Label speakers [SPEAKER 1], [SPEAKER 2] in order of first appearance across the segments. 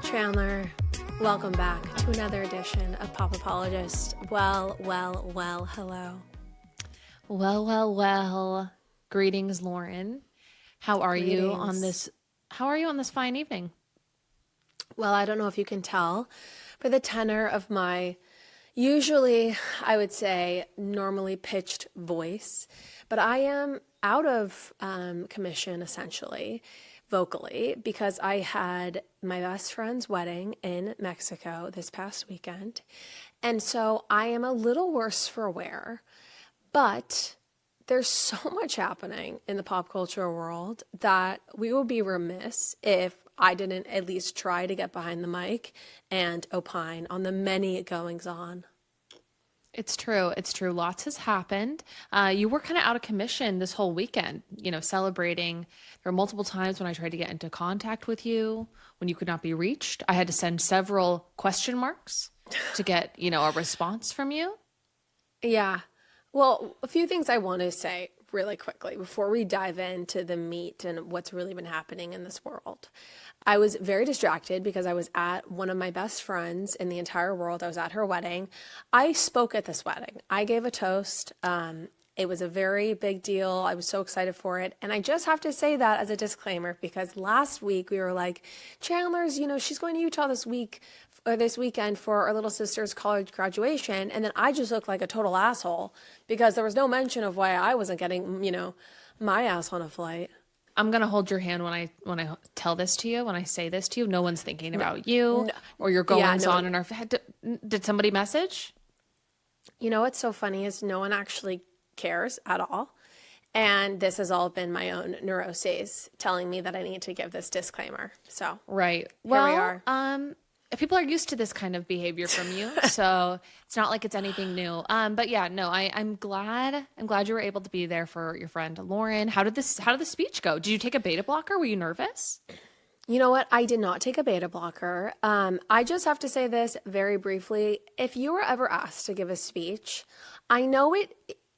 [SPEAKER 1] Chandler, welcome back to another edition of Pop Apologist. Well, hello.
[SPEAKER 2] Well. Greetings, Lauren. How are you on this fine evening?
[SPEAKER 1] Well, I don't know if you can tell by the tenor of my usually, I would say, normally pitched voice, but I am out of commission, essentially, vocally, because I had my best friend's wedding in Mexico this past weekend, and so I am a little worse for wear, but there's so much happening in the pop culture world that we would be remiss if I didn't at least try to get behind the mic and opine on the many goings on.
[SPEAKER 2] It's true. Lots has happened. You were kind of out of commission this whole weekend, celebrating. There were multiple times when I tried to get into contact with you when you could not be reached. I had to send several question marks to get, a response from you.
[SPEAKER 1] Yeah. Well, a few things I want to say really quickly before we dive into the meat and what's really been happening in this world. I was very distracted because I was at one of my best friends in the entire world. I was at her wedding. I spoke at this wedding. I gave a toast. It was a very big deal. I was so excited for it. And I just have to say that as a disclaimer, because last week we were like, Chandler's, she's going to Utah this weekend for our little sister's college graduation. And then I just looked like a total asshole because there was no mention of why I wasn't getting, my ass on a flight.
[SPEAKER 2] I'm going to hold your hand when I tell this to you, when I say this to you. No one's thinking about you or your goings on in our head. Did somebody message?
[SPEAKER 1] You know what's so funny is no one actually cares at all. And this has all been my own neuroses telling me that I need to give this disclaimer. So
[SPEAKER 2] right.
[SPEAKER 1] Here we are.
[SPEAKER 2] People are used to this kind of behavior from you, so it's not like it's anything new. But yeah, no, I'm glad you were able to be there for your friend Lauren. How did the speech go? Did you take a beta blocker? Were you nervous?
[SPEAKER 1] You know what? I did not take a beta blocker. I just have to say this very briefly. If you were ever asked to give a speech, I know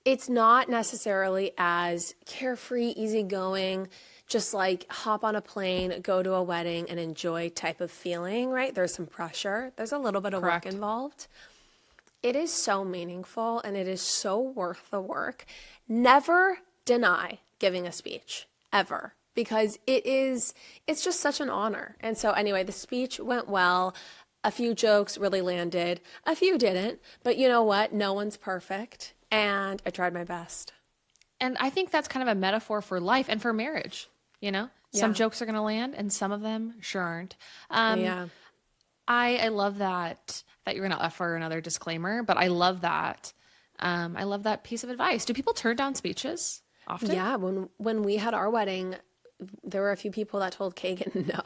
[SPEAKER 1] it's not necessarily as carefree, easygoing, just like hop on a plane, go to a wedding and enjoy type of feeling, right? There's some pressure. There's a little bit of
[SPEAKER 2] Correct.
[SPEAKER 1] work involved. It is so meaningful and it is so worth the work. Never deny giving a speech, ever, because it's just such an honor. And so anyway, the speech went well. A few jokes really landed. A few didn't. But you know what? No one's perfect. And I tried my best.
[SPEAKER 2] And I think that's kind of a metaphor for life and for marriage. Some jokes are going to land and some of them sure aren't. I love that you're going to offer another disclaimer, but I love that. I love that piece of advice. Do people turn down speeches often?
[SPEAKER 1] Yeah. When we had our wedding, there were a few people that told Kagan no.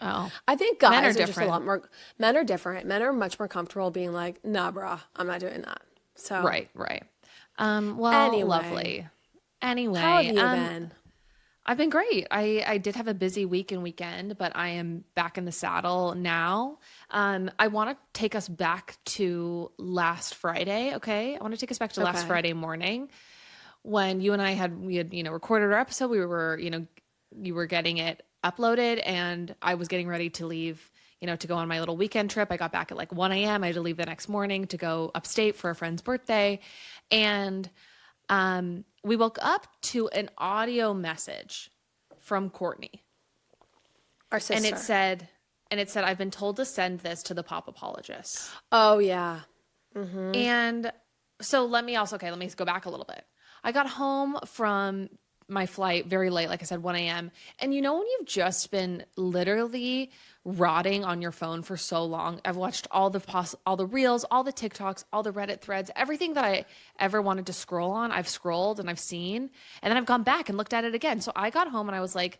[SPEAKER 2] Oh,
[SPEAKER 1] I think guys are just a lot more. Men are different. Men are much more comfortable being like, nah, brah, I'm not doing that. So
[SPEAKER 2] right. Well,
[SPEAKER 1] anyway.
[SPEAKER 2] Lovely. Anyway,
[SPEAKER 1] how have you been?
[SPEAKER 2] I've been great. I did have a busy week and weekend, but I am back in the saddle now. I want to take us back to last Friday. Okay. I want to take us back to last Friday morning when you and I had recorded our episode. We were, you were getting it uploaded and I was getting ready to leave, to go on my little weekend trip. I got back at like 1 a.m. I had to leave the next morning to go upstate for a friend's birthday. And, we woke up to an audio message from Courtney.
[SPEAKER 1] Our sister.
[SPEAKER 2] And it said, I've been told to send this to the pop apologists.
[SPEAKER 1] Oh yeah. Mm-hmm.
[SPEAKER 2] And so let me go back a little bit. I got home from my flight very late, like I said, 1 a.m. And when you've just been literally rotting on your phone for so long, I've watched all the reels, all the TikToks, all the Reddit threads, everything that I ever wanted to scroll on, I've scrolled and I've seen, and then I've gone back and looked at it again. So I got home and I was like,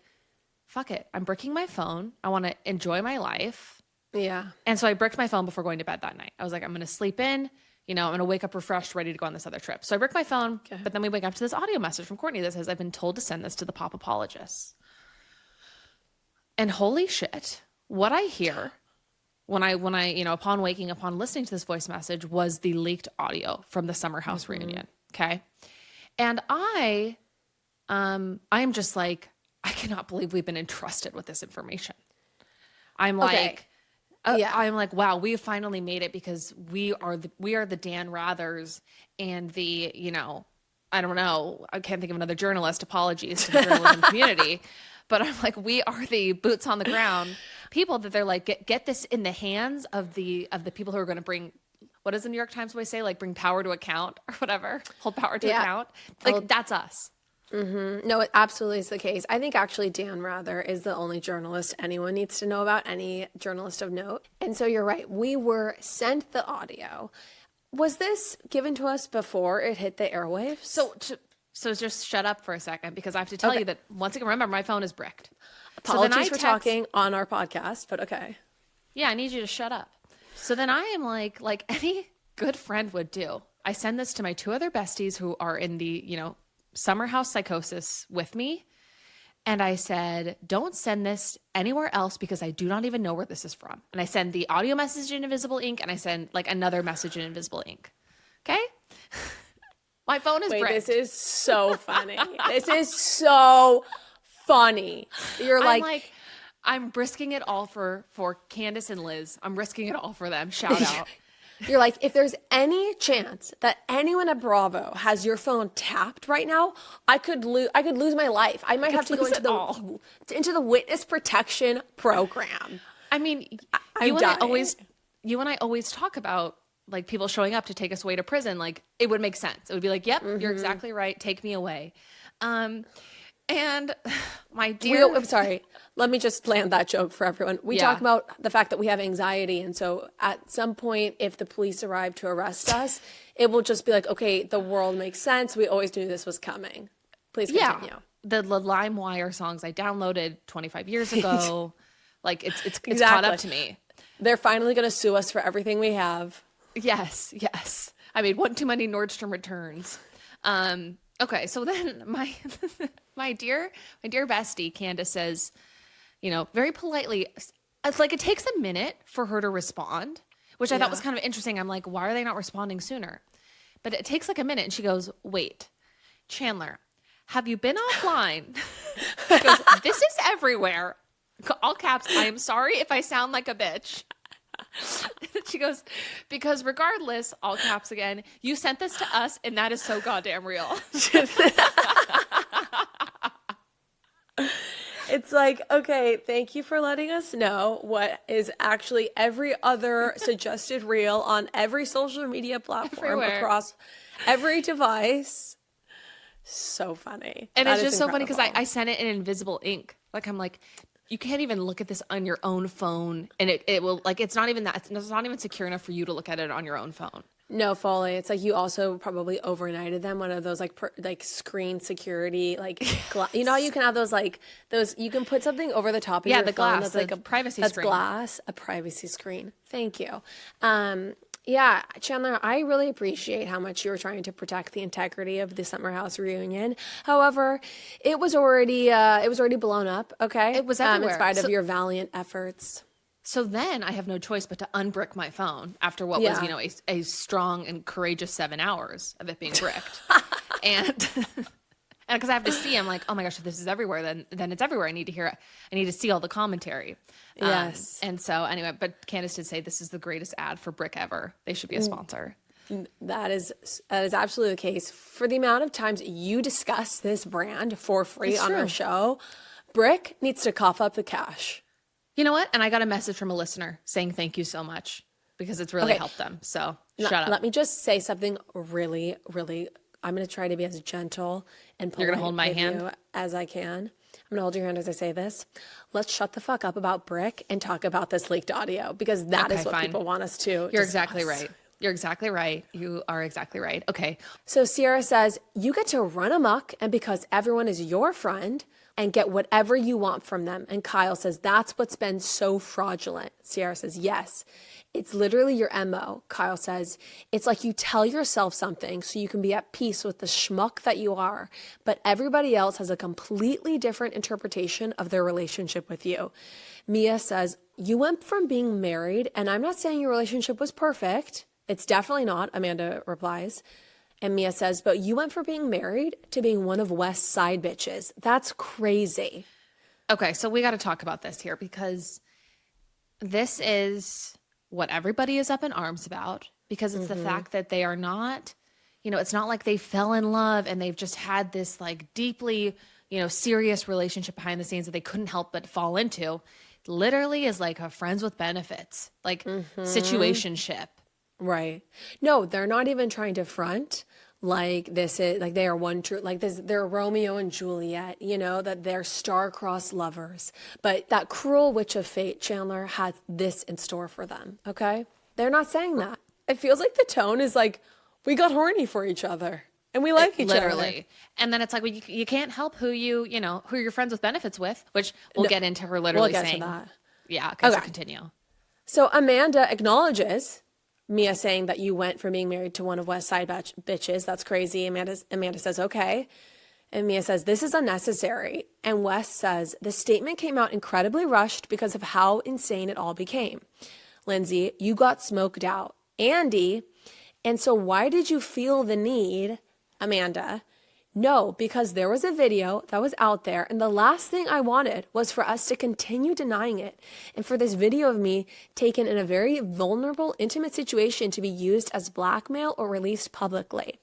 [SPEAKER 2] fuck it. I'm bricking my phone. I want to enjoy my life.
[SPEAKER 1] Yeah.
[SPEAKER 2] And so I bricked my phone before going to bed that night. I was like, I'm going to sleep in. I'm going to wake up refreshed, ready to go on this other trip. So I bricked my phone, but then we wake up to this audio message from Courtney that says, I've been told to send this to the pop apologists. And holy shit, what I hear when I, upon listening to this voice message was the leaked audio from the summer house reunion. Okay. And I am just like, I cannot believe we've been entrusted with this information. I'm
[SPEAKER 1] Okay.
[SPEAKER 2] like,
[SPEAKER 1] Yeah.
[SPEAKER 2] I'm like, wow, we have finally made it because we are the Dan Rathers and the, I don't know, I can't think of another journalist. Apologies to the journalism community, but I'm like, we are the boots on the ground people that they're like, get this in the hands of the people who are going to bring. What does the New York Times always say? Like, bring power to account or whatever, hold power to account. Like, that's us.
[SPEAKER 1] No, it absolutely is the case. I think actually Dan Rather is the only journalist anyone needs to know about, any journalist of note. And so you're right. We were sent the audio. Was this given to us before it hit the airwaves?
[SPEAKER 2] So just shut up for a second, because I have to tell you that, once again, remember, my phone is bricked.
[SPEAKER 1] Apologies for talking on our podcast, but okay.
[SPEAKER 2] Yeah, I need you to shut up. So then I am like any good friend would do, I send this to my two other besties who are in the, summer house psychosis with me. And I said, don't send this anywhere else because I do not even know where this is from. And I send the audio message in invisible ink, and I send like another message in invisible ink. Okay? My phone is bricked.
[SPEAKER 1] This is so funny. This is so funny. You're like,
[SPEAKER 2] I'm risking it all for Candace and Liz. I'm risking it all for them. Shout out.
[SPEAKER 1] You're like, if there's any chance that anyone at Bravo has your phone tapped right now, I could lose my life. I might have to go into the witness protection program.
[SPEAKER 2] I mean,
[SPEAKER 1] you
[SPEAKER 2] and I always talk about like people showing up to take us away to prison. Like, it would make sense. It would be like, yep, you're exactly right. Take me away. And my dear,
[SPEAKER 1] I'm sorry. Let me just land that joke for everyone. We talk about the fact that we have anxiety. And so at some point, if the police arrive to arrest us, it will just be like, okay, the world makes sense. We always knew this was coming. Please continue.
[SPEAKER 2] Yeah. The LimeWire songs I downloaded 25 years ago, like it's
[SPEAKER 1] Exactly.
[SPEAKER 2] caught up to me.
[SPEAKER 1] They're finally going to sue us for everything we have.
[SPEAKER 2] Yes. I made one too many Nordstrom returns. Okay, so then my dear bestie Candace says, very politely, it's like it takes a minute for her to respond, which I thought was kind of interesting. I'm like, why are they not responding sooner? But it takes like a minute, and she goes, wait, Chandler, have you been offline? She goes, this is everywhere. All caps, I am sorry if I sound like a bitch. She goes, because regardless, all caps again, you sent this to us, and that is so goddamn real.
[SPEAKER 1] It's like, okay, thank you for letting us know what is actually every other suggested reel on every social media platform across every device. So funny.
[SPEAKER 2] And it's just so funny because I sent it in invisible ink. Like, I'm like, you can't even look at this on your own phone, and it will, like, it's not even secure enough for you to look at it on your own phone.
[SPEAKER 1] No, fully. It's like you also probably overnighted them, one of those like screen security, like you know how you can have those you can put something over the top of your
[SPEAKER 2] the
[SPEAKER 1] phone
[SPEAKER 2] glass,
[SPEAKER 1] that's like a
[SPEAKER 2] privacy
[SPEAKER 1] that's
[SPEAKER 2] screen.
[SPEAKER 1] Glass, a privacy screen. Thank you. Yeah, Chandler, I really appreciate how much you were trying to protect the integrity of the Summer House reunion. However, it was already blown up. Okay,
[SPEAKER 2] it was everywhere
[SPEAKER 1] in spite of your valiant efforts.
[SPEAKER 2] So then I have no choice but to unbrick my phone after what was, a strong and courageous 7 hours of it being bricked. and because I have to see, I'm like, oh my gosh, if this is everywhere, then it's everywhere. I need to see all the commentary.
[SPEAKER 1] Yes.
[SPEAKER 2] And so anyway, but Candace did say this is the greatest ad for Brick ever. They should be a sponsor.
[SPEAKER 1] That is absolutely the case. For the amount of times you discuss this brand for free on our show, Brick needs to cough up the cash.
[SPEAKER 2] You know what? And I got a message from a listener saying thank you so much because it's really helped them. So shut up.
[SPEAKER 1] Let me just say something really, really, I'm going to try to be as gentle and polite.
[SPEAKER 2] You're going to hold my hand?
[SPEAKER 1] As I can. I'm going to hold your hand as I say this. Let's shut the fuck up about Brick and talk about this leaked audio because that is what people want us to.
[SPEAKER 2] You're exactly right. You're exactly right. You are exactly right. Okay.
[SPEAKER 1] So Sierra says, you get to run amok and because everyone is your friend and get whatever you want from them. And Kyle says, that's what's been so fraudulent. Sierra says, yes, it's literally your MO. Kyle says, it's like you tell yourself something so you can be at peace with the schmuck that you are, but everybody else has a completely different interpretation of their relationship with you. Mia says, you went from being married, and I'm not saying your relationship was perfect. It's definitely not, Amanda replies. And Mia says, but you went from being married to being one of West's side bitches. That's crazy.
[SPEAKER 2] Okay, so we got to talk about this here because this is what everybody is up in arms about, because it's the fact that they are not, it's not like they fell in love and they've just had this like deeply, serious relationship behind the scenes that they couldn't help but fall into. It literally is like a friends with benefits, like situationship.
[SPEAKER 1] Right. No, they're not even trying to front like this is like they are one true, like this, they're Romeo and Juliet, that they're star-crossed lovers. But that cruel witch of fate, Chandler, has this in store for them. Okay. They're not saying that. It feels like the tone is like, we got horny for each other and we like each
[SPEAKER 2] Literally.
[SPEAKER 1] other.
[SPEAKER 2] And then it's like, well, you can't help who who you're friends with benefits with, which we'll get into her literally
[SPEAKER 1] We'll get
[SPEAKER 2] saying
[SPEAKER 1] to that.
[SPEAKER 2] Yeah. Okay. So continue.
[SPEAKER 1] So Amanda acknowledges Mia saying that you went from being married to one of West Side bitches. That's crazy. Amanda says, okay. And Mia says, this is unnecessary. And Wes says, the statement came out incredibly rushed because of how insane it all became. Lindsay, you got smoked out. Andy, and so why did you feel the need, Amanda? No, because there was a video that was out there, and the last thing I wanted was for us to continue denying it, and for this video of me taken in a very vulnerable, intimate situation to be used as blackmail or released publicly.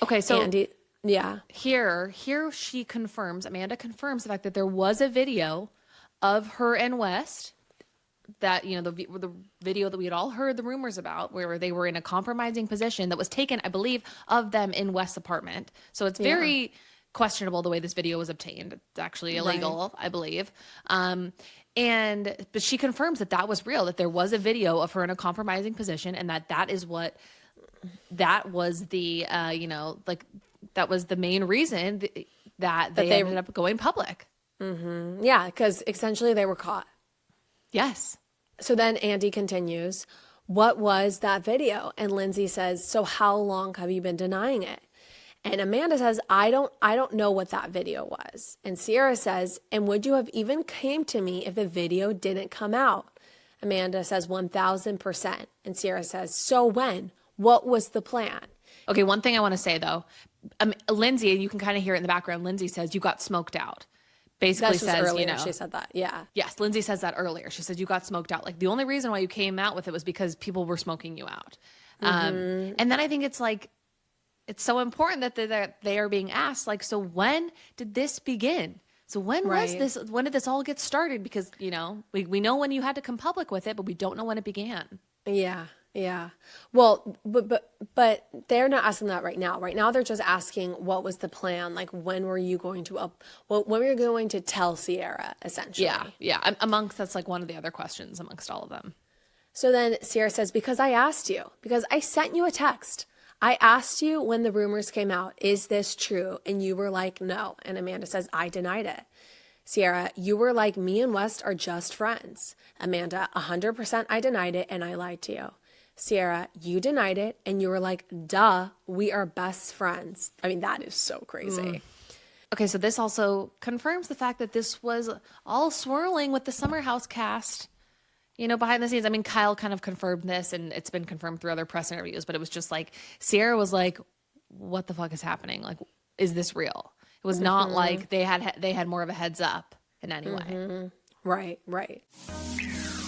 [SPEAKER 2] Okay, so
[SPEAKER 1] Andy, yeah.
[SPEAKER 2] Here Amanda confirms the fact that there was a video of her and West that, the video that we had all heard the rumors about, where they were in a compromising position that was taken, I believe, of them in West's apartment. So it's very questionable the way this video was obtained. It's actually illegal, I believe. But she confirms that was real, that there was a video of her in a compromising position, and that was the, that was the main reason that they ended up going public.
[SPEAKER 1] Mm-hmm. Yeah, because essentially they were caught.
[SPEAKER 2] Yes.
[SPEAKER 1] So then Andy continues, what was that video? And Lindsay says, so how long have you been denying it? And Amanda says, I don't know what that video was. And Sierra says, and would you have even came to me if the video didn't come out? Amanda says 1000%. And Sierra says, so when? What was the plan?
[SPEAKER 2] Okay, one thing I want to say though, Lindsay, you can kind of hear it in the background. Lindsay says, you got smoked out. Basically says,
[SPEAKER 1] earlier, she said that. Yeah.
[SPEAKER 2] Yes, Lindsay says that earlier. She said you got smoked out. Like the only reason why you came out with it was because people were smoking you out. And then I think it's like, it's so important that they are being asked, like, so when did this begin? So when was this? When did this all get started? Because, we know when you had to come public with it, but we don't know when it began.
[SPEAKER 1] Yeah. Yeah. Well, but they're not asking that right now. Right now, they're just asking what was the plan? Like, when were you going to when were you going to tell Sierra, essentially?
[SPEAKER 2] Yeah. Yeah. That's like one of the other questions amongst all of them.
[SPEAKER 1] So then Sierra says, because I asked you, because I sent you a text. I asked you when the rumors came out, is this true? And you were like, no. And Amanda says, I denied it. Sierra, you were like, me and West are just friends. Amanda, 100% I denied it and I lied to you. Sierra, you denied it and you were like, duh, we are best friends. I mean, that is so crazy.
[SPEAKER 2] Okay, so this also confirms the fact that this was all swirling with the Summer House cast, behind the scenes. I mean, Kyle kind of confirmed this and it's been confirmed through other press interviews, but it was just like, Sierra was like, what the fuck is happening? Like, is this real? It was not like they had more of a heads up in any way.
[SPEAKER 1] Right.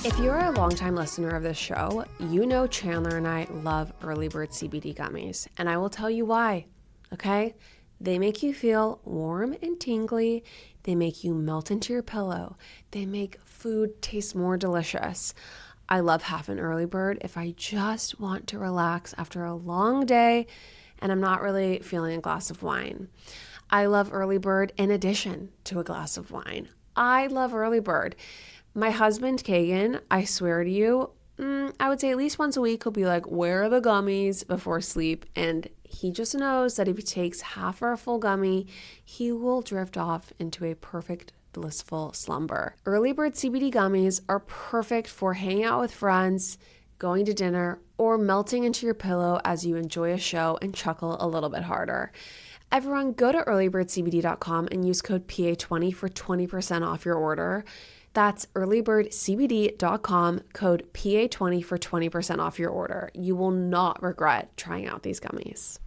[SPEAKER 1] If you're a longtime listener of this show, you know Chandler and I love Early Bird CBD gummies, and I will tell you why, okay? They make you feel warm and tingly. They make you melt into your pillow. They make food taste more delicious. I love half an Early Bird if I just want to relax after a long day and I'm not really feeling a glass of wine. I love Early Bird in addition to a glass of wine. I love Early Bird. My husband, Kagan, I swear to you, I would say at least once a week, he'll be like, where are the gummies before sleep? And he just knows that if he takes half or a full gummy, he will drift off into a perfect, blissful slumber. Early Bird CBD gummies are perfect for hanging out with friends, going to dinner, or melting into your pillow as you enjoy a show and chuckle a little bit harder. Everyone, go to earlybirdcbd.com and use code PA20 for 20% off your order. That's earlybirdcbd.com, code PA20 for 20% off your order. You will not regret trying out these gummies.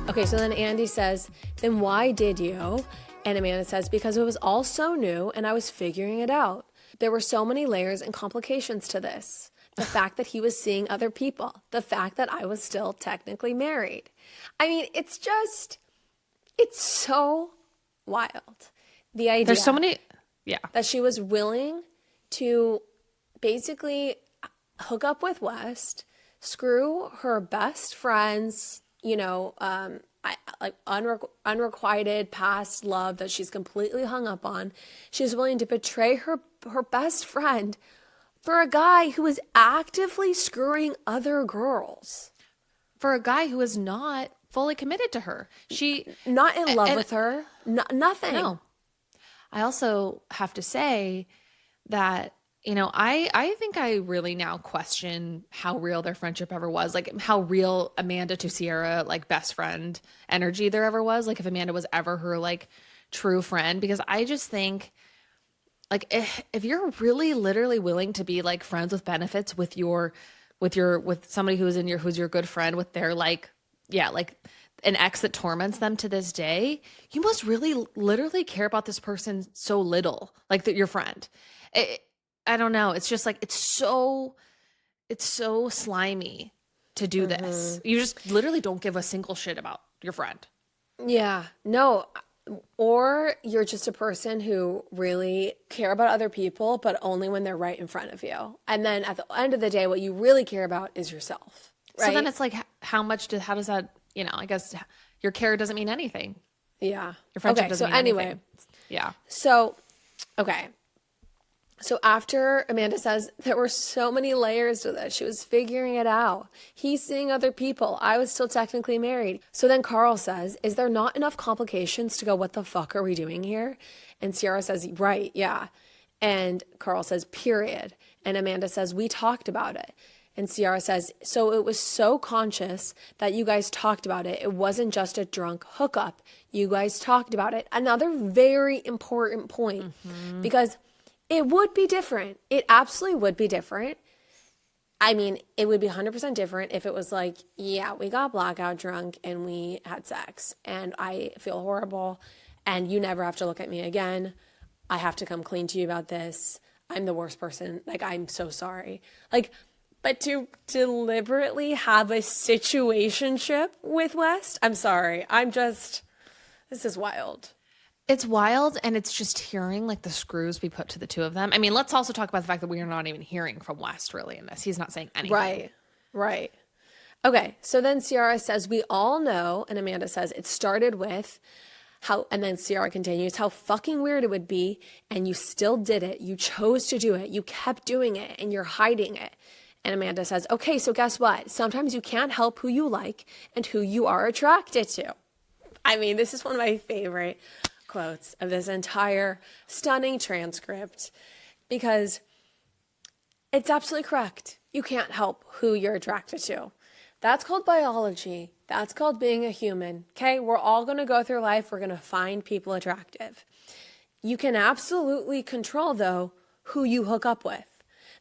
[SPEAKER 1] Okay, so then Andy says, then why did you? And Amanda says, because it was all so new and I was figuring it out. There were so many layers and complications to this. The fact that he was seeing other people, the fact that I was still technically married. I mean, it's so wild. The idea
[SPEAKER 2] There's so many, yeah.
[SPEAKER 1] that she was willing to basically hook up with West, screw her best friend's, unrequited past love that she's completely hung up on. She's willing to betray her best friend for a guy who is actively screwing other girls.
[SPEAKER 2] For a guy who is not fully committed to her.
[SPEAKER 1] Not in love with her. Nothing.
[SPEAKER 2] No. I also have to say that, I think I really now question how real their friendship ever was. Like how real Amanda to Sierra, like best friend energy there ever was. Like if Amanda was ever her like true friend, because I just think like if you're really literally willing to be like friends with benefits with somebody who's your good friend with their like an ex that torments them to this day, you must really literally care about this person so little, like that your friend. I don't know. It's just like it's so slimy to do this. You just literally don't give a single shit about your friend.
[SPEAKER 1] Yeah. No. Or you're just a person who really care about other people, but only when they're right in front of you. And then at the end of the day, what you really care about is yourself. Right?
[SPEAKER 2] So then it's like, how does that, I guess your care doesn't mean anything.
[SPEAKER 1] Yeah.
[SPEAKER 2] Your friendship doesn't mean anything.
[SPEAKER 1] Anyway.
[SPEAKER 2] Yeah.
[SPEAKER 1] So, okay. So after Amanda says there were so many layers to this, she was figuring it out. He's seeing other people. I was still technically married. So then Carl says, is there not enough complications to go, what the fuck are we doing here? And Sierra says, right, yeah. And Carl says, period. And Amanda says, we talked about it. And Sierra says, so it was so conscious that you guys talked about it. It wasn't just a drunk hookup. You guys talked about it. Another very important point, because it would be different. It absolutely would be different. I mean, it would be 100% different if it was like, yeah, we got blackout drunk and we had sex and I feel horrible and you never have to look at me again. I have to come clean to you about this. I'm the worst person. Like, I'm so sorry. Like, but to deliberately have a situationship with West, I'm sorry. This is wild.
[SPEAKER 2] It's wild, and it's just hearing like the screws we put to the two of them. I mean, let's also talk about the fact that we are not even hearing from West really in this. He's not saying anything.
[SPEAKER 1] Right. Okay, so then Sierra says, we all know, and Amanda says, it started with how, and then Sierra continues, how fucking weird it would be, and you still did it. You chose to do it. You kept doing it, and you're hiding it. And Amanda says, okay, so guess what? Sometimes you can't help who you like and who you are attracted to. I mean, this is one of my favorite quotes of this entire stunning transcript, because it's absolutely correct. You can't help who you're attracted to. That's called biology. That's called being a human. Okay, we're all going to go through life. We're going to find people attractive. You can absolutely control, though, who you hook up with.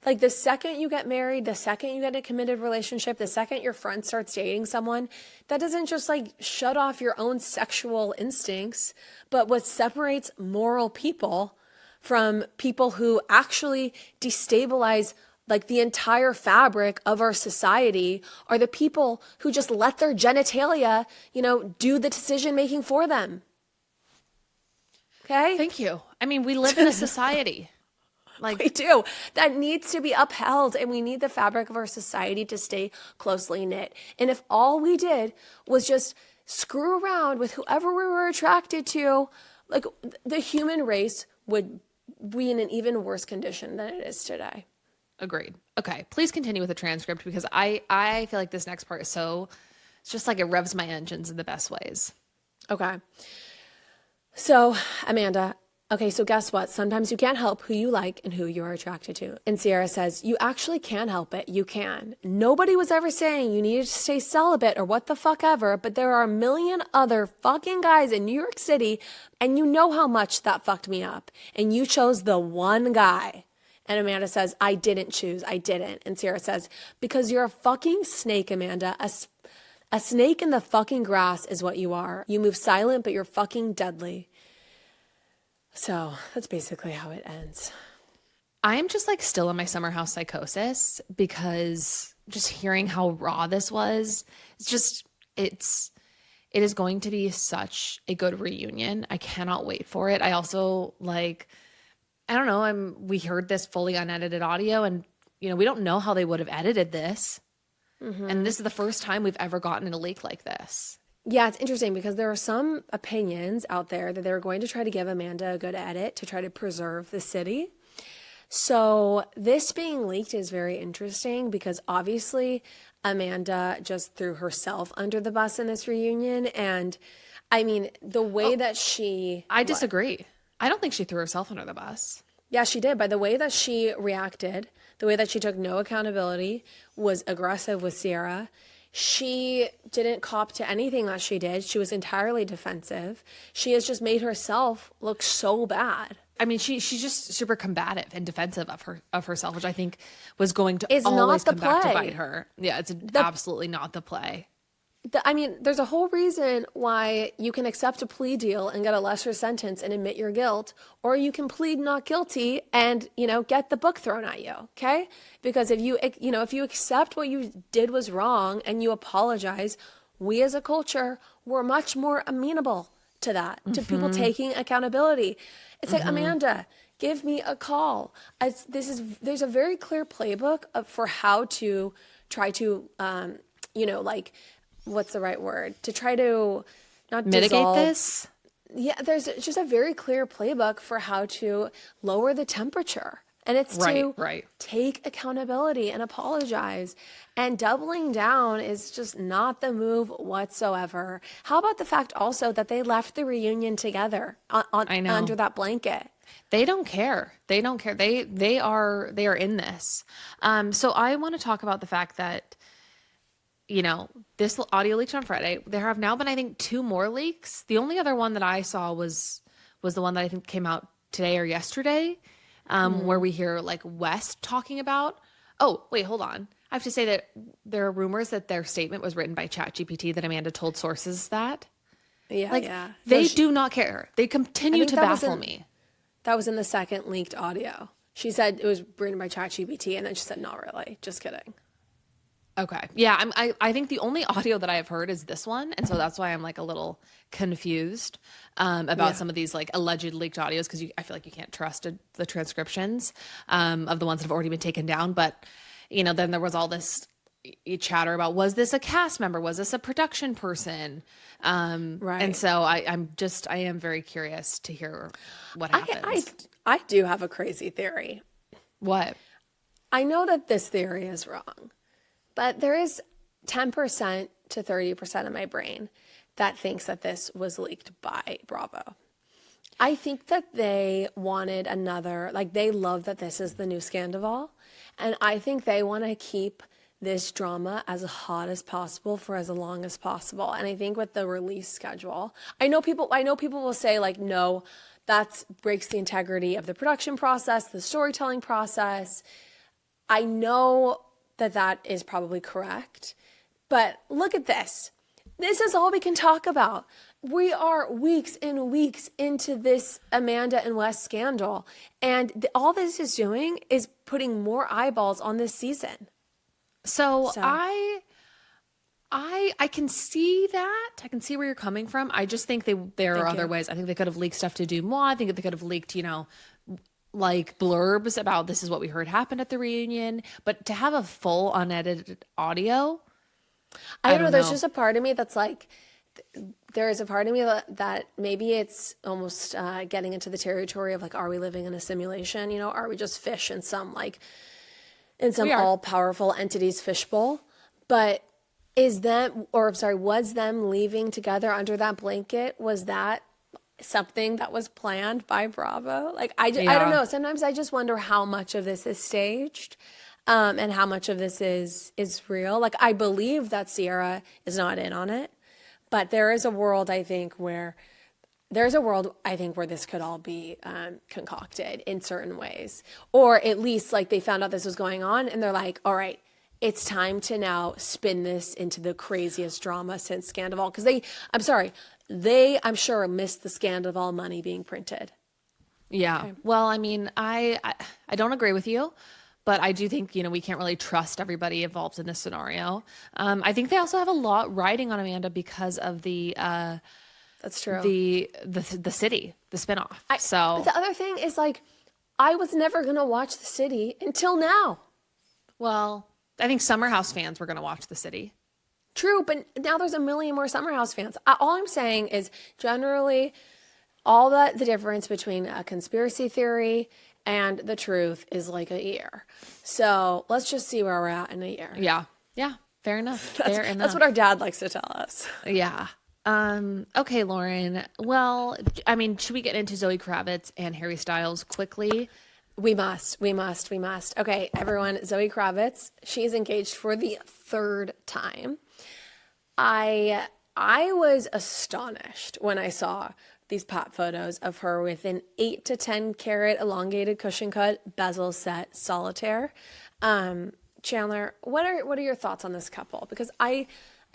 [SPEAKER 1] Like the second you get married, the second you get a committed relationship, the second your friend starts dating someone, that doesn't just like shut off your own sexual instincts, but what separates moral people from people who actually destabilize like the entire fabric of our society are the people who just let their genitalia, do the decision making for them. Okay?
[SPEAKER 2] Thank you. I mean, we live in a society.
[SPEAKER 1] Like we do. That needs to be upheld, and we need the fabric of our society to stay closely knit. And if all we did was just screw around with whoever we were attracted to, like the human race would be in an even worse condition than it is today.
[SPEAKER 2] Agreed. Okay, please continue with the transcript, because I feel like this next part is it's just like it revs my engines in the best ways.
[SPEAKER 1] Okay. So, Amanda, okay, so guess what? Sometimes you can't help who you like and who you're attracted to. And Sierra says, you actually can help it. You can. Nobody was ever saying you needed to stay celibate or what the fuck ever, but there are a million other fucking guys in New York City, and you know how much that fucked me up. And you chose the one guy. And Amanda says, I didn't choose. I didn't. And Sierra says, because you're a fucking snake, Amanda. A snake in the fucking grass is what you are. You move silent, but you're fucking deadly. So that's basically how it ends.
[SPEAKER 2] I am just like still in my summer house psychosis because just hearing how raw this was, it is going to be such a good reunion. I cannot wait for it. I also like, I don't know, we heard this fully unedited audio and we don't know how they would have edited this. And this is the first time we've ever gotten a leak like this.
[SPEAKER 1] Yeah, it's interesting because there are some opinions out there that they're going to try to give Amanda a good edit to try to preserve the city. So this being leaked is very interesting because obviously Amanda just threw herself under the bus in this reunion. And I mean, the way that
[SPEAKER 2] I disagree. I don't think she threw herself under the bus.
[SPEAKER 1] Yeah, she did. By the way that she reacted, the way that she took no accountability, was aggressive with Sierra. She didn't cop to anything that she did. She was entirely defensive. She has just made herself look so bad.
[SPEAKER 2] I mean, she's just super combative and defensive of herself, which I think was going to
[SPEAKER 1] Is
[SPEAKER 2] always
[SPEAKER 1] not the
[SPEAKER 2] come back to
[SPEAKER 1] play.
[SPEAKER 2] bite her. Yeah, it's absolutely not the play.
[SPEAKER 1] I mean, there's a whole reason why you can accept a plea deal and get a lesser sentence and admit your guilt, or you can plead not guilty and, get the book thrown at you, okay? Because if you accept what you did was wrong and you apologize, we as a culture, we're much more amenable to that, to people taking accountability. It's like, Amanda, give me a call. There's a very clear playbook for how to try to, what's the right word? To try to not
[SPEAKER 2] mitigate
[SPEAKER 1] dissolve.
[SPEAKER 2] this?
[SPEAKER 1] Yeah, there's just a very clear playbook for how to lower the temperature. And it's to take accountability and apologize. And doubling down is just not the move whatsoever. How about the fact also that they left the reunion together under that blanket?
[SPEAKER 2] They don't care. They don't care. They are in this. So I want to talk about the fact that this audio leaked on Friday. There have now been, I think, 2 more leaks. The only other one that I saw was the one that I think came out today or yesterday, where we hear like West talking about. Oh, wait, hold on. I have to say that there are rumors that their statement was written by ChatGPT, that Amanda told sources that.
[SPEAKER 1] Yeah.
[SPEAKER 2] They do not care. They continue to baffle me.
[SPEAKER 1] That was in the second leaked audio. She said it was written by ChatGPT, and then she said, not really. Just kidding.
[SPEAKER 2] Okay. Yeah, I think the only audio that I have heard is this one, and so that's why I'm like a little confused about some of these like alleged leaked audios, because I feel like you can't trust the transcriptions of the ones that have already been taken down. But then there was all this chatter about, was this a cast member? Was this a production person? Right. And so I am very curious to hear what happens.
[SPEAKER 1] I do have a crazy theory.
[SPEAKER 2] What?
[SPEAKER 1] I know that this theory is wrong. But there is 10% to 30% of my brain that thinks that this was leaked by Bravo. I think that they wanted they love that this is the new Scandival. And I think they want to keep this drama as hot as possible for as long as possible. And I think with the release schedule, I know people will say like, no, that breaks the integrity of the production process, the storytelling process. I know that is probably correct. But look at this. This is all we can talk about. We are weeks and weeks into this Amanda and Wes scandal. And all this is doing is putting more eyeballs on this season.
[SPEAKER 2] So. I can see that. I can see where you're coming from. I just think there are other ways. I think they could have leaked stuff to Dumois. I think they could have leaked, like blurbs about this is what we heard happened at the reunion, but to have a full unedited audio, I don't know.
[SPEAKER 1] There's just a part of me that's like, there is a part of me that maybe it's almost getting into the territory of like, are we living in a simulation? Are we just fish in some all powerful entity's fishbowl? But was them leaving together under that blanket? Was that something that was planned by Bravo? I don't know. Sometimes I just wonder how much of this is staged, and how much of this is real. Like, I believe that Sierra is not in on it, but there is a world I think where this could all be concocted in certain ways, or at least like they found out this was going on and they're like, all right, it's time to now spin this into the craziest drama since Scandival, because I'm sure missed the Scandival money being printed.
[SPEAKER 2] Yeah.
[SPEAKER 1] Okay.
[SPEAKER 2] Well, I mean, I don't agree with you, but I do think, we can't really trust everybody involved in this scenario. I think they also have a lot riding on Amanda because of
[SPEAKER 1] That's true.
[SPEAKER 2] the city, the spinoff.
[SPEAKER 1] But
[SPEAKER 2] So,
[SPEAKER 1] the other thing is like, I was never going to watch The City until now.
[SPEAKER 2] well, I think Summer House fans were going to watch the city.
[SPEAKER 1] True, but now there's a million more Summer House fans. All I'm saying is generally all the difference between a conspiracy theory and the truth is like a year. So let's just see where we're at in a year.
[SPEAKER 2] Yeah. Yeah. Fair enough. Fair enough.
[SPEAKER 1] That's what our dad likes to tell us.
[SPEAKER 2] Yeah. Okay, Lauren. Well, I mean, should we get into Zoe Kravitz and Harry Styles quickly?
[SPEAKER 1] We must. Okay, everyone, Zoe Kravitz, she's engaged for the third time. I was astonished when I saw these pop photos of her with an 8 to 10 carat elongated cushion cut bezel set solitaire. Chandler, what are your thoughts on this couple? Because I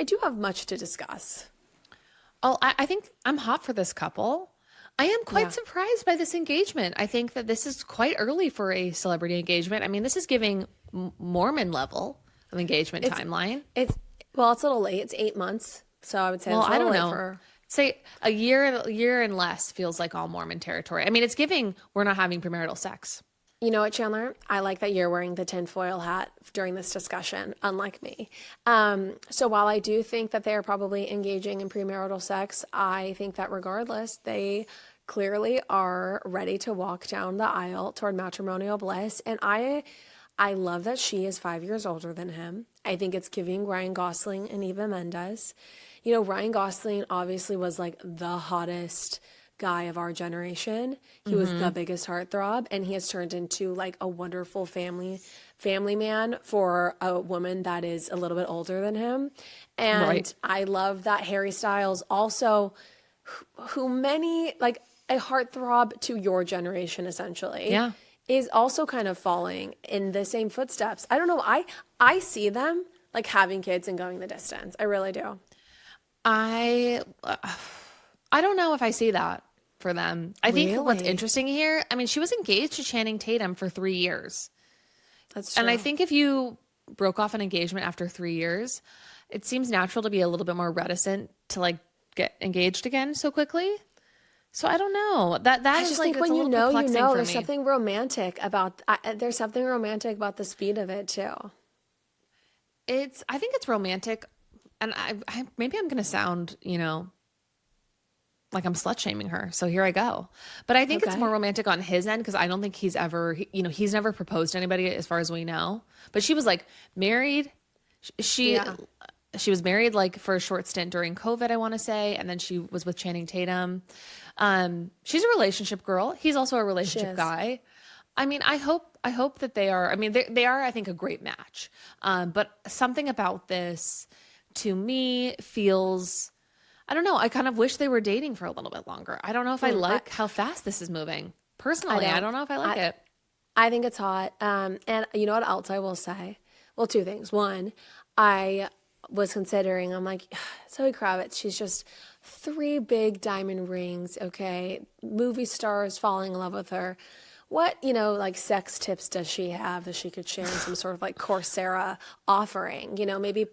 [SPEAKER 1] do have much to discuss.
[SPEAKER 2] Oh, I think I'm hot for this couple. I am quite surprised by this engagement. I think that this is quite early for a celebrity engagement. I mean, this is giving Mormon level of engagement timeline.
[SPEAKER 1] It's a little late. It's 8 months, so I would say it's a
[SPEAKER 2] I
[SPEAKER 1] little
[SPEAKER 2] don't
[SPEAKER 1] late
[SPEAKER 2] know.
[SPEAKER 1] for her.
[SPEAKER 2] Say a year and less feels like all Mormon territory. I mean, it's giving we're not having premarital sex.
[SPEAKER 1] You know what, Chandler? I like that you're wearing the tinfoil hat during this discussion, unlike me. So while I do think that they are probably engaging in premarital sex, I think that regardless, they clearly are ready to walk down the aisle toward matrimonial bliss. And I love that she is 5 years older than him. I think it's giving Ryan Gosling and Eva Mendes. You know, Ryan Gosling obviously was like the hottest guy of our generation. He was the biggest heartthrob, and he has turned into like a wonderful family man for a woman that is a little bit older than him. And
[SPEAKER 2] Right.
[SPEAKER 1] I love that Harry Styles also, who many like a heartthrob to your generation essentially.
[SPEAKER 2] Yeah.
[SPEAKER 1] Is also kind of falling in the same footsteps. I don't know. I see them like having kids and going the distance. I really do.
[SPEAKER 2] I don't know if I see that for them. I think what's
[SPEAKER 1] Really?
[SPEAKER 2] interesting here, I mean, she was engaged to Channing Tatum for 3 years.
[SPEAKER 1] That's true.
[SPEAKER 2] And I think if you broke off an engagement after 3 years, it seems natural to be a little bit more reticent to like get engaged again so quickly. So I don't know. That
[SPEAKER 1] I
[SPEAKER 2] is
[SPEAKER 1] just
[SPEAKER 2] like
[SPEAKER 1] think
[SPEAKER 2] it's
[SPEAKER 1] when
[SPEAKER 2] a
[SPEAKER 1] you
[SPEAKER 2] little
[SPEAKER 1] know,
[SPEAKER 2] perplexing for
[SPEAKER 1] there's
[SPEAKER 2] me.
[SPEAKER 1] something romantic about there's something romantic about the speed of it too.
[SPEAKER 2] I think it's romantic, and maybe I'm gonna sound, like I'm slut shaming her. So here I go. But I think it's
[SPEAKER 1] Okay.
[SPEAKER 2] more romantic on his end because I don't think he's ever, he's never proposed to anybody as far as we know. But she was like married. She
[SPEAKER 1] Yeah.
[SPEAKER 2] she was married like for a short stint during COVID, I want to say, and then she was with Channing Tatum. She's a relationship girl. He's also a relationship
[SPEAKER 1] is.
[SPEAKER 2] guy. I mean, I hope that they are. I mean, they are, I think, a great match. But something about this to me feels, I don't know. I kind of wish they were dating for a little bit longer. I don't know if I like how fast this is moving. Personally, I don't know if I like it.
[SPEAKER 1] I think it's hot. And you know what else I will say? Well, two things. One, I was considering, I'm like, Zoe Kravitz, she's just 3 big diamond rings, okay? Movie stars falling in love with her. What, like sex tips does she have that she could share in some sort of like Coursera offering? Maybe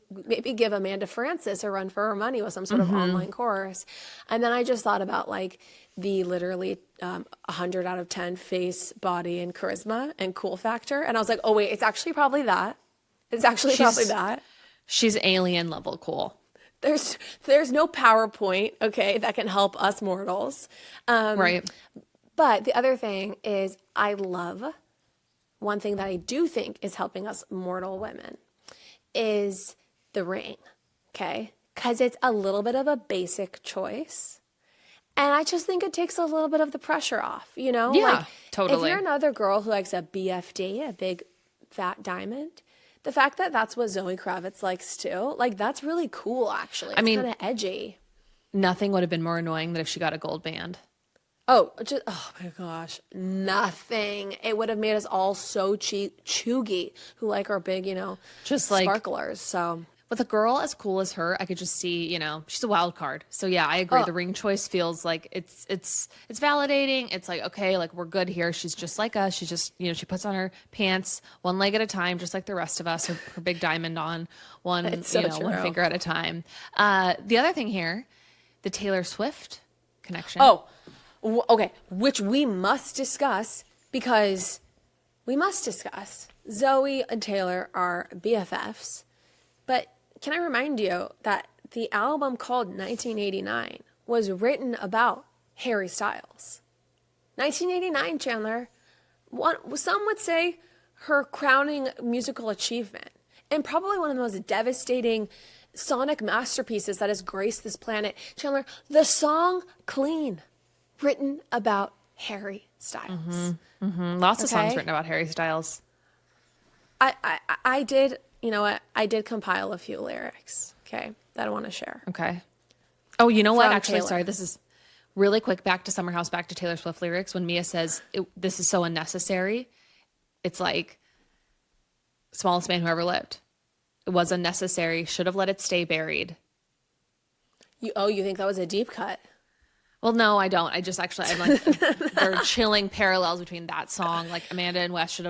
[SPEAKER 1] give Amanda Francis a run for her money with some sort of online course. And then I just thought about like the literally 100 out of 10 face, body, and charisma and cool factor. And I was like, oh wait, it's actually probably that. It's actually probably that.
[SPEAKER 2] She's alien level cool.
[SPEAKER 1] There's no PowerPoint, okay, that can help us mortals.
[SPEAKER 2] Right.
[SPEAKER 1] But the other thing is I love one thing that I do think is helping us mortal women is the ring, okay? Because it's a little bit of a basic choice. And I just think it takes a little bit of the pressure off,
[SPEAKER 2] Yeah,
[SPEAKER 1] Like,
[SPEAKER 2] totally.
[SPEAKER 1] if you're another girl who likes a BFD, a big fat diamond, the fact that that's what Zoe Kravitz likes too, like that's really cool actually. It's
[SPEAKER 2] mean-
[SPEAKER 1] kind of edgy.
[SPEAKER 2] Nothing would have been more annoying than if she got a gold band.
[SPEAKER 1] Oh my gosh, nothing. It would have made us all so chuggy who like our big,
[SPEAKER 2] Just like,
[SPEAKER 1] sparklers. So
[SPEAKER 2] with a girl as cool as her, I could just see, she's a wild card. So yeah, I agree. The ring choice feels like it's validating. It's like, okay, like we're good here. She's just like us. She's just, she puts on her pants one leg at a time, just like the rest of us. Her big diamond on one,
[SPEAKER 1] It's so
[SPEAKER 2] one
[SPEAKER 1] true.
[SPEAKER 2] finger at a time. The other thing here, the Taylor Swift connection.
[SPEAKER 1] Oh, okay. Which we must discuss because we must discuss. Zoe and Taylor are BFFs, but can I remind you that the album called 1989 was written about Harry Styles? 1989, Chandler. Some would say her crowning musical achievement and probably one of the most devastating sonic masterpieces that has graced this planet. Chandler, the song Clean, written about Harry Styles.
[SPEAKER 2] Lots of songs written about Harry Styles.
[SPEAKER 1] I did, you know what? I did compile a few lyrics, okay, that I want to share.
[SPEAKER 2] Okay. Oh, you know what?
[SPEAKER 1] From
[SPEAKER 2] Actually,
[SPEAKER 1] Taylor.
[SPEAKER 2] sorry, this is really quick. Back to Summer House, back to Taylor Swift lyrics. When Mia says, this is so unnecessary, it's like, smallest man who ever lived. It was unnecessary. Should have let it stay buried.
[SPEAKER 1] You think that was a deep cut?
[SPEAKER 2] Well, no, I don't. I'm like, there are chilling parallels between that song. Like Amanda and Wes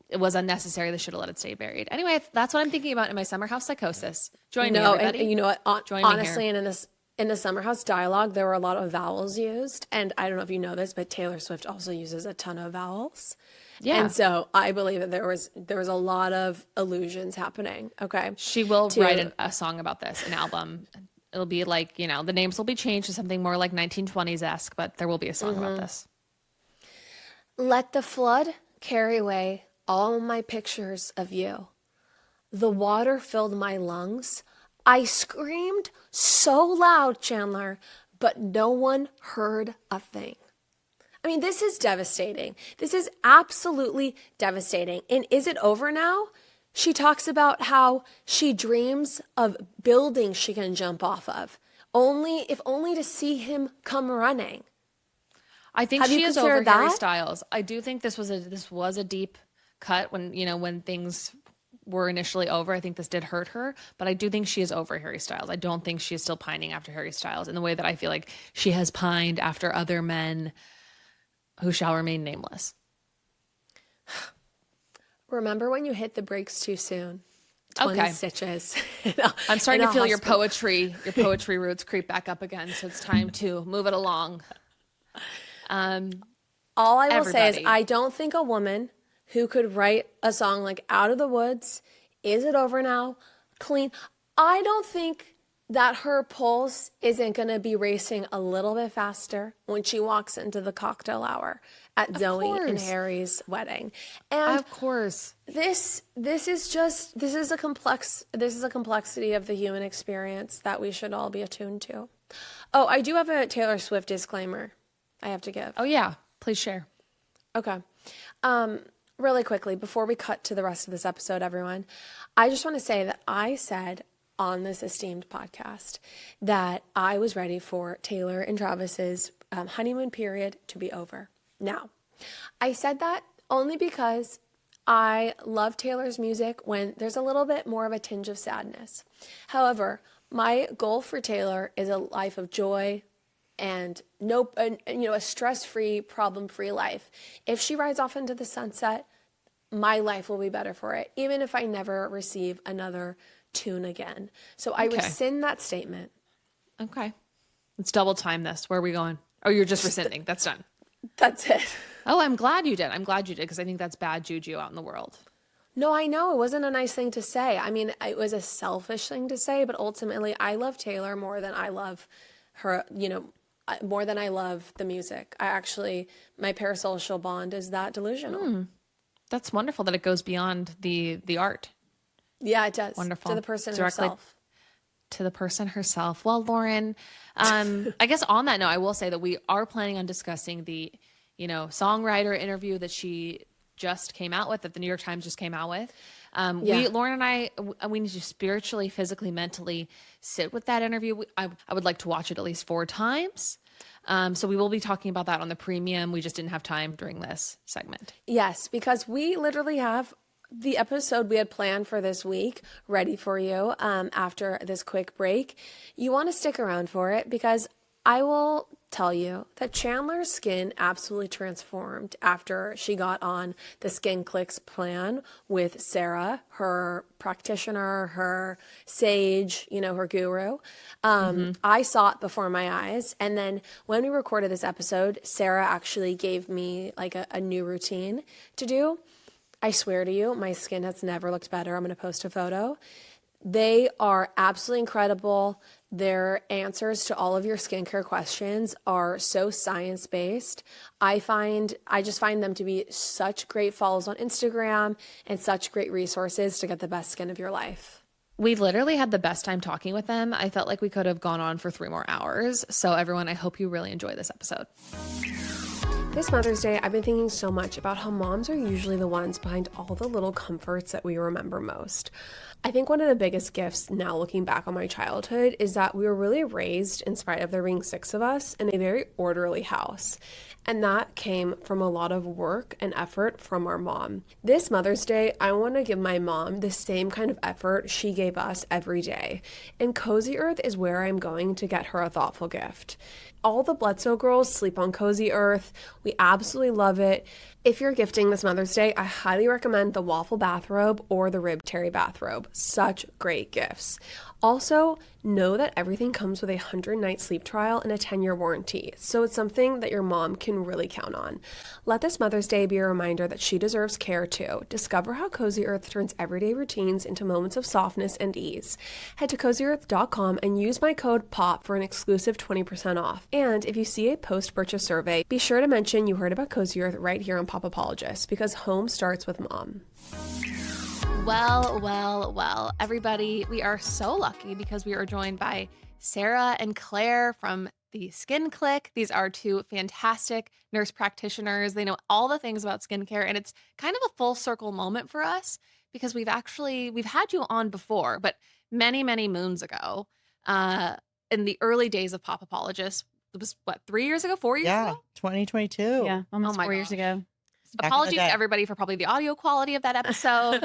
[SPEAKER 2] it was unnecessary. They should have let it stay buried. Anyway, that's what I'm thinking about in my Summer House psychosis. Join me, everybody.
[SPEAKER 1] And you know what?
[SPEAKER 2] Join me
[SPEAKER 1] Honestly,
[SPEAKER 2] here.
[SPEAKER 1] and in the Summer House dialogue, there were a lot of vowels used. And I don't know if you know this, but Taylor Swift also uses a ton of vowels.
[SPEAKER 2] Yeah.
[SPEAKER 1] And so I believe that there was a lot of allusions happening. Okay.
[SPEAKER 2] She will write a song about this, an album. It'll be like, the names will be changed to something more like 1920s-esque, but there will be a song about this.
[SPEAKER 1] Let the flood carry away all my pictures of you. The water filled my lungs. I screamed so loud, Chandler, but no one heard a thing. I mean, this is devastating. This is absolutely devastating. And is it over now? She talks about how she dreams of buildings she can jump off of, if only to see him come running.
[SPEAKER 2] I think
[SPEAKER 1] Have you
[SPEAKER 2] she is over
[SPEAKER 1] considered
[SPEAKER 2] Harry
[SPEAKER 1] that?
[SPEAKER 2] Styles. I do think this was a deep cut when things were initially over. I think this did hurt her, but I do think she is over Harry Styles. I don't think she is still pining after Harry Styles in the way that I feel like she has pined after other men who shall remain nameless.
[SPEAKER 1] Remember when you hit the brakes too soon? 20 stitches.
[SPEAKER 2] I'm starting to feel your poetry roots creep back up again, so it's time to move it along.
[SPEAKER 1] All I will say is I don't think a woman who could write a song like Out of the Woods, Is It Over Now, Clean, I don't think that her pulse isn't going to be racing a little bit faster when she walks into the cocktail hour at Zoe and Harry's wedding. And
[SPEAKER 2] of course,
[SPEAKER 1] this is a complexity of the human experience that we should all be attuned to. Oh, I do have a Taylor Swift disclaimer I have to give.
[SPEAKER 2] Oh yeah, please share.
[SPEAKER 1] Okay. Really quickly, before we cut to the rest of this episode, everyone, I just want to say that I said on this esteemed podcast that I was ready for Taylor and Travis's honeymoon period to be over. Now, I said that only because I love Taylor's music when there's a little bit more of a tinge of sadness. However, my goal for Taylor is a life of joy and a stress-free, problem-free life. If she rides off into the sunset, my life will be better for it, even if I never receive another tune again. So I rescind that statement.
[SPEAKER 2] Okay. Let's double time this. Where are we going? Oh, you're just rescinding. That's done.
[SPEAKER 1] That's it.
[SPEAKER 2] Oh, I'm glad you did. Because I think that's bad juju out in the world.
[SPEAKER 1] No, I know. It wasn't a nice thing to say. I mean, it was a selfish thing to say, but ultimately I love Taylor more than I love her, more than I love the music. My parasocial bond is that delusional.
[SPEAKER 2] That's wonderful that it goes beyond the art.
[SPEAKER 1] Yeah, it does.
[SPEAKER 2] Wonderful.
[SPEAKER 1] To the person
[SPEAKER 2] Directly
[SPEAKER 1] herself.
[SPEAKER 2] To the person herself. Well, Lauren, I guess on that note, I will say that we are planning on discussing the, songwriter interview that she just came out with, that the New York Times just came out with. Lauren and I, we need to spiritually, physically, mentally sit with that interview. I would like to watch it at least 4 times. So we will be talking about that on the premium. We just didn't have time during this segment.
[SPEAKER 1] Yes, because we literally have the episode we had planned for this week ready for you after this quick break. You want to stick around for it because I will tell you that Chandler's skin absolutely transformed after she got on the Skin Clique's plan with Sarah, her practitioner, her sage, her guru. I saw it before my eyes. And then when we recorded this episode, Sarah actually gave me like a new routine to do. I swear to you, my skin has never looked better. I'm going to post a photo. They are absolutely incredible. Their answers to all of your skincare questions are so science-based. I just find them to be such great follows on Instagram and such great resources to get the best skin of your life.
[SPEAKER 2] We literally had the best time talking with them. I felt like we could have gone on for 3 more hours. So everyone, I hope you really enjoy this episode.
[SPEAKER 1] This Mother's Day, I've been thinking so much about how moms are usually the ones behind all the little comforts that we remember most. I think one of the biggest gifts now looking back on my childhood is that we were really raised, in spite of there being 6 of us, in a very orderly house. And that came from a lot of work and effort from our mom. This Mother's Day, I want to give my mom the same kind of effort she gave us every day. And Cozy Earth is where I'm going to get her a thoughtful gift. All the Bledsoe girls sleep on Cozy Earth. We absolutely love it. If you're gifting this Mother's Day, I highly recommend the waffle bathrobe or the rib terry bathrobe. Such great gifts. Also, know that everything comes with a 100-night sleep trial and a 10-year warranty, so it's something that your mom can really count on. Let this Mother's Day be a reminder that she deserves care too. Discover how Cozy Earth turns everyday routines into moments of softness and ease. Head to cozyearth.com and use my code POP for an exclusive 20% off. And if you see a post-purchase survey, be sure to mention you heard about Cozy Earth right here on Pop Apologist, because home starts with mom.
[SPEAKER 2] Well, everybody, we are so lucky because we are joined by Sarah and Claire from the Skin Clique. These are 2 fantastic nurse practitioners. They know all the things about skincare, and it's kind of a full circle moment for us because we've had you on before, but many, many moons ago, in the early days of Pop Apologist. It was 3 years ago, 4 years ago?
[SPEAKER 3] Yeah, 2022.
[SPEAKER 4] Yeah, almost 4 years ago.
[SPEAKER 2] Apologies to everybody for probably the audio quality of that episode.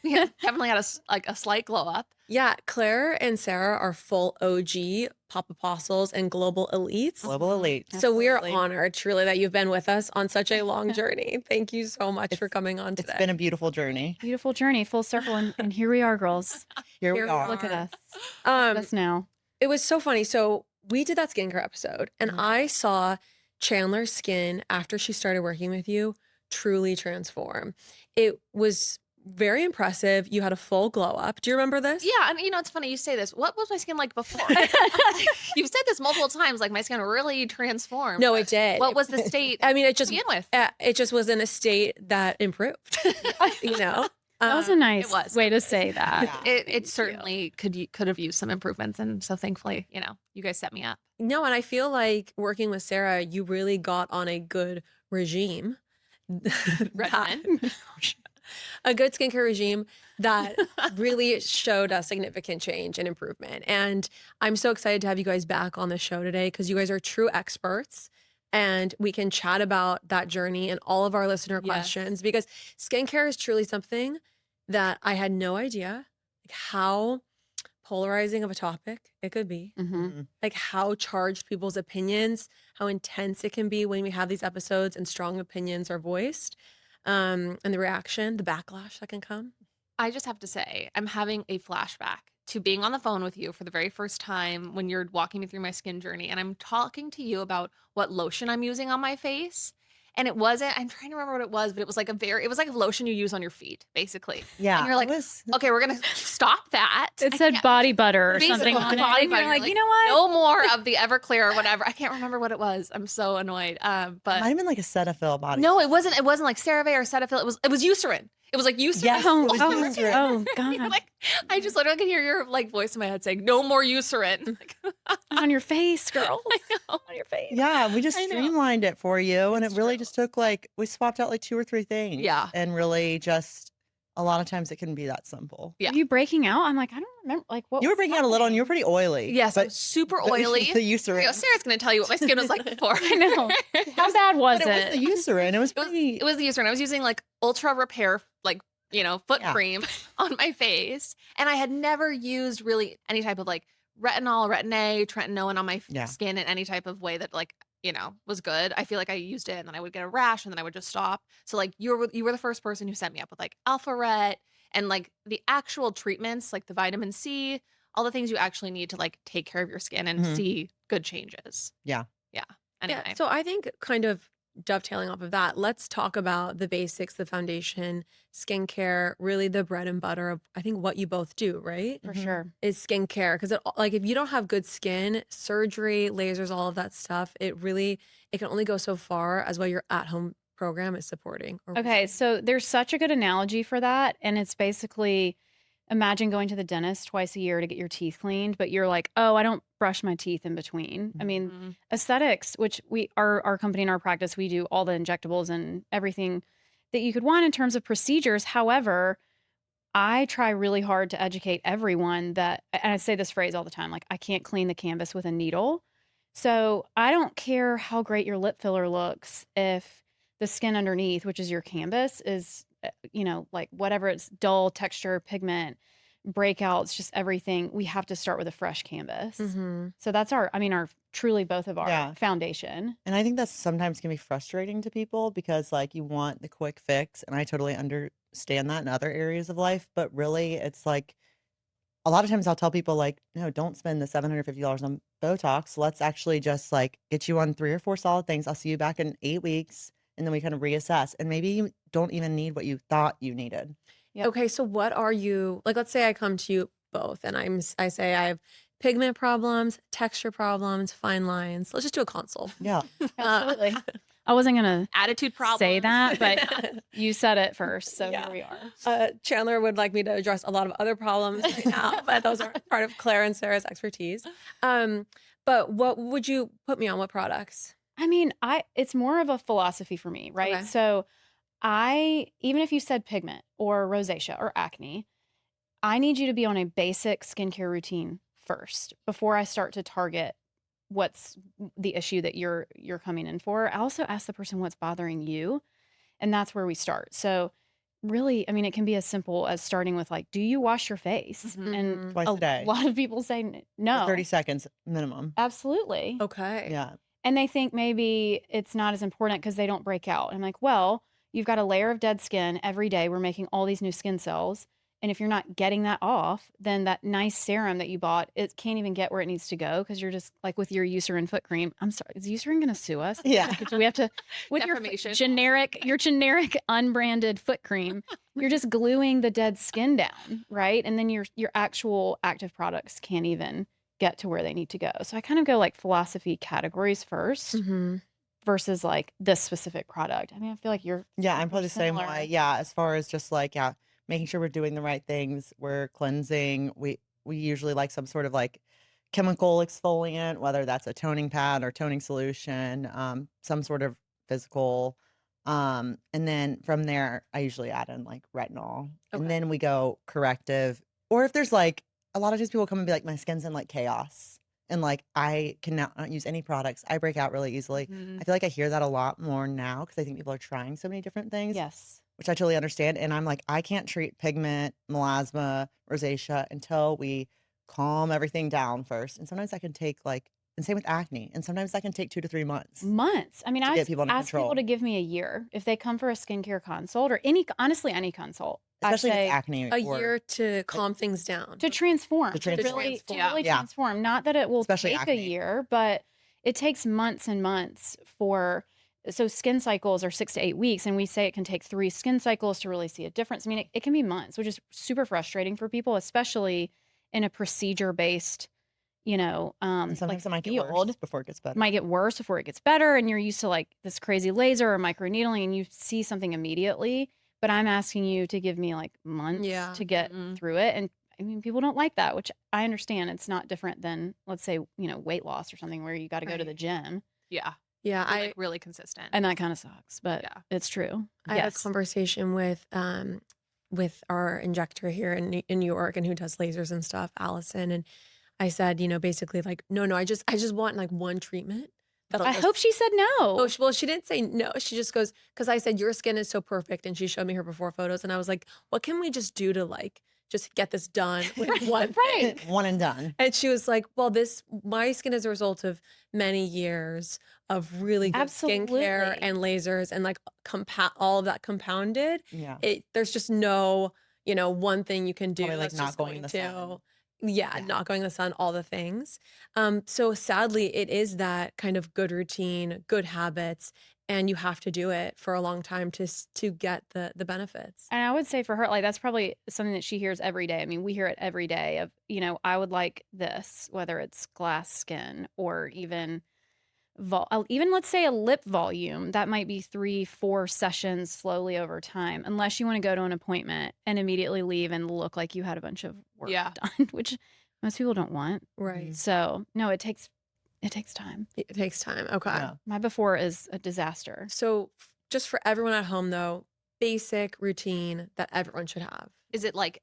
[SPEAKER 2] We definitely had a slight glow up.
[SPEAKER 1] Yeah, Claire and Sarah are full OG Pop Apostles and global elites.
[SPEAKER 3] Global elite.
[SPEAKER 1] So we are
[SPEAKER 4] Absolutely.
[SPEAKER 1] honored, truly, that you've been with us on such a long journey. Tk you so much for coming on today.
[SPEAKER 3] It's been a beautiful journey.
[SPEAKER 4] Beautiful journey, full circle, and here we are, girls.
[SPEAKER 3] Here we
[SPEAKER 1] Here we
[SPEAKER 3] are.
[SPEAKER 4] Look at us. Look
[SPEAKER 1] Um,
[SPEAKER 4] at us now.
[SPEAKER 1] It was so funny. So we did that skincare episode, and I saw Chandler's skin after she started working with you truly transform. It was very impressive. You had a full glow up. Do you remember this?
[SPEAKER 2] Yeah, and it's funny you say this. What was my skin like before? You've said this multiple times, like my skin really transformed.
[SPEAKER 1] No, it did.
[SPEAKER 2] What was the state
[SPEAKER 1] I mean, it
[SPEAKER 2] to
[SPEAKER 1] just
[SPEAKER 2] begin with?
[SPEAKER 1] it just was in a state that improved. you know,
[SPEAKER 4] That was a nice
[SPEAKER 2] was.
[SPEAKER 4] way to say that.
[SPEAKER 3] Yeah.
[SPEAKER 2] It certainly could have used some improvements, and so thankfully, you guys set me up.
[SPEAKER 1] no, and I feel like working with Sarah, you really got on a good regime.
[SPEAKER 2] Regimen.
[SPEAKER 1] A good skincare regime that really showed a significant change and improvement. And I'm so excited to have you guys back on the show today because you guys are true experts and we can chat about that journey and all of our listener
[SPEAKER 2] Yes.
[SPEAKER 1] questions because skincare is truly something that I had no idea how polarizing of a topic it could be.
[SPEAKER 4] Mm-hmm.
[SPEAKER 1] Like how charged people's opinions, how intense it can be when we have these episodes and strong opinions are voiced, and the reaction, the backlash that can come.
[SPEAKER 2] I just have to say, I'm having a flashback to being on the phone with you for the very first time when you're walking me through my skin journey, and I'm talking to you about what lotion I'm using on my face. And it wasn't, I'm trying to remember what it was, but it was like a lotion you use on your feet, basically.
[SPEAKER 3] Yeah.
[SPEAKER 2] And you're like,
[SPEAKER 3] it was,
[SPEAKER 2] okay, we're going to stop that.
[SPEAKER 4] It
[SPEAKER 2] I
[SPEAKER 4] said
[SPEAKER 2] can't-
[SPEAKER 4] body butter or
[SPEAKER 2] Basically,
[SPEAKER 4] something on it.
[SPEAKER 2] body
[SPEAKER 4] And you're
[SPEAKER 2] butter.
[SPEAKER 4] like,
[SPEAKER 2] Like,
[SPEAKER 4] you know what?
[SPEAKER 2] No more of the Everclear or whatever. I can't remember what it was. I'm so annoyed.
[SPEAKER 3] it might
[SPEAKER 2] But
[SPEAKER 3] have been like a Cetaphil body.
[SPEAKER 2] no, it wasn't like CeraVe or Cetaphil. It was Eucerin. It was like Eucerin.
[SPEAKER 3] Yes,
[SPEAKER 4] Oh,
[SPEAKER 3] it was
[SPEAKER 4] oh,
[SPEAKER 3] Eucerin.
[SPEAKER 4] oh,
[SPEAKER 2] You're
[SPEAKER 4] God.
[SPEAKER 2] like, I just literally can hear your like voice in my head saying, "No more Eucerin." Like,
[SPEAKER 4] On your face, girl.
[SPEAKER 2] I know.
[SPEAKER 4] On your face.
[SPEAKER 3] Yeah, we just
[SPEAKER 2] I know.
[SPEAKER 3] streamlined it for you. And
[SPEAKER 2] It's
[SPEAKER 3] it really
[SPEAKER 2] true.
[SPEAKER 3] just took we swapped out like 2 or 3 things.
[SPEAKER 2] Yeah.
[SPEAKER 3] And really just a lot of times it can be that simple.
[SPEAKER 2] Yeah.
[SPEAKER 4] Are you breaking out? I'm like, I don't remember. Like, what?
[SPEAKER 3] You were
[SPEAKER 4] was
[SPEAKER 3] breaking out a little and
[SPEAKER 4] happening?
[SPEAKER 3] you were pretty oily.
[SPEAKER 2] Yes, I'm
[SPEAKER 3] but
[SPEAKER 2] super
[SPEAKER 3] the-
[SPEAKER 2] oily.
[SPEAKER 3] The Eucerin.
[SPEAKER 2] Sarah's gonna tell you what my skin was like before.
[SPEAKER 4] I know. How bad was
[SPEAKER 3] But it was
[SPEAKER 4] it?
[SPEAKER 3] the Eucerin. It was pretty.
[SPEAKER 2] It was the Eucerin. I was using like Ultra Repair, like foot
[SPEAKER 3] Yeah.
[SPEAKER 2] cream on my face. And I had never used really any type of like retinol, retin-A, tretinoin on my
[SPEAKER 3] Yeah.
[SPEAKER 2] skin in any type of way that like, was good. I feel like I used it and then I would get a rash and then I would just stop. So like you were the first person who set me up with like Alpha Ret and like the actual treatments, like the vitamin C, all the things you actually need to like take care of your skin and
[SPEAKER 3] Mhm.
[SPEAKER 2] see good changes.
[SPEAKER 3] Yeah.
[SPEAKER 2] Yeah. Anyway.
[SPEAKER 1] Yeah, so I think kind of dovetailing off of that, let's talk about the basics, the foundation, skincare, really the bread and butter of I think what you both do, right?
[SPEAKER 4] For
[SPEAKER 3] Mhm.
[SPEAKER 4] sure.
[SPEAKER 1] Is skincare because like if you don't have good skin, surgery, lasers, all of that stuff, it can only go so far as what your at-home program is supporting.
[SPEAKER 4] Okay, so there's such a good analogy for that. And it's basically imagine going to the dentist twice a year to get your teeth cleaned, but you're like, oh, I don't brush my teeth in between. I mean,
[SPEAKER 2] Mhm.
[SPEAKER 4] aesthetics, which our company and our practice, we do all the injectables and everything that you could want in terms of procedures. However, I try really hard to educate everyone that, and I say this phrase all the time, like, I can't clean the canvas with a needle. So I don't care how great your lip filler looks if the skin underneath, which is your canvas, is, like whatever it's dull texture, pigment, breakouts, just everything. We have to start with a fresh canvas.
[SPEAKER 1] Mm-hmm.
[SPEAKER 4] So that's our truly both of our
[SPEAKER 3] Yeah.
[SPEAKER 4] foundation.
[SPEAKER 3] And I think that sometimes can be frustrating to people because like you want the quick fix, and I totally understand that in other areas of life, but really it's like a lot of times I'll tell people like, no, don't spend the $750 on Botox. Let's actually just like get you on 3 or 4 solid things. I'll see you back in 8 weeks and then we kind of reassess. And maybe you don't even need what you thought you needed.
[SPEAKER 4] Yep.
[SPEAKER 1] Okay, so what are you like? Let's say I come to you both, and I say I have pigment problems, texture problems, fine lines. Let's just do a consult.
[SPEAKER 3] Yeah.
[SPEAKER 4] Absolutely. I wasn't going
[SPEAKER 2] Attitude
[SPEAKER 4] to
[SPEAKER 2] problem.
[SPEAKER 4] say that, but you said it first. So
[SPEAKER 1] Yeah.
[SPEAKER 4] here we are.
[SPEAKER 1] Chandler would like me to address a lot of other problems right now, but those are part of Claire and Sarah's expertise. But what would you put me on? What products?
[SPEAKER 4] I mean, it's more of a philosophy for me, right?
[SPEAKER 1] Okay.
[SPEAKER 4] So even if you said pigment or rosacea or acne, I need you to be on a basic skincare routine first before I start to target what's the issue that you're coming in for. I also ask the person what's bothering you, and that's where we start. So really, I mean, it can be as simple as starting with like, do you wash your face?
[SPEAKER 2] Mhm.
[SPEAKER 4] And
[SPEAKER 3] Twice a day.
[SPEAKER 4] lot of people say
[SPEAKER 3] For
[SPEAKER 4] no.
[SPEAKER 3] 30 seconds minimum.
[SPEAKER 4] Absolutely.
[SPEAKER 1] Okay.
[SPEAKER 3] Yeah.
[SPEAKER 4] And they think maybe it's not as important because they don't break out. I'm like, well, you've got a layer of dead skin every day. We're making all these new skin cells. And if you're not getting that off, then that nice serum that you bought, it can't even get where it needs to go because you're just like with your Eucerin foot cream. I'm sorry, is Eucerin going to sue us?
[SPEAKER 3] Yeah.
[SPEAKER 4] Do we have to, with your
[SPEAKER 2] Defamation.
[SPEAKER 4] your generic unbranded foot cream, you're just gluing the dead skin down, right? And then your actual active products can't even get to where they need to go. So I kind of go like philosophy categories first
[SPEAKER 1] Mm-hmm.
[SPEAKER 4] versus like this specific product. I mean, I feel like you're
[SPEAKER 3] Yeah, I'm probably the same
[SPEAKER 4] similar.
[SPEAKER 3] way. Yeah, as far as just like, yeah, making sure we're doing the right things. We're cleansing. We usually like some sort of like chemical exfoliant, whether that's a toning pad or toning solution, some sort of physical. And then from there, I usually add in like retinol.
[SPEAKER 1] Okay.
[SPEAKER 3] And then we go corrective. Or if there's like, a lot of times people come and be like, my skin's in like chaos. And like, I cannot use any products. I break out really easily.
[SPEAKER 2] Mhm.
[SPEAKER 3] I feel like I hear that a lot more now because I think people are trying so many different things,
[SPEAKER 4] Yes.
[SPEAKER 3] which I totally understand. And I'm like, I can't treat pigment, melasma, rosacea until we calm everything down first. And sometimes I can take like, and same with acne. And sometimes that can take 2 to 3 months.
[SPEAKER 4] Months. I mean,
[SPEAKER 3] To
[SPEAKER 4] I
[SPEAKER 3] get people under
[SPEAKER 4] ask people
[SPEAKER 3] control.
[SPEAKER 4] to give me a year if they come for a skincare consult or honestly any consult.
[SPEAKER 3] Especially if
[SPEAKER 4] I
[SPEAKER 3] it's
[SPEAKER 4] say
[SPEAKER 3] acne.
[SPEAKER 1] A
[SPEAKER 3] or-
[SPEAKER 1] year to calm things down.
[SPEAKER 4] to transform,
[SPEAKER 3] To
[SPEAKER 4] to
[SPEAKER 3] transform.
[SPEAKER 4] really,
[SPEAKER 1] transform.
[SPEAKER 3] Yeah.
[SPEAKER 4] transform. Not that it will
[SPEAKER 3] Especially
[SPEAKER 4] take
[SPEAKER 3] acne.
[SPEAKER 4] a year, but it takes months and months so skin cycles are 6 to 8 weeks, and we say it can take 3 skin cycles to really see a difference. I mean, it can be months, which is super frustrating for people, especially in a procedure-based,
[SPEAKER 3] And sometimes it might get
[SPEAKER 4] field.
[SPEAKER 3] worse before it gets better.
[SPEAKER 4] Might get worse before it gets better, and you're used to like this crazy laser or microneedling and you see something immediately, but I'm asking you to give me like months
[SPEAKER 1] Yeah.
[SPEAKER 4] to get
[SPEAKER 2] Mhm.
[SPEAKER 4] through it. And I mean, people don't like that, which I understand. It's not different than, let's say, weight loss or something where you got to go to
[SPEAKER 1] Right.
[SPEAKER 4] the gym,
[SPEAKER 2] Yeah.
[SPEAKER 1] Yeah,
[SPEAKER 2] You're, like really consistent.
[SPEAKER 4] and that kind of sucks, but
[SPEAKER 2] Yeah.
[SPEAKER 4] it's true.
[SPEAKER 1] I had a conversation with our injector here in New York and who does lasers and stuff, Allison, and I said, basically like, no, I just want like one treatment. that'll
[SPEAKER 4] I hope she said no.
[SPEAKER 1] Oh, well, she didn't say no. She just goes, because I said, your skin is so perfect. And she showed me her before photos. And I was like, what can we just do to like, just get this done with one thing?
[SPEAKER 3] One and done.
[SPEAKER 1] And she was like, well, my skin is a result of many years of really good skincare
[SPEAKER 4] Absolutely.
[SPEAKER 1] and lasers and like all of that compounded.
[SPEAKER 3] Yeah.
[SPEAKER 1] There's just no, one thing you can do.
[SPEAKER 3] Probably, like,
[SPEAKER 1] that's
[SPEAKER 3] not
[SPEAKER 1] just
[SPEAKER 3] going in the sun.
[SPEAKER 1] Yeah,
[SPEAKER 3] Yeah.
[SPEAKER 1] not going in the sun, all the things. So sadly, it is that kind of good routine, good habits, and you have to do it for a long time to get the benefits.
[SPEAKER 4] And I would say for her, like, that's probably something that she hears every day. I mean, we hear it every day of, I would like this, whether it's glass skin or even even let's say a lip volume. That might be 3-4 sessions slowly over time, unless you want to go to an appointment and immediately leave and look like you had a bunch of work done, which most people don't want.
[SPEAKER 1] Right.
[SPEAKER 4] So no, it takes time.
[SPEAKER 1] It takes time. Okay.
[SPEAKER 3] Yeah.
[SPEAKER 4] My before is a disaster.
[SPEAKER 1] So just for everyone at home though, basic routine that everyone should have.
[SPEAKER 2] Is it like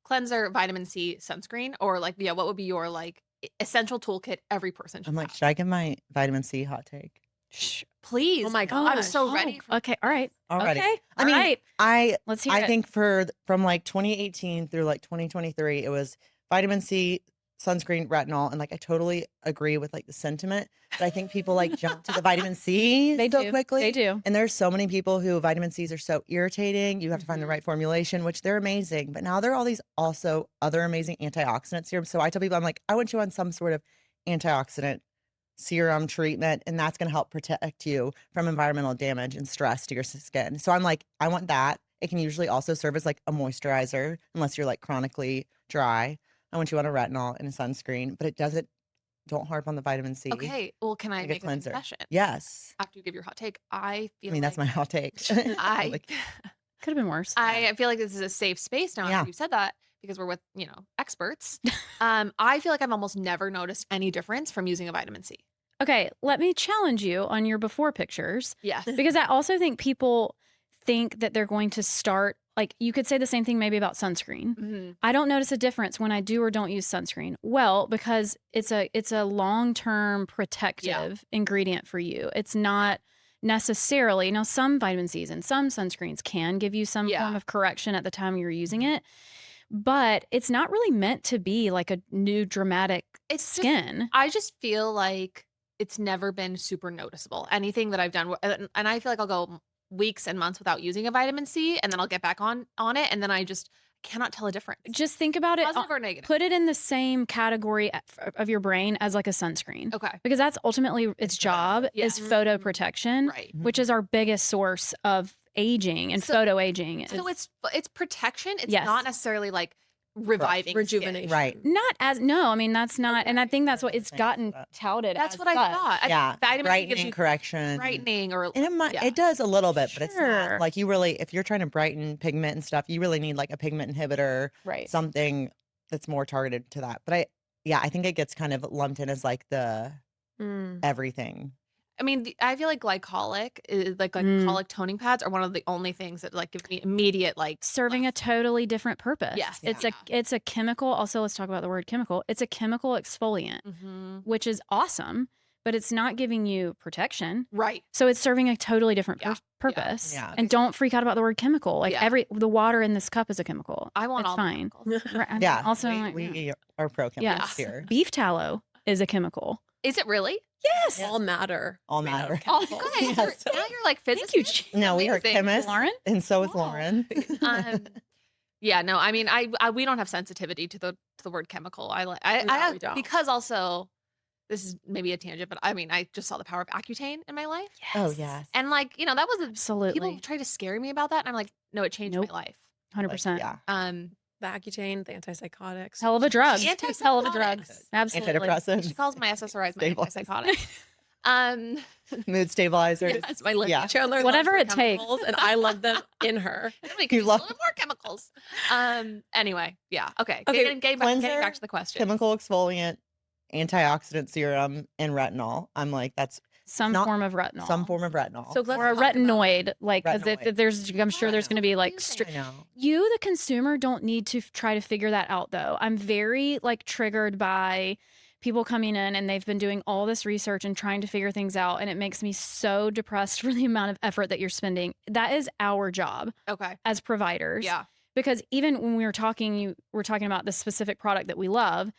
[SPEAKER 2] cleanser, vitamin C, sunscreen, or like what would be your like essential toolkit every person should
[SPEAKER 3] I'm like,
[SPEAKER 2] have?
[SPEAKER 3] should I give my vitamin C hot take?
[SPEAKER 2] Shh, please.
[SPEAKER 1] Oh my
[SPEAKER 2] I'm
[SPEAKER 1] gosh.
[SPEAKER 2] so ready.
[SPEAKER 4] Okay. All right.
[SPEAKER 3] Already.
[SPEAKER 4] Okay.
[SPEAKER 3] I mean,
[SPEAKER 4] right. Let's hear
[SPEAKER 3] I
[SPEAKER 4] it.
[SPEAKER 3] think from like 2018 through like 2023, it was vitamin C, sunscreen, retinol, and like I totally agree with like the sentiment. But I think people like jump to the vitamin C
[SPEAKER 4] They
[SPEAKER 3] so
[SPEAKER 4] do.
[SPEAKER 3] quickly.
[SPEAKER 4] They do.
[SPEAKER 3] And there's so many people who vitamin C's are so irritating. You have to find the right formulation, which they're amazing. But now there are all these also other amazing antioxidant serums. So I tell people, I'm like, I want you on some sort of antioxidant serum treatment, and that's going to help protect you from environmental damage and stress to your skin. So I'm like, I want that. It can usually also serve as like a moisturizer unless you're like chronically dry. I want you on a retinol and a sunscreen, but don't harp on the vitamin C.
[SPEAKER 2] Okay. Well, can I
[SPEAKER 3] Like a
[SPEAKER 2] make a
[SPEAKER 3] cleanser.
[SPEAKER 2] confession?
[SPEAKER 3] Yes.
[SPEAKER 2] After you give your hot take, I feel
[SPEAKER 3] I mean, that's my
[SPEAKER 2] like
[SPEAKER 3] hot take.
[SPEAKER 2] I
[SPEAKER 3] Like,
[SPEAKER 4] Could have been worse.
[SPEAKER 2] I feel like this is a safe space now.
[SPEAKER 3] Yeah.
[SPEAKER 2] After you said that, because we're with experts. I feel like I've almost never noticed any difference from using a vitamin C.
[SPEAKER 4] Okay, let me challenge you on your before pictures
[SPEAKER 2] Yes.
[SPEAKER 4] because I also think people think that they're going to start, like you could say the same thing maybe about sunscreen.
[SPEAKER 2] Mhm.
[SPEAKER 4] I don't notice a difference when I do or don't use sunscreen. Well, because it's a long-term protective ingredient for you. It's not necessarily, some vitamin C's and some sunscreens can give you some form of correction at the time you're using it, but it's not really meant to be like a new dramatic skin.
[SPEAKER 2] I just feel like it's never been super noticeable. Anything that I've done, and I feel like I'll go weeks and months without using a vitamin C, and then I'll get back on it, and then I just cannot tell a difference.
[SPEAKER 4] Just think about it.
[SPEAKER 2] Positive or negative?
[SPEAKER 4] Put it in the same category of your brain as like a sunscreen.
[SPEAKER 2] Okay.
[SPEAKER 4] Because that's ultimately its job is photo protection,
[SPEAKER 2] Right.
[SPEAKER 4] which is our biggest source of aging and photo aging.
[SPEAKER 2] So it's protection. It's
[SPEAKER 4] Yes.
[SPEAKER 2] not necessarily like reviving,
[SPEAKER 1] Rejuvenation.
[SPEAKER 3] right.
[SPEAKER 4] I mean, that's not, and I think that's what it's gotten touted
[SPEAKER 2] That's
[SPEAKER 4] as
[SPEAKER 2] what I
[SPEAKER 4] such.
[SPEAKER 2] thought.
[SPEAKER 3] Yeah.
[SPEAKER 2] Vitamin C gives
[SPEAKER 3] Brightening,
[SPEAKER 2] you
[SPEAKER 3] correction.
[SPEAKER 2] brightening or
[SPEAKER 3] And
[SPEAKER 2] yeah.
[SPEAKER 3] it does a little bit, but it's
[SPEAKER 4] Sure.
[SPEAKER 3] not like you really, if you're trying to brighten pigment and stuff, you really need like a pigment inhibitor,
[SPEAKER 4] Right.
[SPEAKER 3] something that's more targeted to that. But I think it gets kind of lumped in as like the everything.
[SPEAKER 2] I mean, I feel like glycolic, glycolic toning pads are one of the only things that like give me immediate like
[SPEAKER 4] Serving a totally different purpose.
[SPEAKER 2] Yes.
[SPEAKER 4] It's a chemical. Also, let's talk about the word chemical. It's a chemical exfoliant, which is awesome, but it's not giving you protection.
[SPEAKER 2] right.
[SPEAKER 4] So it's serving a totally different
[SPEAKER 2] Yeah.
[SPEAKER 4] purpose.
[SPEAKER 3] Yeah.
[SPEAKER 4] And don't freak out about the word chemical. Like
[SPEAKER 2] Yeah.
[SPEAKER 4] the water in this cup is a chemical.
[SPEAKER 2] I want
[SPEAKER 4] it's
[SPEAKER 2] all
[SPEAKER 4] fine.
[SPEAKER 2] the chemicals.
[SPEAKER 4] Right, I'm
[SPEAKER 3] Yeah.
[SPEAKER 4] Also,
[SPEAKER 3] we are pro chemicals
[SPEAKER 4] yes.
[SPEAKER 3] here.
[SPEAKER 4] Beef tallow is a chemical.
[SPEAKER 2] Is it really?
[SPEAKER 4] Yes.
[SPEAKER 1] All matter.
[SPEAKER 3] All matter.
[SPEAKER 2] Oh,
[SPEAKER 1] Chemicals.
[SPEAKER 2] good.
[SPEAKER 3] Yes.
[SPEAKER 2] Now you're like
[SPEAKER 4] Thank you,
[SPEAKER 2] physicists.
[SPEAKER 3] No, we are
[SPEAKER 2] Amazing.
[SPEAKER 3] chemists.
[SPEAKER 4] Lauren?
[SPEAKER 3] And so is
[SPEAKER 2] Wow.
[SPEAKER 3] Lauren.
[SPEAKER 2] Yeah, no, I mean, I we don't have sensitivity to the word chemical.
[SPEAKER 1] No, we don't.
[SPEAKER 2] Because also, this is maybe a tangent, but I mean, I just saw the power of Accutane in my life,
[SPEAKER 3] Oh, yes.
[SPEAKER 2] and like that was people
[SPEAKER 4] Absolutely.
[SPEAKER 2] try to scare me about that, and I'm like, no, it changed
[SPEAKER 4] Nope.
[SPEAKER 2] my life.
[SPEAKER 4] 100%.
[SPEAKER 3] Yeah.
[SPEAKER 1] The Accutane, the antipsychotics.
[SPEAKER 4] Hell of a drug.
[SPEAKER 2] Antipsychotics.
[SPEAKER 4] Hell of a drug. Absolutely.
[SPEAKER 2] She
[SPEAKER 3] Antidepressants,
[SPEAKER 2] calls my SSRIs my
[SPEAKER 3] Stabilizers.
[SPEAKER 2] antipsychotic.
[SPEAKER 3] mood stabilizers.
[SPEAKER 2] Yes, my lip.
[SPEAKER 3] Yeah.
[SPEAKER 1] Chandler
[SPEAKER 4] Whatever
[SPEAKER 1] loves
[SPEAKER 4] it
[SPEAKER 1] the
[SPEAKER 4] takes.
[SPEAKER 1] chemicals, and I love them in her.
[SPEAKER 2] You
[SPEAKER 3] love-
[SPEAKER 2] love a little more chemicals. Anyway, yeah. Okay.
[SPEAKER 1] Okay,
[SPEAKER 2] Getting
[SPEAKER 3] cleanser,
[SPEAKER 2] back to the question.
[SPEAKER 3] Chemical exfoliant, antioxidant serum, and retinol. I'm like, that's
[SPEAKER 4] Some
[SPEAKER 3] Not-
[SPEAKER 4] form of retinol.
[SPEAKER 3] some form of retinol.
[SPEAKER 1] So let's
[SPEAKER 4] or a
[SPEAKER 1] talk about-
[SPEAKER 4] retinoid. Like, because if
[SPEAKER 3] Retinoid.
[SPEAKER 4] there's, I'm sure there's going to be like,
[SPEAKER 2] Confusing.
[SPEAKER 3] I know.
[SPEAKER 4] you, the consumer, don't need to try to figure that out though. I'm very like triggered by people coming in and they've been doing all this research and trying to figure things out. And it makes me so depressed for the amount of effort that you're spending. That is our job
[SPEAKER 2] Okay.
[SPEAKER 4] as providers.
[SPEAKER 2] Yeah.
[SPEAKER 4] Because even when we were talking, you were talking about the specific product that we love.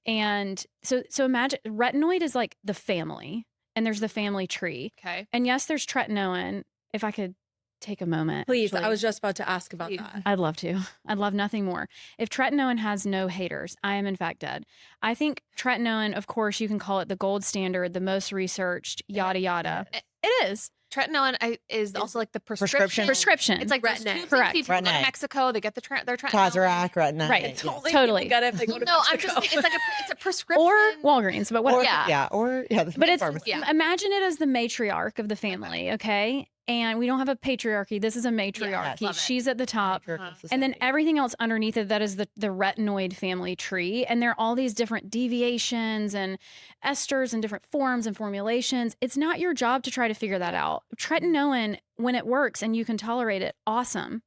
[SPEAKER 4] And so imagine retinoid is like the family, and there's the family tree.
[SPEAKER 2] Okay.
[SPEAKER 4] And yes, there's tretinoin. If I could take a moment.
[SPEAKER 1] Please,
[SPEAKER 4] actually.
[SPEAKER 1] I was just about to ask about
[SPEAKER 2] Please.
[SPEAKER 1] that.
[SPEAKER 4] I'd love to. I'd love nothing more. If tretinoin has no haters, I am in fact dead. I think tretinoin, of course, you can call it the gold standard, the most researched, yada, yada. It is.
[SPEAKER 2] Tretinoin is also like the prescription.
[SPEAKER 4] Prescription.
[SPEAKER 2] It's like those
[SPEAKER 1] Retin-A.
[SPEAKER 2] two
[SPEAKER 4] Correct.
[SPEAKER 2] people go to
[SPEAKER 3] Retin-A.
[SPEAKER 2] Mexico, they get their tretinoin.
[SPEAKER 3] Tazorac, Retina.
[SPEAKER 4] Right.
[SPEAKER 3] Yes.
[SPEAKER 4] Totally.
[SPEAKER 1] Get it if they go
[SPEAKER 2] Well,
[SPEAKER 1] to
[SPEAKER 2] no, I'm
[SPEAKER 1] Mexico.
[SPEAKER 2] just, it's a prescription.
[SPEAKER 4] Or Walgreens, but whatever.
[SPEAKER 2] Yeah.
[SPEAKER 3] The
[SPEAKER 4] But it's
[SPEAKER 3] pharmacy.
[SPEAKER 2] Yeah.
[SPEAKER 4] imagine it as the matriarch of the family, okay? And we don't have a patriarchy. This is a matriarchy.
[SPEAKER 2] love it.
[SPEAKER 4] She's at the top.
[SPEAKER 3] Patriarchal
[SPEAKER 4] And then
[SPEAKER 3] society.
[SPEAKER 4] everything else underneath it, that is the retinoid family tree. And there are all these different deviations and esters and different forms and formulations. It's not your job to try to figure that out. Tretinoin, when it works and you can tolerate it, awesome.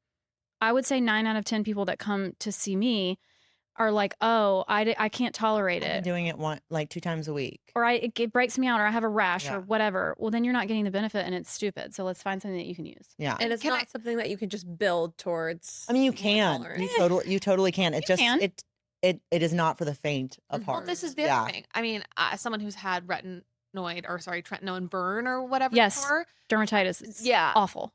[SPEAKER 4] I would say 9 out of 10 people that come to see me are like, oh, I can't tolerate
[SPEAKER 3] I've been
[SPEAKER 4] it.
[SPEAKER 3] doing it 2 times a week.
[SPEAKER 4] Or it breaks me out, or I have a rash,
[SPEAKER 3] Yeah.
[SPEAKER 4] or whatever. Well, then you're not getting the benefit, and it's stupid. So let's find something that you can use.
[SPEAKER 3] Yeah.
[SPEAKER 1] And it's
[SPEAKER 2] Can
[SPEAKER 1] not
[SPEAKER 2] I-
[SPEAKER 1] something that you can just build towards.
[SPEAKER 3] I mean, you
[SPEAKER 1] more
[SPEAKER 3] can.
[SPEAKER 1] tolerance.
[SPEAKER 3] You totally can. It just
[SPEAKER 4] can.
[SPEAKER 3] it is not for the faint of
[SPEAKER 1] Mhm.
[SPEAKER 3] heart.
[SPEAKER 2] Well, this is the
[SPEAKER 3] Yeah.
[SPEAKER 2] other thing. I mean, as someone who's had tretinoin burn or whatever
[SPEAKER 4] Yes.
[SPEAKER 2] before,
[SPEAKER 4] Dermatitis is
[SPEAKER 2] Yeah.
[SPEAKER 4] awful.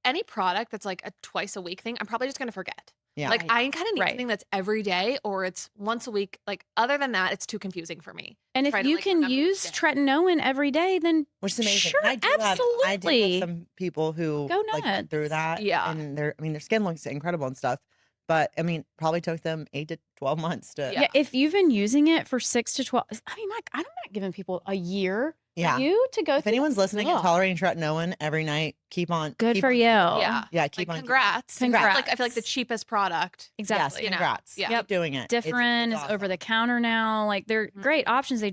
[SPEAKER 2] any product that's like a twice a week thing, I'm probably just gonna forget.
[SPEAKER 3] Yeah.
[SPEAKER 2] Like I kind of need
[SPEAKER 4] Right.
[SPEAKER 2] something that's every day or it's once a week. Like other than that, it's too confusing for me.
[SPEAKER 4] And if
[SPEAKER 2] Try to,
[SPEAKER 4] you
[SPEAKER 2] like,
[SPEAKER 4] can
[SPEAKER 2] remember
[SPEAKER 4] use
[SPEAKER 2] each day.
[SPEAKER 4] tretinoin every day, then
[SPEAKER 3] Which is amazing.
[SPEAKER 4] Sure,
[SPEAKER 3] And I do have
[SPEAKER 4] absolutely.
[SPEAKER 3] some people who
[SPEAKER 4] Go
[SPEAKER 3] like went through
[SPEAKER 4] nuts.
[SPEAKER 3] that.
[SPEAKER 2] Yeah.
[SPEAKER 3] And their skin looks incredible and stuff. But I mean, probably took them 8 to 12 months to
[SPEAKER 2] Yeah.
[SPEAKER 4] yeah, if you've been using it for 6 to 12, I mean, Mike, I'm not giving people a year
[SPEAKER 3] Yeah.
[SPEAKER 4] for you to go
[SPEAKER 3] If
[SPEAKER 4] through.
[SPEAKER 3] anyone's listening and
[SPEAKER 4] Ugh.
[SPEAKER 3] tolerating tretinoin every night, keep on.
[SPEAKER 4] Good
[SPEAKER 3] keep
[SPEAKER 4] for
[SPEAKER 3] on
[SPEAKER 4] you.
[SPEAKER 3] keeping on.
[SPEAKER 2] Yeah.
[SPEAKER 3] Yeah,
[SPEAKER 2] Like,
[SPEAKER 3] keep on.
[SPEAKER 2] congrats.
[SPEAKER 4] Congrats.
[SPEAKER 2] Like I feel like the cheapest product.
[SPEAKER 4] Exactly.
[SPEAKER 3] Yes,
[SPEAKER 2] you know,
[SPEAKER 3] congrats.
[SPEAKER 2] yeah.
[SPEAKER 3] Keep doing it.
[SPEAKER 4] Different
[SPEAKER 3] It's
[SPEAKER 4] is over
[SPEAKER 3] awesome.
[SPEAKER 4] the counter now. Like they're
[SPEAKER 2] Mhm.
[SPEAKER 4] great options.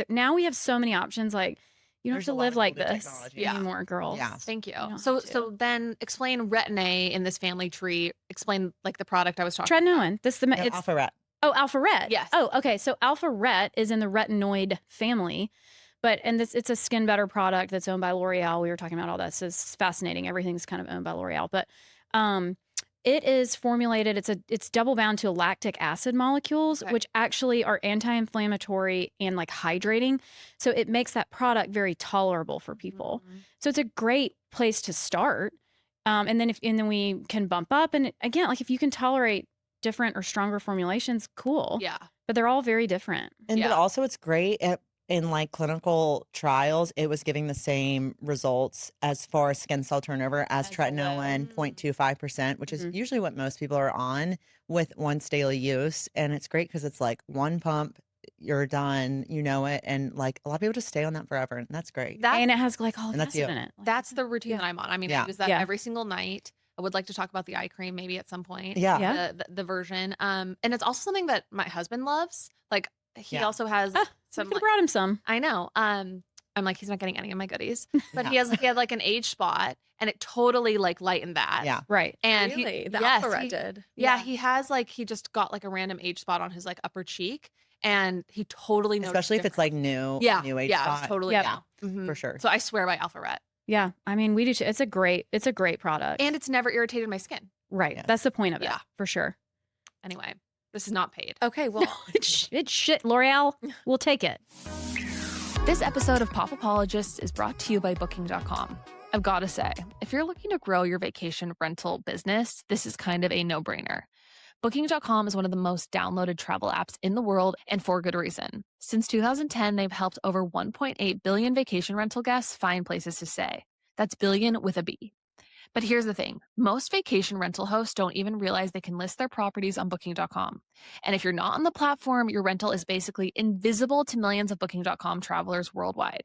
[SPEAKER 4] Now we have so many options. Like you don't
[SPEAKER 3] There's
[SPEAKER 4] have
[SPEAKER 3] a
[SPEAKER 4] to
[SPEAKER 3] lot
[SPEAKER 4] live
[SPEAKER 3] of
[SPEAKER 4] like
[SPEAKER 3] cool new
[SPEAKER 4] this
[SPEAKER 3] technology.
[SPEAKER 2] Yeah.
[SPEAKER 4] anymore, girls.
[SPEAKER 3] Yeah.
[SPEAKER 2] Thank you.
[SPEAKER 4] don't
[SPEAKER 2] So
[SPEAKER 4] have to.
[SPEAKER 2] so then explain Retin-A in this family tree. Explain like the product I was talking about.
[SPEAKER 4] Tretinoin. This
[SPEAKER 3] No,
[SPEAKER 4] it's
[SPEAKER 3] Alpha Ret.
[SPEAKER 4] Oh, Alpha Ret.
[SPEAKER 2] Yes.
[SPEAKER 4] Oh, okay. So Alpha Ret is in the retinoid family, it's a skin better product that's owned by L'Oreal. We were talking about all that. So it's fascinating. Everything's kind of owned by L'Oreal, but it is formulated. It's double bound to lactic acid molecules,
[SPEAKER 2] Okay.
[SPEAKER 4] which actually are anti-inflammatory and like hydrating. So it makes that product very tolerable for people.
[SPEAKER 2] Mhm.
[SPEAKER 4] So it's a great place to start. And then we can bump up. And again, like if you can tolerate different or stronger formulations, cool.
[SPEAKER 2] Yeah.
[SPEAKER 4] But they're all very different.
[SPEAKER 3] And
[SPEAKER 2] Yeah.
[SPEAKER 3] but also it's great in like clinical trials, it was giving the same results as far as skin cell turnover as
[SPEAKER 2] As
[SPEAKER 3] tretinoin,
[SPEAKER 2] well.
[SPEAKER 3] 0.25%, which is
[SPEAKER 4] Mhm.
[SPEAKER 3] usually what most people are on with once daily use. And it's great because it's like one pump, you're done, you know it. And like a lot of people just stay on that forever. And that's great.
[SPEAKER 2] That
[SPEAKER 4] And it has glycolic
[SPEAKER 3] And that's
[SPEAKER 4] acid
[SPEAKER 3] you.
[SPEAKER 4] in it. Like,
[SPEAKER 2] that's the routine that I'm on. I mean,
[SPEAKER 3] Yeah.
[SPEAKER 2] I use that
[SPEAKER 4] Yeah.
[SPEAKER 2] every single night. I would like to talk about the eye cream maybe at some point.
[SPEAKER 3] Yeah.
[SPEAKER 4] Yeah.
[SPEAKER 2] The version. And it's also something that my husband loves. Like he
[SPEAKER 3] Yeah.
[SPEAKER 2] also has
[SPEAKER 4] Ah,
[SPEAKER 2] some
[SPEAKER 4] could have brought him some.
[SPEAKER 2] I know. I'm like, he's not getting any of my goodies. But
[SPEAKER 3] Yeah.
[SPEAKER 2] he had like an age spot and it totally like lightened that.
[SPEAKER 3] Yeah.
[SPEAKER 4] Right.
[SPEAKER 2] And
[SPEAKER 1] Really? The
[SPEAKER 2] yes,
[SPEAKER 1] Alpha Ret
[SPEAKER 2] he-
[SPEAKER 1] did.
[SPEAKER 2] Yeah,
[SPEAKER 4] Yeah.
[SPEAKER 2] he has like he just got like a random age spot on his like upper cheek and he totally noticed
[SPEAKER 3] Especially if it's like
[SPEAKER 2] difference.
[SPEAKER 3] new age
[SPEAKER 2] yeah,
[SPEAKER 3] spot.
[SPEAKER 2] it's totally
[SPEAKER 4] Yep.
[SPEAKER 2] yeah. Mhm.
[SPEAKER 3] For sure.
[SPEAKER 2] So I swear by Alpha Ret.
[SPEAKER 4] Yeah. I mean, we do too. It's a great product.
[SPEAKER 2] And it's never irritated my skin.
[SPEAKER 4] right.
[SPEAKER 3] Yes.
[SPEAKER 4] That's the point of it.
[SPEAKER 2] Yeah.
[SPEAKER 4] For sure.
[SPEAKER 2] Anyway, this is not paid.
[SPEAKER 1] Okay, well,
[SPEAKER 4] It's shit. L'Oreal, we'll take it.
[SPEAKER 2] This episode of Pop Apologists is brought to you by Booking.com. I've got to say, if you're looking to grow your vacation rental business, this is kind of a no-brainer. Booking.com is one of the most downloaded travel apps in the world, and for good reason. Since 2010, they've helped over 1.8 billion vacation rental guests find places to stay. That's billion with a B. But here's the thing. Most vacation rental hosts don't even realize they can list their properties on Booking.com. And if you're not on the platform, your rental is basically invisible to millions of Booking.com travelers worldwide.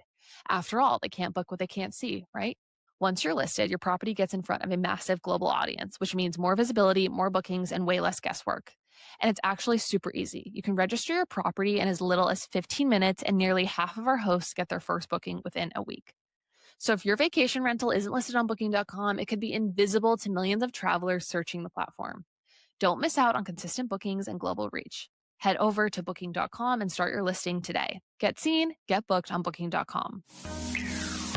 [SPEAKER 2] After all, they can't book what they can't see, right? Once you're listed, your property gets in front of a massive global audience, which means more visibility, more bookings, and way less guesswork. And it's actually super easy. You can register your property in as little as 15 minutes, and nearly half of our hosts get their first booking within a week. So if your vacation rental isn't listed on Booking.com, it could be invisible to millions of travelers searching the platform. Don't miss out on consistent bookings and global reach. Head over to booking.com and start your listing today. Get seen, get booked on booking.com.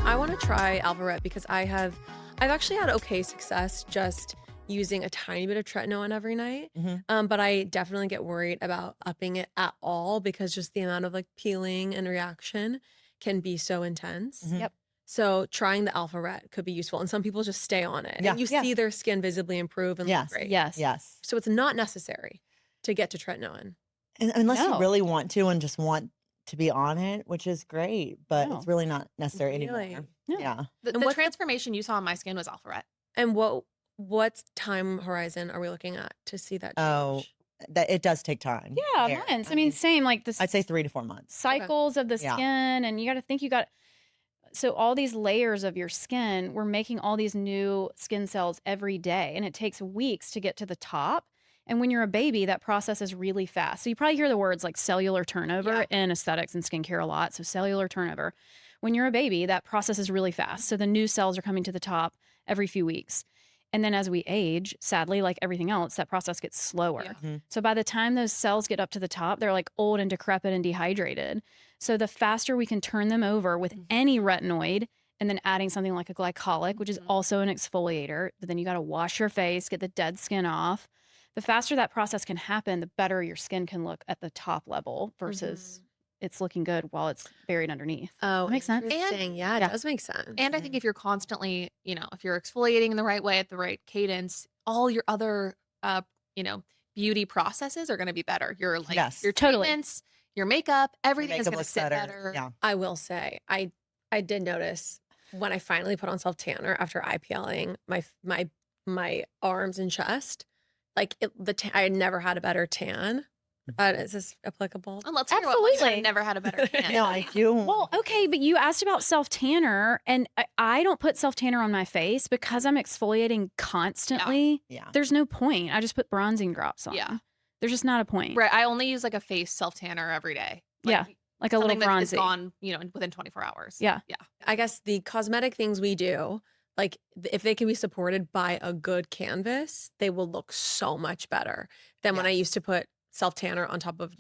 [SPEAKER 1] I want to try Alvaret because I've actually had okay success just using a tiny bit of tretinoin every night. But I definitely get worried about upping it at all because just the amount of like peeling and reaction can be so intense.
[SPEAKER 4] Yep.
[SPEAKER 1] So trying the Alvaret could be useful. And some people just stay on it.
[SPEAKER 3] Yeah.
[SPEAKER 1] And you see their skin visibly improve and look great.
[SPEAKER 3] Yes.
[SPEAKER 1] So it's not necessary to get to tretinoin.
[SPEAKER 3] And unless you
[SPEAKER 4] No.
[SPEAKER 3] really want to and just want to be on it, which is great, but
[SPEAKER 4] No.
[SPEAKER 3] it's really not necessary
[SPEAKER 1] Really?
[SPEAKER 3] anymore.
[SPEAKER 4] No.
[SPEAKER 3] Yeah.
[SPEAKER 2] The
[SPEAKER 1] what's the-
[SPEAKER 2] transformation you saw on my skin was Alpharet.
[SPEAKER 1] And what time horizon are we looking at to see that change?
[SPEAKER 3] Oh, that it does take time.
[SPEAKER 4] Yeah,
[SPEAKER 3] There.
[SPEAKER 4] months. I mean, same like this.
[SPEAKER 3] I'd say 3 to 4 months.
[SPEAKER 4] cycles of the
[SPEAKER 3] Yeah.
[SPEAKER 4] skin, and you got to think so all these layers of your skin, we're making all these new skin cells every day, and it takes weeks to get to the top. And when you're a baby, that process is really fast. So you probably hear the words like cellular turnover in aesthetics and skincare a lot. So cellular turnover. When you're a baby, that process is really fast. So the new cells are coming to the top every few weeks. And then as we age, sadly, like everything else, that process gets slower. So by the time those cells get up to the top, they're like old and decrepit and dehydrated. So the faster we can turn them over with any retinoid and then adding something like a glycolic, which is also an exfoliator, but then you got to wash your face, get the dead skin off. The faster that process can happen, the better your skin can look at the top level versus it's looking good while it's buried underneath.
[SPEAKER 1] Oh,
[SPEAKER 4] That makes sense.
[SPEAKER 1] interesting. Yeah, it does make sense.
[SPEAKER 2] And I think if you're constantly, if you're exfoliating in the right way at the right cadence, all your other, beauty processes are going to be better. Your your
[SPEAKER 4] Totally.
[SPEAKER 2] treatments, your makeup, everything is
[SPEAKER 3] Makeup
[SPEAKER 2] going to
[SPEAKER 3] looks
[SPEAKER 2] sit
[SPEAKER 3] better.
[SPEAKER 2] better.
[SPEAKER 3] Yeah.
[SPEAKER 1] I will say, I did notice when I finally put on self tanner after IPLing my arms and chest, like I had never had a better tan. Is this applicable?
[SPEAKER 2] And let's hear what one
[SPEAKER 4] Absolutely.
[SPEAKER 2] time never had a better tan.
[SPEAKER 3] No, I do.
[SPEAKER 4] Well, okay, but you asked about self tanner, and I don't put self tanner on my face because I'm exfoliating constantly.
[SPEAKER 3] Yeah.
[SPEAKER 4] There's no point. I just put bronzing drops on.
[SPEAKER 2] Yeah.
[SPEAKER 4] There's just not a point.
[SPEAKER 2] Right. I only use like a face self tanner every day.
[SPEAKER 4] Yeah, like a little
[SPEAKER 2] something that is
[SPEAKER 4] bronzy.
[SPEAKER 2] gone, within 24 hours.
[SPEAKER 4] Yeah.
[SPEAKER 2] Yeah.
[SPEAKER 1] I guess the cosmetic things we do, like if they can be supported by a good canvas, they will look so much better than when I used to put self tanner on top of,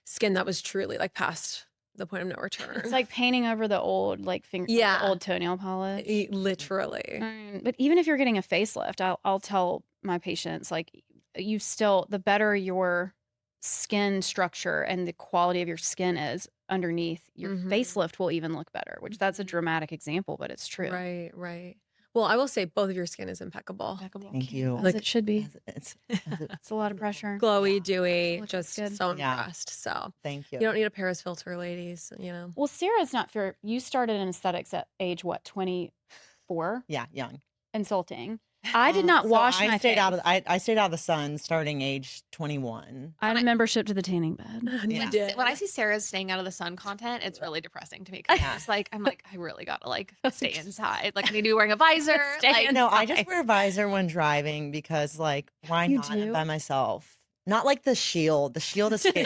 [SPEAKER 1] skin that was truly like past the point of no return.
[SPEAKER 4] It's like painting over the old the old toenail polish.
[SPEAKER 1] Literally.
[SPEAKER 4] But even if you're getting a facelift, I'll tell my patients like the better your skin structure and the quality of your skin is underneath, your facelift will even look better, which that's a dramatic example, but it's true.
[SPEAKER 1] Right. Well, I will say both of your skin is impeccable.
[SPEAKER 3] Thank you.
[SPEAKER 4] As it should be.
[SPEAKER 3] It's
[SPEAKER 4] It's a lot of pressure.
[SPEAKER 1] Glowy, dewy,
[SPEAKER 4] Looks
[SPEAKER 1] just
[SPEAKER 4] good.
[SPEAKER 1] so
[SPEAKER 3] Yeah.
[SPEAKER 1] impressed. So
[SPEAKER 3] thank you.
[SPEAKER 1] you don't need a Paris filter, ladies,
[SPEAKER 4] Well, Sarah's not fair. You started in aesthetics at age what, 24?
[SPEAKER 3] Yeah, young.
[SPEAKER 4] Insulting. I did not wash
[SPEAKER 3] I
[SPEAKER 4] my
[SPEAKER 3] stayed
[SPEAKER 4] face.
[SPEAKER 3] out of I stayed out of the sun starting age 21.
[SPEAKER 4] I had a membership to the tanning bed.
[SPEAKER 3] Yeah.
[SPEAKER 1] You did.
[SPEAKER 2] When I see Sarah's staying out of the sun content, it's really depressing to me. 'Cause
[SPEAKER 3] Yeah.
[SPEAKER 2] it's like, I'm like, I really gotta stay inside. Like I need to be wearing a visor.
[SPEAKER 4] Stay
[SPEAKER 3] No, I just
[SPEAKER 4] inside.
[SPEAKER 3] wear a visor when driving because why
[SPEAKER 4] You
[SPEAKER 3] not
[SPEAKER 4] do?
[SPEAKER 3] by myself? Not like the shield. The shield is scary.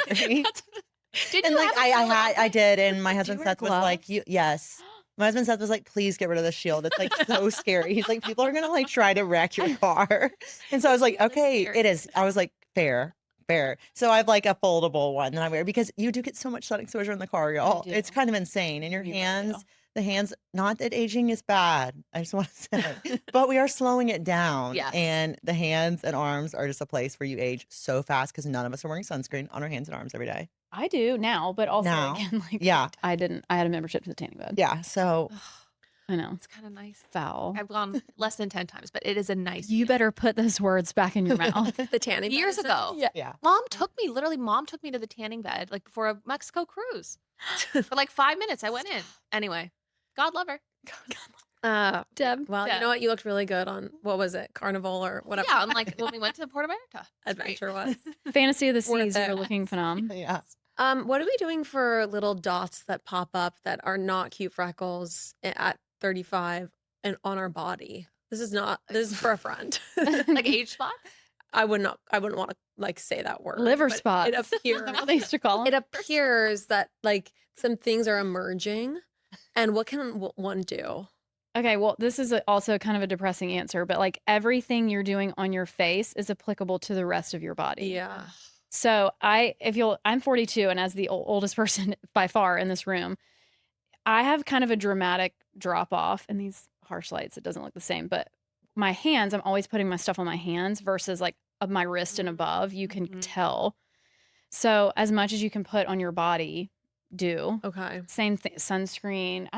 [SPEAKER 2] Did
[SPEAKER 3] And
[SPEAKER 2] you
[SPEAKER 3] like
[SPEAKER 2] have a shield?
[SPEAKER 3] I did, and my husband
[SPEAKER 4] wear
[SPEAKER 3] Seth was like,
[SPEAKER 4] gloves?
[SPEAKER 3] yes. My husband Seth was like, please get rid of the shield. It's like so scary. He's like, people are gonna try to wreck your car. And so I was like, okay,
[SPEAKER 2] scary.
[SPEAKER 3] it is. I was like, fair. So I have like a foldable one that I wear because you do get so much sun exposure in the car, y'all.
[SPEAKER 4] do.
[SPEAKER 3] It's kind of insane. And your
[SPEAKER 4] You really
[SPEAKER 3] hands,
[SPEAKER 4] do.
[SPEAKER 3] the hands, not that aging is bad. I just want to say, but we are slowing it down.
[SPEAKER 2] Yes.
[SPEAKER 3] And the hands and arms are just a place where you age so fast because none of us are wearing sunscreen on our hands and arms every day.
[SPEAKER 4] I do now, but also
[SPEAKER 3] Now.
[SPEAKER 4] again,
[SPEAKER 3] Yeah.
[SPEAKER 4] I didn't. I had a membership to the tanning bed.
[SPEAKER 3] Yeah. So
[SPEAKER 4] I know.
[SPEAKER 2] It's kind of nice.
[SPEAKER 4] Foul.
[SPEAKER 2] I've gone less than 10 times, but it is a nice.
[SPEAKER 4] You better put those words back in your mouth.
[SPEAKER 1] the tanning bed
[SPEAKER 2] Years
[SPEAKER 1] is
[SPEAKER 2] ago.
[SPEAKER 3] yeah.
[SPEAKER 2] Mom took me to the tanning bed before a Mexico cruise. For 5 minutes, I went in. Anyway, God love her.
[SPEAKER 4] Deb.
[SPEAKER 1] Well,
[SPEAKER 2] Yeah.
[SPEAKER 1] you know what? You looked really good on, what was it? Carnival or whatever.
[SPEAKER 2] Yeah, and when we went to Puerto Vallarta.
[SPEAKER 1] adventure was.
[SPEAKER 4] Fantasy of the
[SPEAKER 1] Worth
[SPEAKER 4] Seas. You
[SPEAKER 1] it.
[SPEAKER 4] were looking phenomenal.
[SPEAKER 3] Yeah.
[SPEAKER 1] What are we doing for little dots that pop up that are not cute freckles at 35 and on our body? This is for a friend.
[SPEAKER 2] Like age spots?
[SPEAKER 1] I wouldn't want to say that word.
[SPEAKER 4] Liver
[SPEAKER 1] but
[SPEAKER 4] spots.
[SPEAKER 1] It appears
[SPEAKER 4] What they used to call
[SPEAKER 1] it
[SPEAKER 4] them.
[SPEAKER 1] appears that some things are emerging, and what can one do?
[SPEAKER 4] Okay, well, this is also kind of a depressing answer, but everything you're doing on your face is applicable to the rest of your body.
[SPEAKER 1] Yeah.
[SPEAKER 4] So I'm 42, and as the oldest person by far in this room, I have kind of a dramatic drop off in these harsh lights. It doesn't look the same, but my hands, I'm always putting my stuff on my hands versus like of my wrist and above. You can tell. So as much as you can put on your body, do.
[SPEAKER 1] Okay.
[SPEAKER 4] Same thing. Sunscreen.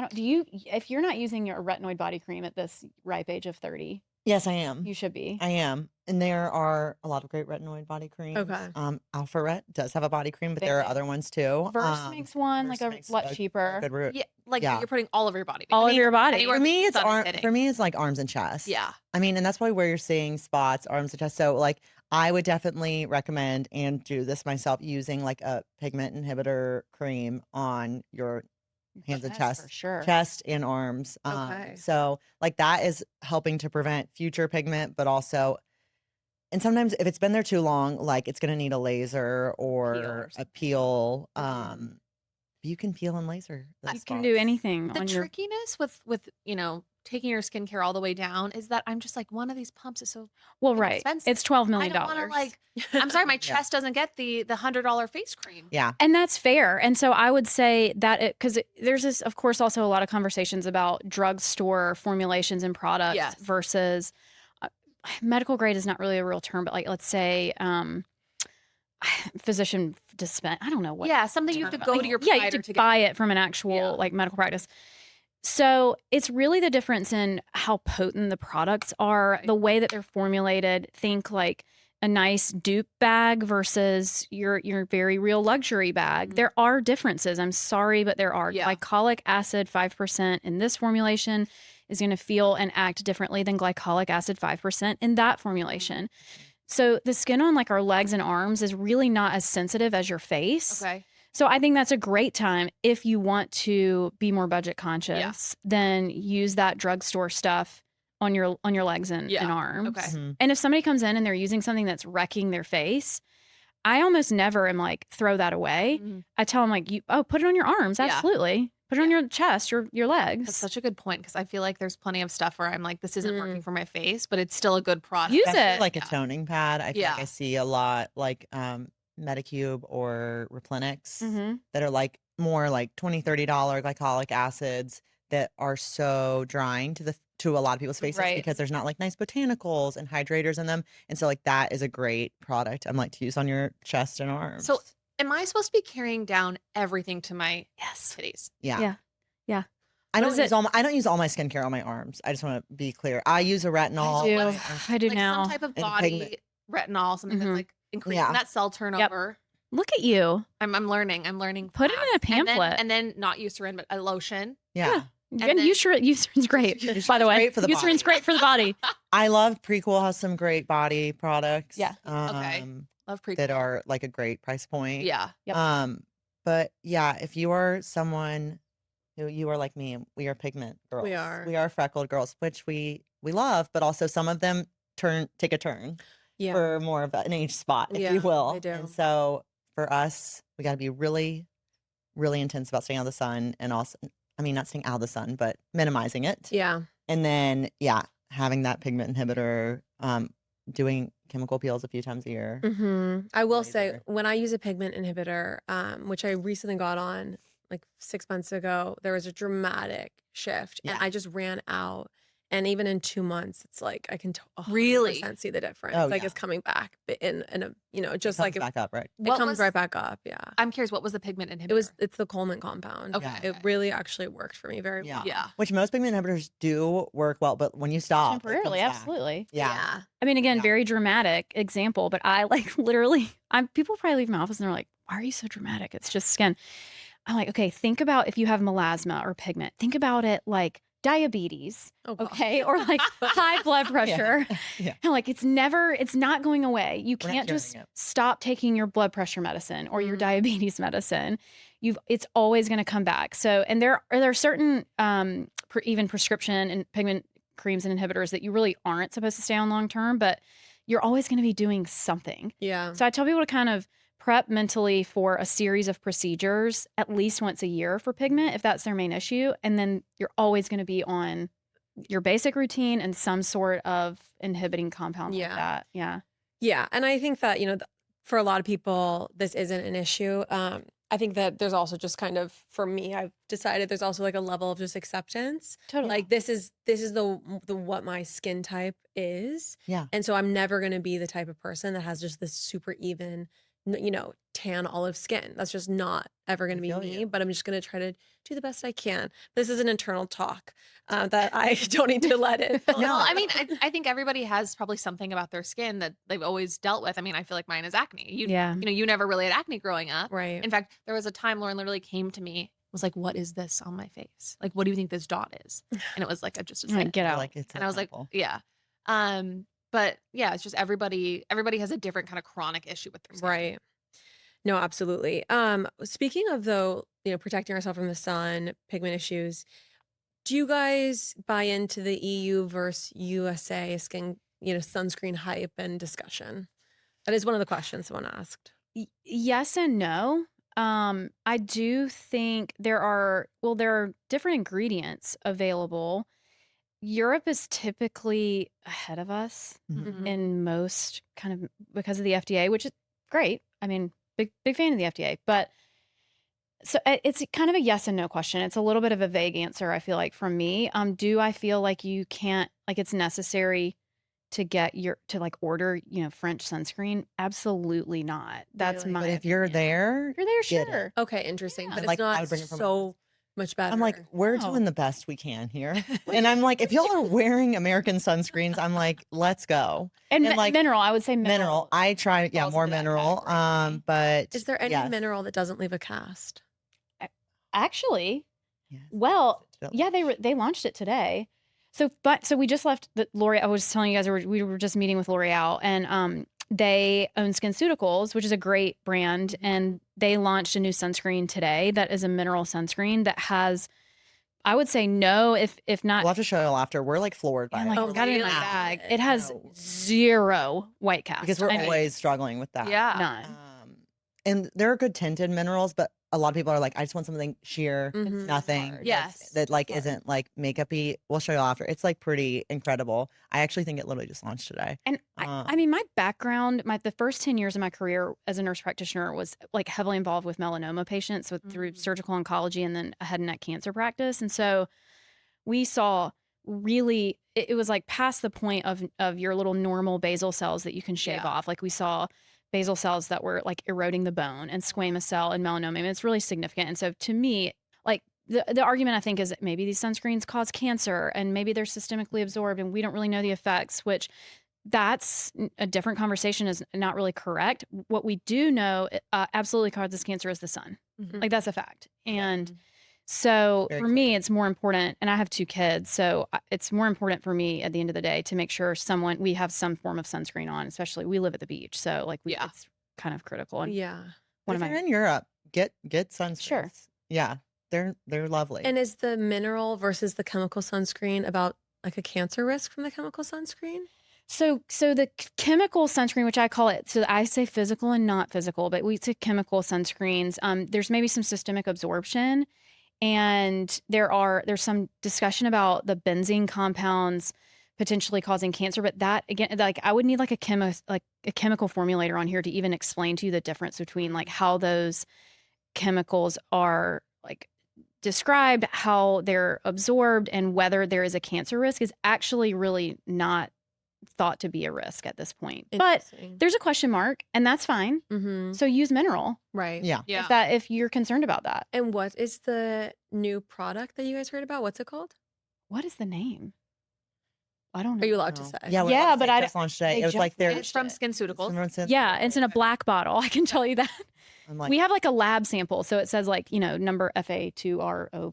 [SPEAKER 4] If you're not using your retinoid body cream at this ripe age of 30,
[SPEAKER 3] Yes, I am.
[SPEAKER 4] you should be.
[SPEAKER 3] I am. And there are a lot of great retinoid body creams.
[SPEAKER 1] Okay.
[SPEAKER 3] Alpha Ret does have a body cream, but there are other ones too.
[SPEAKER 4] Verse makes one,
[SPEAKER 3] Verse
[SPEAKER 4] like a
[SPEAKER 3] makes
[SPEAKER 4] lot cheaper.
[SPEAKER 3] good root.
[SPEAKER 2] Yeah, like
[SPEAKER 3] Yeah.
[SPEAKER 2] you're putting all over your body.
[SPEAKER 4] All over your body.
[SPEAKER 2] anywhere
[SPEAKER 3] For me,
[SPEAKER 2] the
[SPEAKER 3] it's
[SPEAKER 2] sun is hitting.
[SPEAKER 3] for me, it's like arms and chest.
[SPEAKER 2] Yeah.
[SPEAKER 3] I mean, and that's probably where you're seeing spots, arms and chest. So, like, I would definitely recommend and do this myself using like a pigment inhibitor cream on your hands and
[SPEAKER 4] Yes,
[SPEAKER 3] chest,
[SPEAKER 4] for sure.
[SPEAKER 3] chest and arms.
[SPEAKER 1] Okay.
[SPEAKER 3] So, like, that is helping to prevent future pigment, but also, and sometimes if it's been there too long, like, it's going to need a laser or a peel. You can peel and laser. those
[SPEAKER 4] You can
[SPEAKER 3] spots.
[SPEAKER 4] do anything
[SPEAKER 2] The
[SPEAKER 4] on your.
[SPEAKER 2] trickiness with taking your skincare all the way down is that I'm just like, one of these pumps is so
[SPEAKER 4] Well, right.
[SPEAKER 2] expensive.
[SPEAKER 4] It's $12
[SPEAKER 2] I
[SPEAKER 4] million.
[SPEAKER 2] don't want to like. I'm sorry, my chest doesn't get the $100 face cream.
[SPEAKER 3] Yeah.
[SPEAKER 4] And that's fair. And so I would say that because there's this, of course, also a lot of conversations about drugstore formulations and products
[SPEAKER 2] Yes.
[SPEAKER 4] versus medical grade is not really a real term, but like, let's say, physician dispense. I don't know what.
[SPEAKER 2] Yeah, something you have to go to your
[SPEAKER 4] Yeah, you
[SPEAKER 2] provider
[SPEAKER 4] have to
[SPEAKER 2] to
[SPEAKER 4] buy it from an actual like medical practice. So it's really the difference in how potent the products are, the way that they're formulated. Think like a nice dupe bag versus your very real luxury bag. There are differences. I'm sorry, but there are.
[SPEAKER 2] Yeah.
[SPEAKER 4] Glycolic acid 5% in this formulation is going to feel and act differently than glycolic acid 5% in that formulation. So the skin on like our legs and arms is really not as sensitive as your face.
[SPEAKER 2] Okay.
[SPEAKER 4] So I think that's a great time if you want to be more budget conscious, then use that drugstore stuff on your legs and arms.
[SPEAKER 2] Okay.
[SPEAKER 3] Mhm.
[SPEAKER 4] And if somebody comes in and they're using something that's wrecking their face, I almost never am like, throw that away. I tell them like, put it on your arms.
[SPEAKER 2] Yeah.
[SPEAKER 4] Absolutely. Put it on your chest, your legs.
[SPEAKER 2] That's such a good point because I feel like there's plenty of stuff where I'm like, this isn't working for my face, but it's still a good product.
[SPEAKER 4] Use
[SPEAKER 3] Especially
[SPEAKER 4] it.
[SPEAKER 3] like a toning pad. I feel like
[SPEAKER 2] Yeah.
[SPEAKER 3] I see a lot like Medicube or Replenix
[SPEAKER 4] Mm-hmm.
[SPEAKER 3] that are like more like $20-$30 glycolic acids that are so drying to a lot of people's faces
[SPEAKER 4] Right.
[SPEAKER 3] because there's not like nice botanicals and hydrators in them. And so like that is a great product I'm like to use on your chest and arms.
[SPEAKER 2] So am I supposed to be carrying down everything to my titties?
[SPEAKER 3] yeah.
[SPEAKER 4] Yeah.
[SPEAKER 3] I
[SPEAKER 4] What
[SPEAKER 3] don't
[SPEAKER 4] is
[SPEAKER 3] use
[SPEAKER 4] it?
[SPEAKER 3] I don't use all my skincare on my arms. I just want to be clear. I use a retinol.
[SPEAKER 4] I do
[SPEAKER 2] Like
[SPEAKER 4] now.
[SPEAKER 2] some type of
[SPEAKER 3] And
[SPEAKER 2] body
[SPEAKER 3] pigment.
[SPEAKER 2] retinol, something
[SPEAKER 4] Mhm.
[SPEAKER 2] that's like increasing
[SPEAKER 3] Yeah.
[SPEAKER 2] that cell turnover.
[SPEAKER 4] Look at you.
[SPEAKER 2] I'm learning. I'm learning.
[SPEAKER 4] Put it in a
[SPEAKER 2] fast.
[SPEAKER 4] pamphlet.
[SPEAKER 2] and then not Eucerin, but a lotion.
[SPEAKER 3] Yeah.
[SPEAKER 4] And
[SPEAKER 2] then-
[SPEAKER 4] Eucerin's great, by the way.
[SPEAKER 3] great for the
[SPEAKER 4] Eucerin's
[SPEAKER 3] body.
[SPEAKER 4] great for the body.
[SPEAKER 3] I love Prequel has some great body products.
[SPEAKER 4] Yeah.
[SPEAKER 2] Okay. Love pre.
[SPEAKER 3] That are like a great price point.
[SPEAKER 2] Yeah.
[SPEAKER 4] Yep.
[SPEAKER 3] But yeah, if you are someone who you are like me, we are pigment girls.
[SPEAKER 1] We are.
[SPEAKER 3] We are freckled girls, which we love, but also some of them take a turn
[SPEAKER 1] Yeah.
[SPEAKER 3] for more of an age spot, if
[SPEAKER 1] Yeah,
[SPEAKER 3] you will.
[SPEAKER 1] they do.
[SPEAKER 3] And so for us, we got to be really, really intense about staying out of the sun, and also, I mean, not staying out of the sun, but minimizing it.
[SPEAKER 1] Yeah.
[SPEAKER 3] And then, having that pigment inhibitor, doing chemical peels a few times a year.
[SPEAKER 1] I will say
[SPEAKER 3] Laser.
[SPEAKER 1] when I use a pigment inhibitor, which I recently got on like 6 months ago, there was a dramatic shift, and
[SPEAKER 3] Yeah.
[SPEAKER 1] I just ran out. And even in 2 months, it's like I can
[SPEAKER 2] Really?
[SPEAKER 1] 100% see the difference.
[SPEAKER 3] Oh,
[SPEAKER 1] Like
[SPEAKER 3] yeah.
[SPEAKER 1] it's coming back, but in a just
[SPEAKER 3] It
[SPEAKER 1] like
[SPEAKER 3] comes back up, right?
[SPEAKER 1] it
[SPEAKER 2] What
[SPEAKER 1] comes
[SPEAKER 2] was-
[SPEAKER 1] right back up. Yeah.
[SPEAKER 2] I'm curious. What was the pigment inhibitor?
[SPEAKER 1] It's the Coleman compound.
[SPEAKER 2] Okay.
[SPEAKER 1] It really actually worked for me very
[SPEAKER 3] Yeah.
[SPEAKER 1] well.
[SPEAKER 2] Yeah.
[SPEAKER 3] Which most pigment inhibitors do work well, but when you stop, it
[SPEAKER 4] Temporarily,
[SPEAKER 3] comes back.
[SPEAKER 4] absolutely.
[SPEAKER 3] Yeah.
[SPEAKER 4] I mean, again,
[SPEAKER 3] Yeah.
[SPEAKER 4] very dramatic example, but I like literally, people probably leave my office and they're like, why are you so dramatic? It's just skin. I'm like, okay, think about if you have melasma or pigment, think about it like diabetes,
[SPEAKER 1] Oh, gosh.
[SPEAKER 4] okay? Or like high blood pressure.
[SPEAKER 3] Yeah.
[SPEAKER 4] And like, it's not going away. You
[SPEAKER 3] We're not
[SPEAKER 4] can't
[SPEAKER 3] curing
[SPEAKER 4] just
[SPEAKER 3] it.
[SPEAKER 4] stop taking your blood pressure medicine or your
[SPEAKER 1] Mhm.
[SPEAKER 4] diabetes medicine. It's always going to come back. So, and there are certain, even prescription and pigment creams and inhibitors that you really aren't supposed to stay on long-term, but you're always going to be doing something.
[SPEAKER 1] Yeah.
[SPEAKER 4] So I tell people to kind of prep mentally for a series of procedures at least once a year for pigment, if that's their main issue. And then you're always going to be on your basic routine and some sort of inhibiting compound like
[SPEAKER 1] Yeah.
[SPEAKER 4] that. Yeah.
[SPEAKER 1] Yeah, and I think that for a lot of people, this isn't an issue. I think that there's also just kind of, for me, I've decided there's also like a level of just acceptance.
[SPEAKER 4] Totally.
[SPEAKER 1] Like this is the what my skin type is.
[SPEAKER 3] Yeah.
[SPEAKER 1] And so I'm never going to be the type of person that has just this super even, tan olive skin. That's just not ever going to be
[SPEAKER 3] feel
[SPEAKER 1] me,
[SPEAKER 3] you.
[SPEAKER 1] but I'm just going to try to do the best I can. This is an internal talk that I don't need to let it.
[SPEAKER 2] Well, I mean, I think everybody has probably something about their skin that they've always dealt with. I mean, I feel like mine is acne.
[SPEAKER 4] Yeah.
[SPEAKER 2] You never really had acne growing up.
[SPEAKER 1] Right.
[SPEAKER 2] In fact, there was a time Lauren literally came to me, was like, "What is this on my face? Like, what do you think this dot is?" And it was like just a
[SPEAKER 4] Like,
[SPEAKER 2] thing.
[SPEAKER 4] get out.
[SPEAKER 3] Like it's
[SPEAKER 2] And
[SPEAKER 3] a
[SPEAKER 2] I was like,
[SPEAKER 3] pimple.
[SPEAKER 2] "Yeah." But yeah, it's just everybody has a different kind of chronic issue with their skin.
[SPEAKER 1] Right. No, absolutely. Speaking of though, protecting ourselves from the sun, pigment issues, do you guys buy into the EU versus USA sunscreen hype and discussion? That is one of the questions someone asked.
[SPEAKER 4] Yes and no. I do think there are different ingredients available. Europe is typically ahead of us
[SPEAKER 3] Mhm.
[SPEAKER 4] in most kind of because of the FDA, which is great. I mean, big fan of the FDA, but so it's kind of a yes and no question. It's a little bit of a vague answer, I feel like, from me. Do I feel like you can't, like it's necessary to order, French sunscreen? Absolutely not. That's
[SPEAKER 1] Really?
[SPEAKER 4] my
[SPEAKER 3] But if you're
[SPEAKER 4] opinion.
[SPEAKER 3] there,
[SPEAKER 4] If you're there,
[SPEAKER 3] get it.
[SPEAKER 4] sure.
[SPEAKER 1] Okay, interesting.
[SPEAKER 4] Yeah.
[SPEAKER 1] But
[SPEAKER 3] Like,
[SPEAKER 1] it's
[SPEAKER 3] I
[SPEAKER 1] not
[SPEAKER 3] would bring it from
[SPEAKER 1] so much better.
[SPEAKER 3] I'm like, we're
[SPEAKER 4] No.
[SPEAKER 3] doing the best we can here. And I'm like, if y'all are wearing American sunscreens, I'm like, let's go.
[SPEAKER 4] And,
[SPEAKER 3] And, like,
[SPEAKER 4] mineral, I would say
[SPEAKER 3] Mineral. I try,
[SPEAKER 2] falls
[SPEAKER 3] more
[SPEAKER 2] into that
[SPEAKER 3] mineral.
[SPEAKER 2] category.
[SPEAKER 3] But
[SPEAKER 1] is there any
[SPEAKER 3] yes.
[SPEAKER 1] mineral that doesn't leave a cast?
[SPEAKER 4] Actually,
[SPEAKER 3] Yes.
[SPEAKER 4] well,
[SPEAKER 3] Don't-
[SPEAKER 4] yeah, they launched it today. So we just left the L'Oreal. I was telling you guys we were just meeting with L'Oreal, and they own SkinCeuticals, which is a great brand, and they launched a new sunscreen today that is a mineral sunscreen that has, I would say no, if not.
[SPEAKER 3] We'll have to show y'all after. We're like floored by
[SPEAKER 4] I'm
[SPEAKER 3] it.
[SPEAKER 4] like,
[SPEAKER 1] Oh,
[SPEAKER 4] I've got it in my
[SPEAKER 1] really?
[SPEAKER 4] bag. It has
[SPEAKER 3] No.
[SPEAKER 4] 0 white cast.
[SPEAKER 3] Because we're
[SPEAKER 4] I mean,
[SPEAKER 3] always struggling with that.
[SPEAKER 2] Yeah.
[SPEAKER 4] none.
[SPEAKER 3] And there are good tinted minerals, but a lot of people are like, I just want something sheer,
[SPEAKER 1] Mhm.
[SPEAKER 3] nothing.
[SPEAKER 4] hard.
[SPEAKER 2] Yes.
[SPEAKER 3] That like
[SPEAKER 4] Hard.
[SPEAKER 3] isn't like makeup-y. We'll show you after. It's like pretty incredible. I actually think it literally just launched today.
[SPEAKER 4] And I mean, my background, the first 10 years of my career as a nurse practitioner was like heavily involved with melanoma patients through surgical oncology and then a head and neck cancer practice. And so we saw really, it was like past the point of your little normal basal cells that you can shave
[SPEAKER 2] Yeah.
[SPEAKER 4] off. Like we saw basal cells that were like eroding the bone and squamous cell and melanoma. I mean, it's really significant. And so to me, like the argument I think is that maybe these sunscreens cause cancer and maybe they're systemically absorbed and we don't really know the effects, which that's a different conversation, is not really correct. What we do know absolutely causes cancer is the sun.
[SPEAKER 1] Mhm.
[SPEAKER 4] Like that's a fact. And so
[SPEAKER 3] Very
[SPEAKER 4] for me, it's more important, and I have 2 kids, so it's more important for me at the end of the day to make sure we have some form of sunscreen on, especially we live at the beach. So like
[SPEAKER 2] Yeah.
[SPEAKER 4] it's kind of critical. And
[SPEAKER 1] Yeah.
[SPEAKER 4] one
[SPEAKER 3] If
[SPEAKER 4] of
[SPEAKER 3] you're
[SPEAKER 4] my,
[SPEAKER 3] in Europe, get sunscreens.
[SPEAKER 4] Sure.
[SPEAKER 3] Yeah, they're lovely.
[SPEAKER 1] And is the mineral versus the chemical sunscreen about like a cancer risk from the chemical sunscreen?
[SPEAKER 4] so the chemical sunscreen, which I call it, so I say physical and not physical, but we say chemical sunscreens. There's maybe some systemic absorption. And there's some discussion about the benzene compounds potentially causing cancer, but that again, like I would need like a chemical formulator on here to even explain to you the difference between like how those chemicals are like described, how they're absorbed, and whether there is a cancer risk is actually really not thought to be a risk at this point. But there's a question mark, and that's fine.
[SPEAKER 1] Mm-hmm.
[SPEAKER 4] So use mineral
[SPEAKER 1] Right.
[SPEAKER 3] Yeah.
[SPEAKER 2] Yeah.
[SPEAKER 4] if you're concerned about that.
[SPEAKER 1] And what is the new product that you guys heard about? What's it called?
[SPEAKER 4] What is the name? I don't know.
[SPEAKER 1] Are you allowed to
[SPEAKER 3] No.
[SPEAKER 1] say?
[SPEAKER 3] Yeah, we're
[SPEAKER 4] Yeah,
[SPEAKER 3] allowed to
[SPEAKER 4] but
[SPEAKER 3] say
[SPEAKER 4] I
[SPEAKER 3] it just launched today.
[SPEAKER 4] they
[SPEAKER 3] It was
[SPEAKER 4] just
[SPEAKER 3] like they're
[SPEAKER 2] It's from SkinCeuticals.
[SPEAKER 3] Someone said-
[SPEAKER 4] Yeah, it's in a black bottle. I can tell you that.
[SPEAKER 3] I'm like,
[SPEAKER 4] We have like a lab sample, so it says like number FA2ROF4.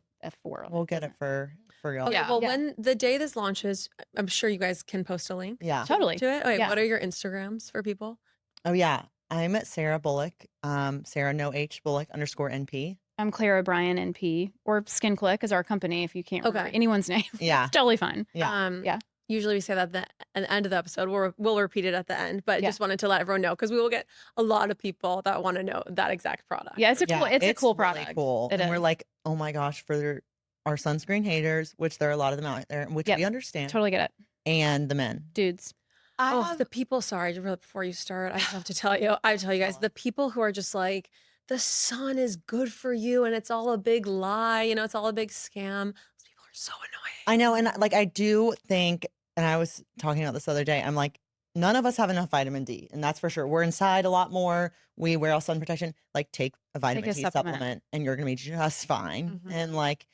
[SPEAKER 3] we'll get it for y'all.
[SPEAKER 1] Okay,
[SPEAKER 2] Yeah.
[SPEAKER 1] well,
[SPEAKER 4] Yeah.
[SPEAKER 1] when the day this launches, I'm sure you guys can post a link
[SPEAKER 3] Yeah.
[SPEAKER 4] Totally.
[SPEAKER 1] to it. Okay,
[SPEAKER 4] Yeah.
[SPEAKER 1] what are your Instagrams for people?
[SPEAKER 3] Oh yeah. I'm at Sarah Bullock. Sarah no H Bullock _NP.
[SPEAKER 4] I'm Claire O'Brien NP, or Skin Clique is our company. If you can't remember
[SPEAKER 1] Okay.
[SPEAKER 4] anyone's name,
[SPEAKER 3] Yeah.
[SPEAKER 4] it's totally fine.
[SPEAKER 3] Yeah.
[SPEAKER 4] Yeah.
[SPEAKER 1] Usually we say that at the end of the episode. We'll repeat it at the end, but
[SPEAKER 4] Yeah.
[SPEAKER 1] just wanted to let everyone know because we will get a lot of people that want to know that exact product.
[SPEAKER 4] Yeah, it's a cool. It's a cool
[SPEAKER 3] really
[SPEAKER 4] product.
[SPEAKER 3] cool.
[SPEAKER 4] It
[SPEAKER 3] And we're
[SPEAKER 4] is.
[SPEAKER 3] like, oh my gosh, for our sunscreen haters, which there are a lot of them out there, which
[SPEAKER 4] Yep.
[SPEAKER 3] we understand,
[SPEAKER 4] Totally get it,
[SPEAKER 3] and the men.
[SPEAKER 4] dudes.
[SPEAKER 1] The people, sorry, before you start, I have to tell you, guys, the people who are just like, the sun is good for you and it's all a big lie, it's all a big scam. Those people are so annoying.
[SPEAKER 3] I know. And like, I do think, and I was talking about this the other day, I'm like, none of us have enough vitamin D. And that's for sure. We're inside a lot more. We wear all sun protection. Like, take a vitamin D supplement and you're going to be just fine. And like,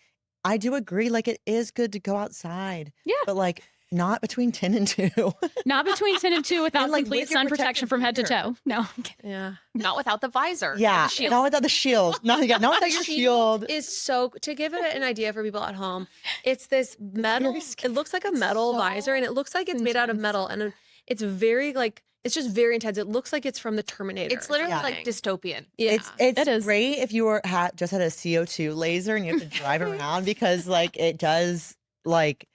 [SPEAKER 3] I do agree. Like, it is good to go outside.
[SPEAKER 4] Yeah.
[SPEAKER 3] But like, not between 10 and 2.
[SPEAKER 4] Not between 10 and 2 without
[SPEAKER 3] And, like,
[SPEAKER 4] complete
[SPEAKER 3] with your
[SPEAKER 4] sun protection from head to toe. No.
[SPEAKER 1] Yeah.
[SPEAKER 2] Not without the visor.
[SPEAKER 3] Yeah.
[SPEAKER 2] The shield.
[SPEAKER 3] Not without the shield. Not without your shield.
[SPEAKER 1] Is so, to give it an idea for people at home, it's this metal, it looks like a metal visor, and it looks like it's made out of metal, and it's very like, it's just very intense. It looks like it's from the Terminator.
[SPEAKER 2] It's literally like dystopian.
[SPEAKER 1] Yeah.
[SPEAKER 3] It's
[SPEAKER 4] It is.
[SPEAKER 3] great if you were just had a CO2 laser and you have to drive around, because like it does, like,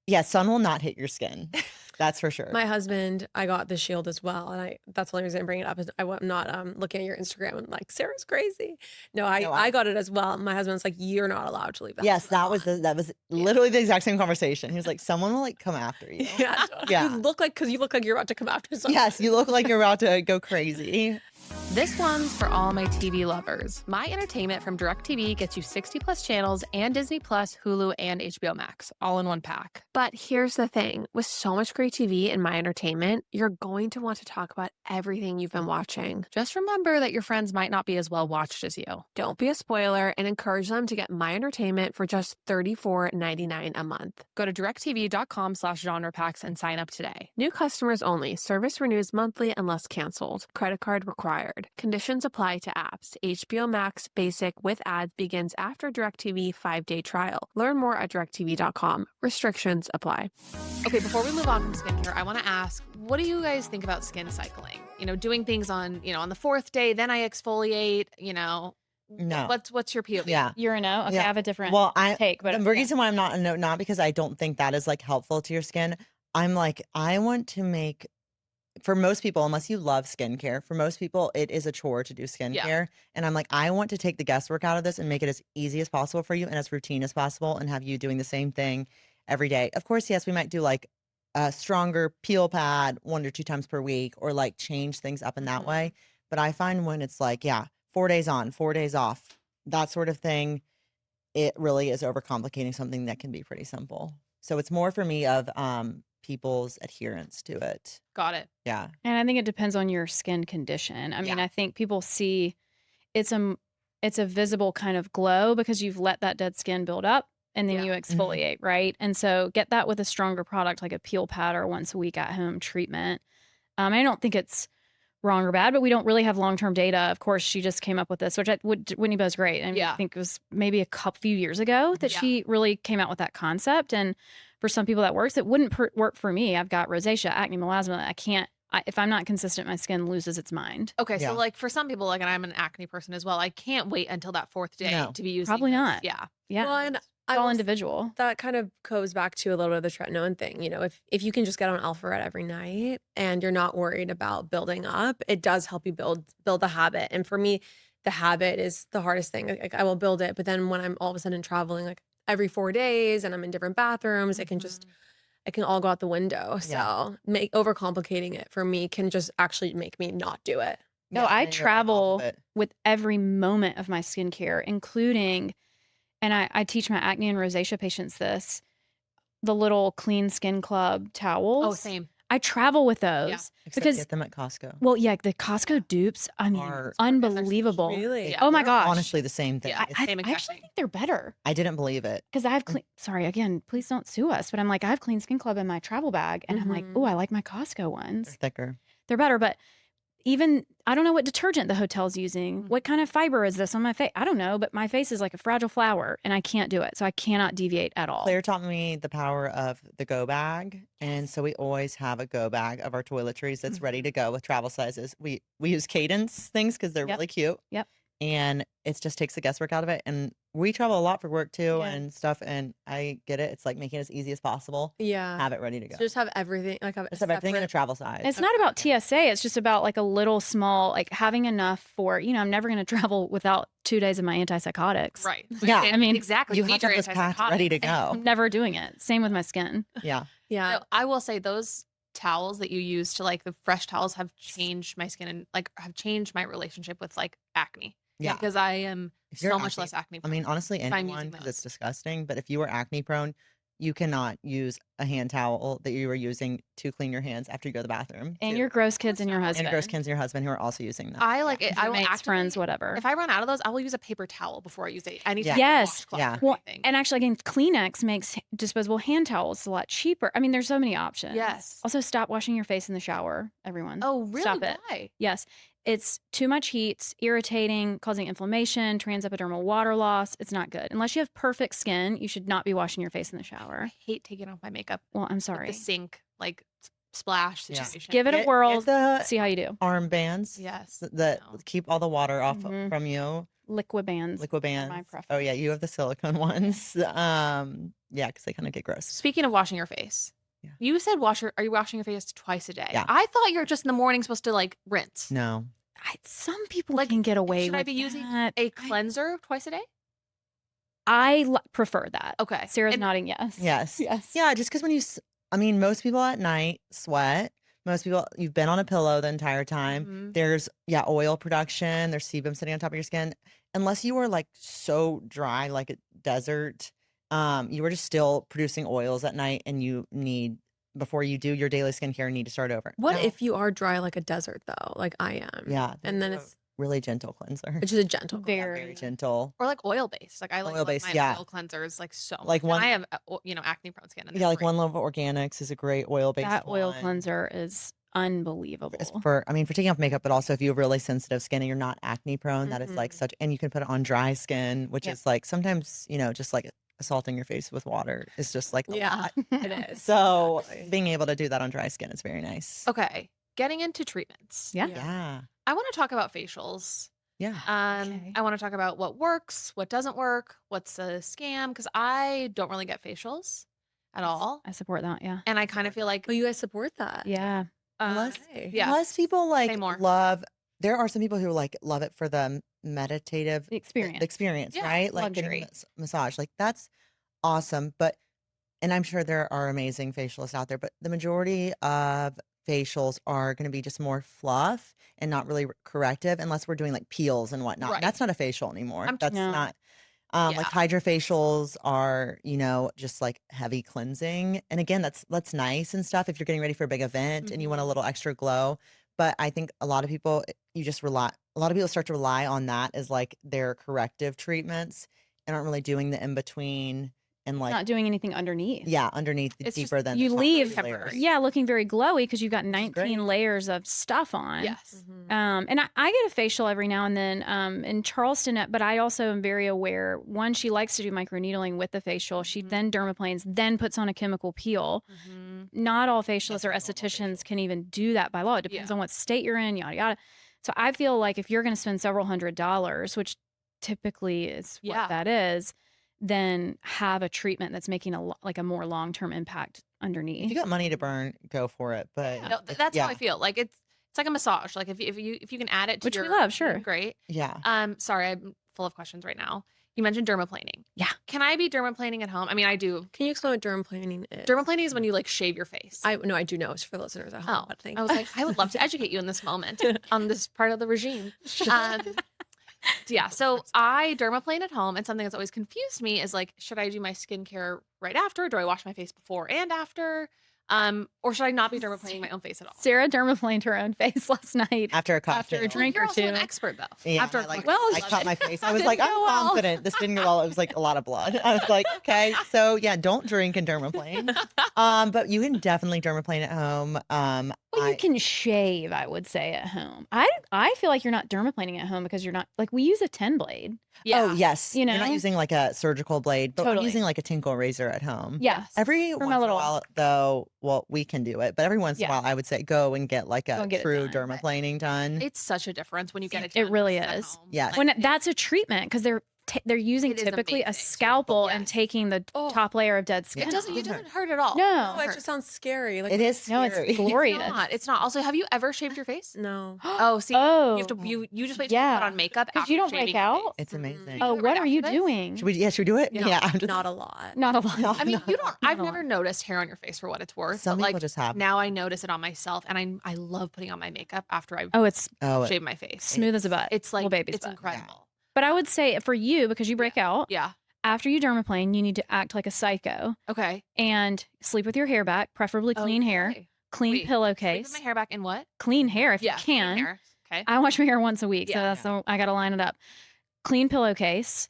[SPEAKER 3] yeah, sun will not hit your skin. That's for sure.
[SPEAKER 1] My husband, I got the shield as well, and that's the only reason I bring it up is I'm not looking at your Instagram and like, Sarah's crazy. No, I got it as well. My husband's like, you're not allowed to leave the
[SPEAKER 3] Yes,
[SPEAKER 1] house
[SPEAKER 3] that was literally the exact same conversation. He was like, someone will like come after you.
[SPEAKER 1] Yeah,
[SPEAKER 3] Yeah.
[SPEAKER 1] You look like you're about to come after someone.
[SPEAKER 3] Yes, you look like you're about to go crazy.
[SPEAKER 2] This one's for all my TV lovers. My Entertainment from DirecTV gets you 60 plus channels and Disney Plus, Hulu, and HBO Max, all in one pack.
[SPEAKER 1] But here's the thing. With so much great TV in My Entertainment, you're going to want to talk about everything you've been watching.
[SPEAKER 2] Just remember that your friends might not be as well watched as you.
[SPEAKER 1] Don't be a spoiler and encourage them to get My Entertainment for just $34.99 a month.
[SPEAKER 2] Go to directv.com/genre packs and sign up today.
[SPEAKER 1] New customers only. Service renews monthly unless canceled. Credit card required. Conditions apply to apps. HBO Max Basic with ads begins after DirecTV 5-day trial. Learn more at directv.com. Restrictions apply.
[SPEAKER 2] Okay, before we move on from skincare, I want to ask, what do you guys think about skin cycling? Doing things on the fourth day, then I exfoliate,
[SPEAKER 3] No.
[SPEAKER 2] What's your POV?
[SPEAKER 3] Yeah.
[SPEAKER 4] You're a no? Okay,
[SPEAKER 3] Yeah.
[SPEAKER 4] I have a different
[SPEAKER 3] take.
[SPEAKER 4] but
[SPEAKER 3] The reason why I'm not a no, not because I don't think that is like helpful to your skin. I'm like, I want to make, for most people, unless you love skincare, for most people, it is a chore to do skincare.
[SPEAKER 2] Yeah.
[SPEAKER 3] And I'm like, I want to take the guesswork out of this and make it as easy as possible for you and as routine as possible, and have you doing the same thing every day. Of course, yes, we might do like a stronger peel pad 1 or 2 times per week, or like change things up in that way. But I find when it's like, 4 days on, 4 days off, that sort of thing, it really is overcomplicating something that can be pretty simple. So it's more for me of people's adherence to it.
[SPEAKER 2] Got it.
[SPEAKER 3] Yeah.
[SPEAKER 4] And I think it depends on your skin condition. I mean, I think people see it's a visible kind of glow because you've let that dead skin build up and then you exfoliate, right? And so get that with a stronger product like a peel pad or once a week at home treatment. I don't think it's wrong or bad, but we don't really have long-term data. Of course, she just came up with this, which Whitney Bow's great. And I think it was maybe a few years ago that she really came out with that concept. And for some people that works, it wouldn't work for me. I've got rosacea, acne, melasma. If I'm not consistent, my skin loses its mind.
[SPEAKER 2] Okay, so like for some people, like, and I'm an acne person as well, I can't wait until that fourth day to be using
[SPEAKER 4] Probably
[SPEAKER 2] this.
[SPEAKER 4] not.
[SPEAKER 2] Yeah.
[SPEAKER 1] Well, and
[SPEAKER 4] It's all individual.
[SPEAKER 1] That kind of goes back to a little bit of the tretinoin thing. If you can just get on Alpha-Red every night and you're not worried about building up, it does help you build the habit. And for me, the habit is the hardest thing. Like, I will build it, but then when I'm all of a sudden traveling like every 4 days and I'm in different bathrooms, it can all go out the window. So overcomplicating it for me can just actually make me not do it.
[SPEAKER 4] No, I travel with every moment of my skincare, including, and I teach my acne and rosacea patients this, the little Clean Skin Club towels.
[SPEAKER 2] Oh, same.
[SPEAKER 4] I travel with those.
[SPEAKER 3] Except
[SPEAKER 4] because
[SPEAKER 3] get them at Costco.
[SPEAKER 4] Well, yeah, the Costco dupes, I mean, unbelievable.
[SPEAKER 1] Really?
[SPEAKER 4] Oh my gosh.
[SPEAKER 3] Honestly, the same thing.
[SPEAKER 2] Yeah,
[SPEAKER 4] I
[SPEAKER 2] same exact
[SPEAKER 4] actually
[SPEAKER 2] thing.
[SPEAKER 4] think they're better.
[SPEAKER 3] I didn't believe it.
[SPEAKER 4] Because I have sorry, again, please don't sue us, but I'm like, I have Clean Skin Club in my travel bag. And I'm like, oh, I like my Costco ones.
[SPEAKER 3] They're thicker.
[SPEAKER 4] They're better. But even, I don't know what detergent the hotel's using. What kind of fiber is this on my face? I don't know, but my face is like a fragile flower and I can't do it. So I cannot deviate at all.
[SPEAKER 3] Claire taught me the power of the go bag. And so we always have a go bag of our toiletries that's ready to go with travel sizes. We use Cadence things because they're really cute.
[SPEAKER 4] Yep.
[SPEAKER 3] And it just takes the guesswork out of it. And we travel a lot for work too and stuff. And I get it. It's like making it as easy as possible.
[SPEAKER 1] Yeah.
[SPEAKER 3] Have it ready to go.
[SPEAKER 1] So just have everything.
[SPEAKER 3] Just have everything in a travel size.
[SPEAKER 4] It's not about TSA. It's just about like a little small, like having enough for, I'm never going to travel without 2 days of my antipsychotics.
[SPEAKER 2] Right.
[SPEAKER 3] Yeah.
[SPEAKER 4] I mean,
[SPEAKER 2] exactly.
[SPEAKER 3] You have to have this pack ready to go.
[SPEAKER 4] I'm never doing it. Same with my skin.
[SPEAKER 3] Yeah.
[SPEAKER 1] Yeah.
[SPEAKER 2] So I will say those towels that you use to like the fresh towels have changed my skin and like have changed my relationship with like acne.
[SPEAKER 3] Yeah.
[SPEAKER 2] Because I am
[SPEAKER 3] If you're
[SPEAKER 2] so much
[SPEAKER 3] acne-
[SPEAKER 2] less acne
[SPEAKER 3] I
[SPEAKER 2] prone.
[SPEAKER 3] mean, honestly,
[SPEAKER 2] if I'm
[SPEAKER 3] anyone,
[SPEAKER 2] using
[SPEAKER 3] because it's
[SPEAKER 2] those.
[SPEAKER 3] disgusting. But if you are acne prone, you cannot use a hand towel that you are using to clean your hands after you go to the bathroom.
[SPEAKER 4] And
[SPEAKER 3] too.
[SPEAKER 4] your gross kids and your
[SPEAKER 2] not.
[SPEAKER 3] And
[SPEAKER 4] husband.
[SPEAKER 3] your gross kids and your husband who are also using them.
[SPEAKER 2] I like it. I will
[SPEAKER 4] Roommates,
[SPEAKER 2] actively,
[SPEAKER 4] friends, whatever.
[SPEAKER 2] If I run out of those, I will use a paper towel before I use it. Anytime.
[SPEAKER 3] Yeah.
[SPEAKER 4] Yes.
[SPEAKER 2] Washcloth
[SPEAKER 3] Yeah.
[SPEAKER 2] or
[SPEAKER 4] Well,
[SPEAKER 2] anything.
[SPEAKER 4] and actually, again, Kleenex makes disposable hand towels a lot cheaper. I mean, there's so many options.
[SPEAKER 2] Yes.
[SPEAKER 4] Also, stop washing your face in the shower, everyone.
[SPEAKER 2] Oh, really?
[SPEAKER 4] Stop it.
[SPEAKER 2] Why?
[SPEAKER 4] Yes. It's too much heat, it's irritating, causing inflammation, transepidermal water loss. It's not good. Unless you have perfect skin, you should not be washing your face in the shower.
[SPEAKER 2] I hate taking off my makeup.
[SPEAKER 4] Well, I'm
[SPEAKER 2] With
[SPEAKER 4] sorry.
[SPEAKER 2] the sink, like splash
[SPEAKER 3] Yeah.
[SPEAKER 2] situation.
[SPEAKER 4] Give it a
[SPEAKER 3] Get
[SPEAKER 4] whirl.
[SPEAKER 3] the
[SPEAKER 4] See how you do.
[SPEAKER 3] armbands
[SPEAKER 2] Yes.
[SPEAKER 3] that
[SPEAKER 2] No.
[SPEAKER 3] keep all the water off
[SPEAKER 4] Mhm.
[SPEAKER 3] from you.
[SPEAKER 4] Liquid bands.
[SPEAKER 3] Liquid
[SPEAKER 4] my
[SPEAKER 3] bands.
[SPEAKER 4] preference.
[SPEAKER 3] Oh yeah, you have the silicone ones. Yeah, because they kind of get gross.
[SPEAKER 2] Speaking of washing your face,
[SPEAKER 3] Yeah.
[SPEAKER 2] you said are you washing your face twice a day?
[SPEAKER 3] Yeah.
[SPEAKER 2] I thought you're just in the morning supposed to like rinse.
[SPEAKER 3] No.
[SPEAKER 4] Some people
[SPEAKER 2] Like,
[SPEAKER 4] can get away
[SPEAKER 2] Should
[SPEAKER 4] with
[SPEAKER 2] I be using
[SPEAKER 4] that.
[SPEAKER 2] a cleanser twice a day?
[SPEAKER 4] I prefer that.
[SPEAKER 2] Okay.
[SPEAKER 4] Sarah's
[SPEAKER 2] And-
[SPEAKER 4] nodding yes.
[SPEAKER 3] Yes.
[SPEAKER 4] Yes.
[SPEAKER 3] Yeah, just because when I mean, most people at night sweat. Most people, you've been on a pillow the entire time.
[SPEAKER 2] Mhm.
[SPEAKER 3] There's, oil production. There's sebum sitting on top of your skin. Unless you are like so dry, like a desert, you are just still producing oils at night and you need, before you do your daily skincare, you need to start over.
[SPEAKER 1] What
[SPEAKER 3] Now-
[SPEAKER 1] if you are dry like a desert though, like I am?
[SPEAKER 3] Yeah.
[SPEAKER 1] And then
[SPEAKER 3] there's a
[SPEAKER 1] it's
[SPEAKER 3] really gentle cleanser.
[SPEAKER 1] just a gentle.
[SPEAKER 4] Very.
[SPEAKER 3] Very gentle.
[SPEAKER 2] Or like oil based. Like I like
[SPEAKER 3] Oil-based,
[SPEAKER 2] my
[SPEAKER 3] yeah.
[SPEAKER 2] oil cleansers like so much.
[SPEAKER 3] Like
[SPEAKER 2] And
[SPEAKER 3] one-
[SPEAKER 2] I have acne prone skin. And
[SPEAKER 3] Yeah, like One Love Organics is a great oil-based
[SPEAKER 4] That oil
[SPEAKER 3] one.
[SPEAKER 4] cleanser is unbelievable.
[SPEAKER 3] It's for taking off makeup, but also if you have really sensitive skin and you're not acne prone, that is like
[SPEAKER 1] Mhm.
[SPEAKER 3] and you can put it on dry skin, which
[SPEAKER 4] Yep.
[SPEAKER 3] is like sometimes, just like assaulting your face with water is just like a
[SPEAKER 1] Yeah,
[SPEAKER 3] lot.
[SPEAKER 1] it is.
[SPEAKER 3] So
[SPEAKER 1] Exactly.
[SPEAKER 3] being able to do that on dry skin is very nice.
[SPEAKER 2] Okay. Getting into treatments.
[SPEAKER 4] Yeah.
[SPEAKER 3] Yeah.
[SPEAKER 2] I want to talk about facials.
[SPEAKER 3] Yeah.
[SPEAKER 4] Okay.
[SPEAKER 2] I want to talk about what works, what doesn't work, what's a scam, because I don't really get facials at all.
[SPEAKER 4] I support that. Yeah.
[SPEAKER 2] And I kind of feel like
[SPEAKER 1] Oh, you guys support that?
[SPEAKER 4] Yeah.
[SPEAKER 3] Unless-
[SPEAKER 1] Okay.
[SPEAKER 2] yeah.
[SPEAKER 3] Unless people like
[SPEAKER 2] more.
[SPEAKER 3] there are some people who like love it for the meditative
[SPEAKER 4] The experience.
[SPEAKER 3] experience,
[SPEAKER 2] Yeah,
[SPEAKER 3] right? Like getting
[SPEAKER 4] luxury.
[SPEAKER 3] a massage. Like that's awesome. And I'm sure there are amazing facialists out there, but the majority of facials are going to be just more fluff and not really corrective unless we're doing like peels and whatnot.
[SPEAKER 2] Right.
[SPEAKER 3] That's not a facial anymore.
[SPEAKER 2] I'm-
[SPEAKER 3] That's
[SPEAKER 4] No.
[SPEAKER 3] not like
[SPEAKER 2] Yeah.
[SPEAKER 3] hydrofacials are, just like heavy cleansing. And again, that's nice and stuff if you're getting ready for a big event and you want a
[SPEAKER 2] Mhm.
[SPEAKER 3] little extra glow. But I think a lot of people start to rely on that as like their corrective treatments and aren't really doing the in between and
[SPEAKER 4] It's
[SPEAKER 3] like
[SPEAKER 4] not doing anything underneath.
[SPEAKER 3] underneath
[SPEAKER 2] It's just-
[SPEAKER 3] deeper than
[SPEAKER 4] You
[SPEAKER 3] the top
[SPEAKER 4] leave-
[SPEAKER 3] layers.
[SPEAKER 2] Temporary.
[SPEAKER 4] Yeah, looking very glowy because you've got
[SPEAKER 3] great.
[SPEAKER 4] 19 layers of stuff on.
[SPEAKER 2] yes.
[SPEAKER 1] Mhm.
[SPEAKER 4] And I get a facial every now and then in Charleston, but I also am very aware. One, she likes to do microneedling with the facial. She
[SPEAKER 2] Mhm.
[SPEAKER 4] then dermaplanes, then puts on a chemical peel.
[SPEAKER 2] Mhm.
[SPEAKER 4] Not all facialists
[SPEAKER 3] That's
[SPEAKER 4] or
[SPEAKER 3] not normal
[SPEAKER 4] estheticians can even do that by law. It depends
[SPEAKER 2] Yeah.
[SPEAKER 4] on what state you're in, yada, yada. So I feel like if you're going to spend several $100s, which typically is what
[SPEAKER 2] Yeah.
[SPEAKER 4] that is, then have a treatment that's making a more long-term impact
[SPEAKER 3] If
[SPEAKER 4] underneath.
[SPEAKER 3] you got money to burn, go for it. But
[SPEAKER 2] No, that's how I feel. Like it's like a massage. Like if you can add it to
[SPEAKER 4] Which we
[SPEAKER 2] your
[SPEAKER 4] love,
[SPEAKER 2] routine,
[SPEAKER 4] sure.
[SPEAKER 2] great.
[SPEAKER 3] yeah.
[SPEAKER 2] Sorry, I'm full of questions right now. You mentioned dermaplaning.
[SPEAKER 4] Yeah.
[SPEAKER 2] Can I be dermaplaning at home? I mean, I do.
[SPEAKER 1] Can you explain what dermaplaning is?
[SPEAKER 2] Dermaplaning is when you like shave your face.
[SPEAKER 1] I do know it's for listeners at home.
[SPEAKER 2] Oh,
[SPEAKER 1] but thank
[SPEAKER 2] I was like, I would love to educate you in this moment on this part of the regime. Yeah, so I dermaplane at home, and something that's always confused me is like, should I do my skincare right after? Do I wash my face before and after? Or should I not be dermaplaning my own face at all?
[SPEAKER 4] Sarah dermaplaned her own face last night.
[SPEAKER 3] After a cocktail.
[SPEAKER 4] After a drink
[SPEAKER 2] You're
[SPEAKER 4] or
[SPEAKER 2] also an
[SPEAKER 4] two.
[SPEAKER 2] expert though.
[SPEAKER 3] Yeah,
[SPEAKER 2] After a
[SPEAKER 3] like,
[SPEAKER 2] cocktail.
[SPEAKER 3] I
[SPEAKER 2] Love
[SPEAKER 3] caught
[SPEAKER 2] it.
[SPEAKER 3] my face. I was
[SPEAKER 4] Didn't
[SPEAKER 3] like, I'm
[SPEAKER 4] go well.
[SPEAKER 3] confident. This didn't go well. It was like a lot of blood. I was like, okay, so yeah, don't drink and dermaplane. But you can definitely dermaplane at home.
[SPEAKER 4] Well, you can shave, I would say, at home. I feel like you're not dermaplaning at home because you're not like we use a 10 blade.
[SPEAKER 2] Yeah.
[SPEAKER 3] Oh yes,
[SPEAKER 4] You
[SPEAKER 3] you're not
[SPEAKER 4] know?
[SPEAKER 3] using like a surgical blade, but we're
[SPEAKER 4] Totally.
[SPEAKER 3] using like a tinkle razor at home.
[SPEAKER 4] Yes.
[SPEAKER 3] Every
[SPEAKER 4] For
[SPEAKER 3] once
[SPEAKER 4] my
[SPEAKER 3] in a
[SPEAKER 4] little-
[SPEAKER 3] while, though, well, we can do it, but every once in a
[SPEAKER 4] Yeah.
[SPEAKER 3] while, I would say go and get like
[SPEAKER 4] Go
[SPEAKER 3] a
[SPEAKER 4] and get it
[SPEAKER 3] true
[SPEAKER 4] done.
[SPEAKER 3] dermaplaning done.
[SPEAKER 2] It's such a difference when you get it.
[SPEAKER 4] It
[SPEAKER 2] done
[SPEAKER 4] really
[SPEAKER 2] at
[SPEAKER 4] is.
[SPEAKER 2] home.
[SPEAKER 3] Yes.
[SPEAKER 4] When that's a treatment because they're they're using
[SPEAKER 2] It is
[SPEAKER 4] typically a
[SPEAKER 2] amazing.
[SPEAKER 4] scalpel and
[SPEAKER 2] Yes.
[SPEAKER 4] taking the top layer of dead skin.
[SPEAKER 2] It doesn't hurt at all.
[SPEAKER 4] No.
[SPEAKER 1] Oh, it just sounds scary. Like,
[SPEAKER 3] It is
[SPEAKER 4] No, it's
[SPEAKER 3] scary.
[SPEAKER 4] glorious.
[SPEAKER 2] It's not. Also, have you ever shaved your face?
[SPEAKER 1] no.
[SPEAKER 2] Oh, see,
[SPEAKER 4] Oh.
[SPEAKER 2] you have to you just wait till you put on makeup
[SPEAKER 4] because
[SPEAKER 2] after
[SPEAKER 4] you don't
[SPEAKER 2] shaving
[SPEAKER 4] break
[SPEAKER 2] your
[SPEAKER 4] out.
[SPEAKER 2] face.
[SPEAKER 3] It's amazing.
[SPEAKER 4] Oh,
[SPEAKER 2] do it
[SPEAKER 4] what
[SPEAKER 2] right
[SPEAKER 4] are you
[SPEAKER 2] after this?
[SPEAKER 4] doing?
[SPEAKER 3] Should we do it?
[SPEAKER 1] No,
[SPEAKER 3] Yeah. I'm just,
[SPEAKER 1] not a lot.
[SPEAKER 4] Not a lot.
[SPEAKER 3] No.
[SPEAKER 2] I mean, you don't. I've
[SPEAKER 4] Not a
[SPEAKER 2] never
[SPEAKER 4] lot.
[SPEAKER 2] noticed hair on your face for what it's worth.
[SPEAKER 3] Some
[SPEAKER 2] but
[SPEAKER 3] people
[SPEAKER 2] like
[SPEAKER 3] just have.
[SPEAKER 2] now, I notice it on myself, and I love putting on my makeup after I
[SPEAKER 4] Oh, it's
[SPEAKER 2] shave my face.
[SPEAKER 4] smooth as a butt.
[SPEAKER 2] It's like
[SPEAKER 4] Little baby's
[SPEAKER 2] it's
[SPEAKER 4] butt.
[SPEAKER 2] incredible.
[SPEAKER 4] But I would say for you, because you break out,
[SPEAKER 2] Yeah.
[SPEAKER 4] after you dermaplane, you need to act like a psycho
[SPEAKER 2] Okay.
[SPEAKER 4] and sleep with your hair back, preferably clean hair,
[SPEAKER 2] Okay.
[SPEAKER 4] clean
[SPEAKER 2] Wait, Sleep
[SPEAKER 4] pillowcase,
[SPEAKER 2] with my hair back in what?
[SPEAKER 4] clean hair if
[SPEAKER 2] Yeah.
[SPEAKER 4] you
[SPEAKER 2] clean
[SPEAKER 4] can.
[SPEAKER 2] hair. Okay.
[SPEAKER 4] I wash my hair once a week, so
[SPEAKER 2] Yeah.
[SPEAKER 4] that's so I got to line it up. Clean pillowcase,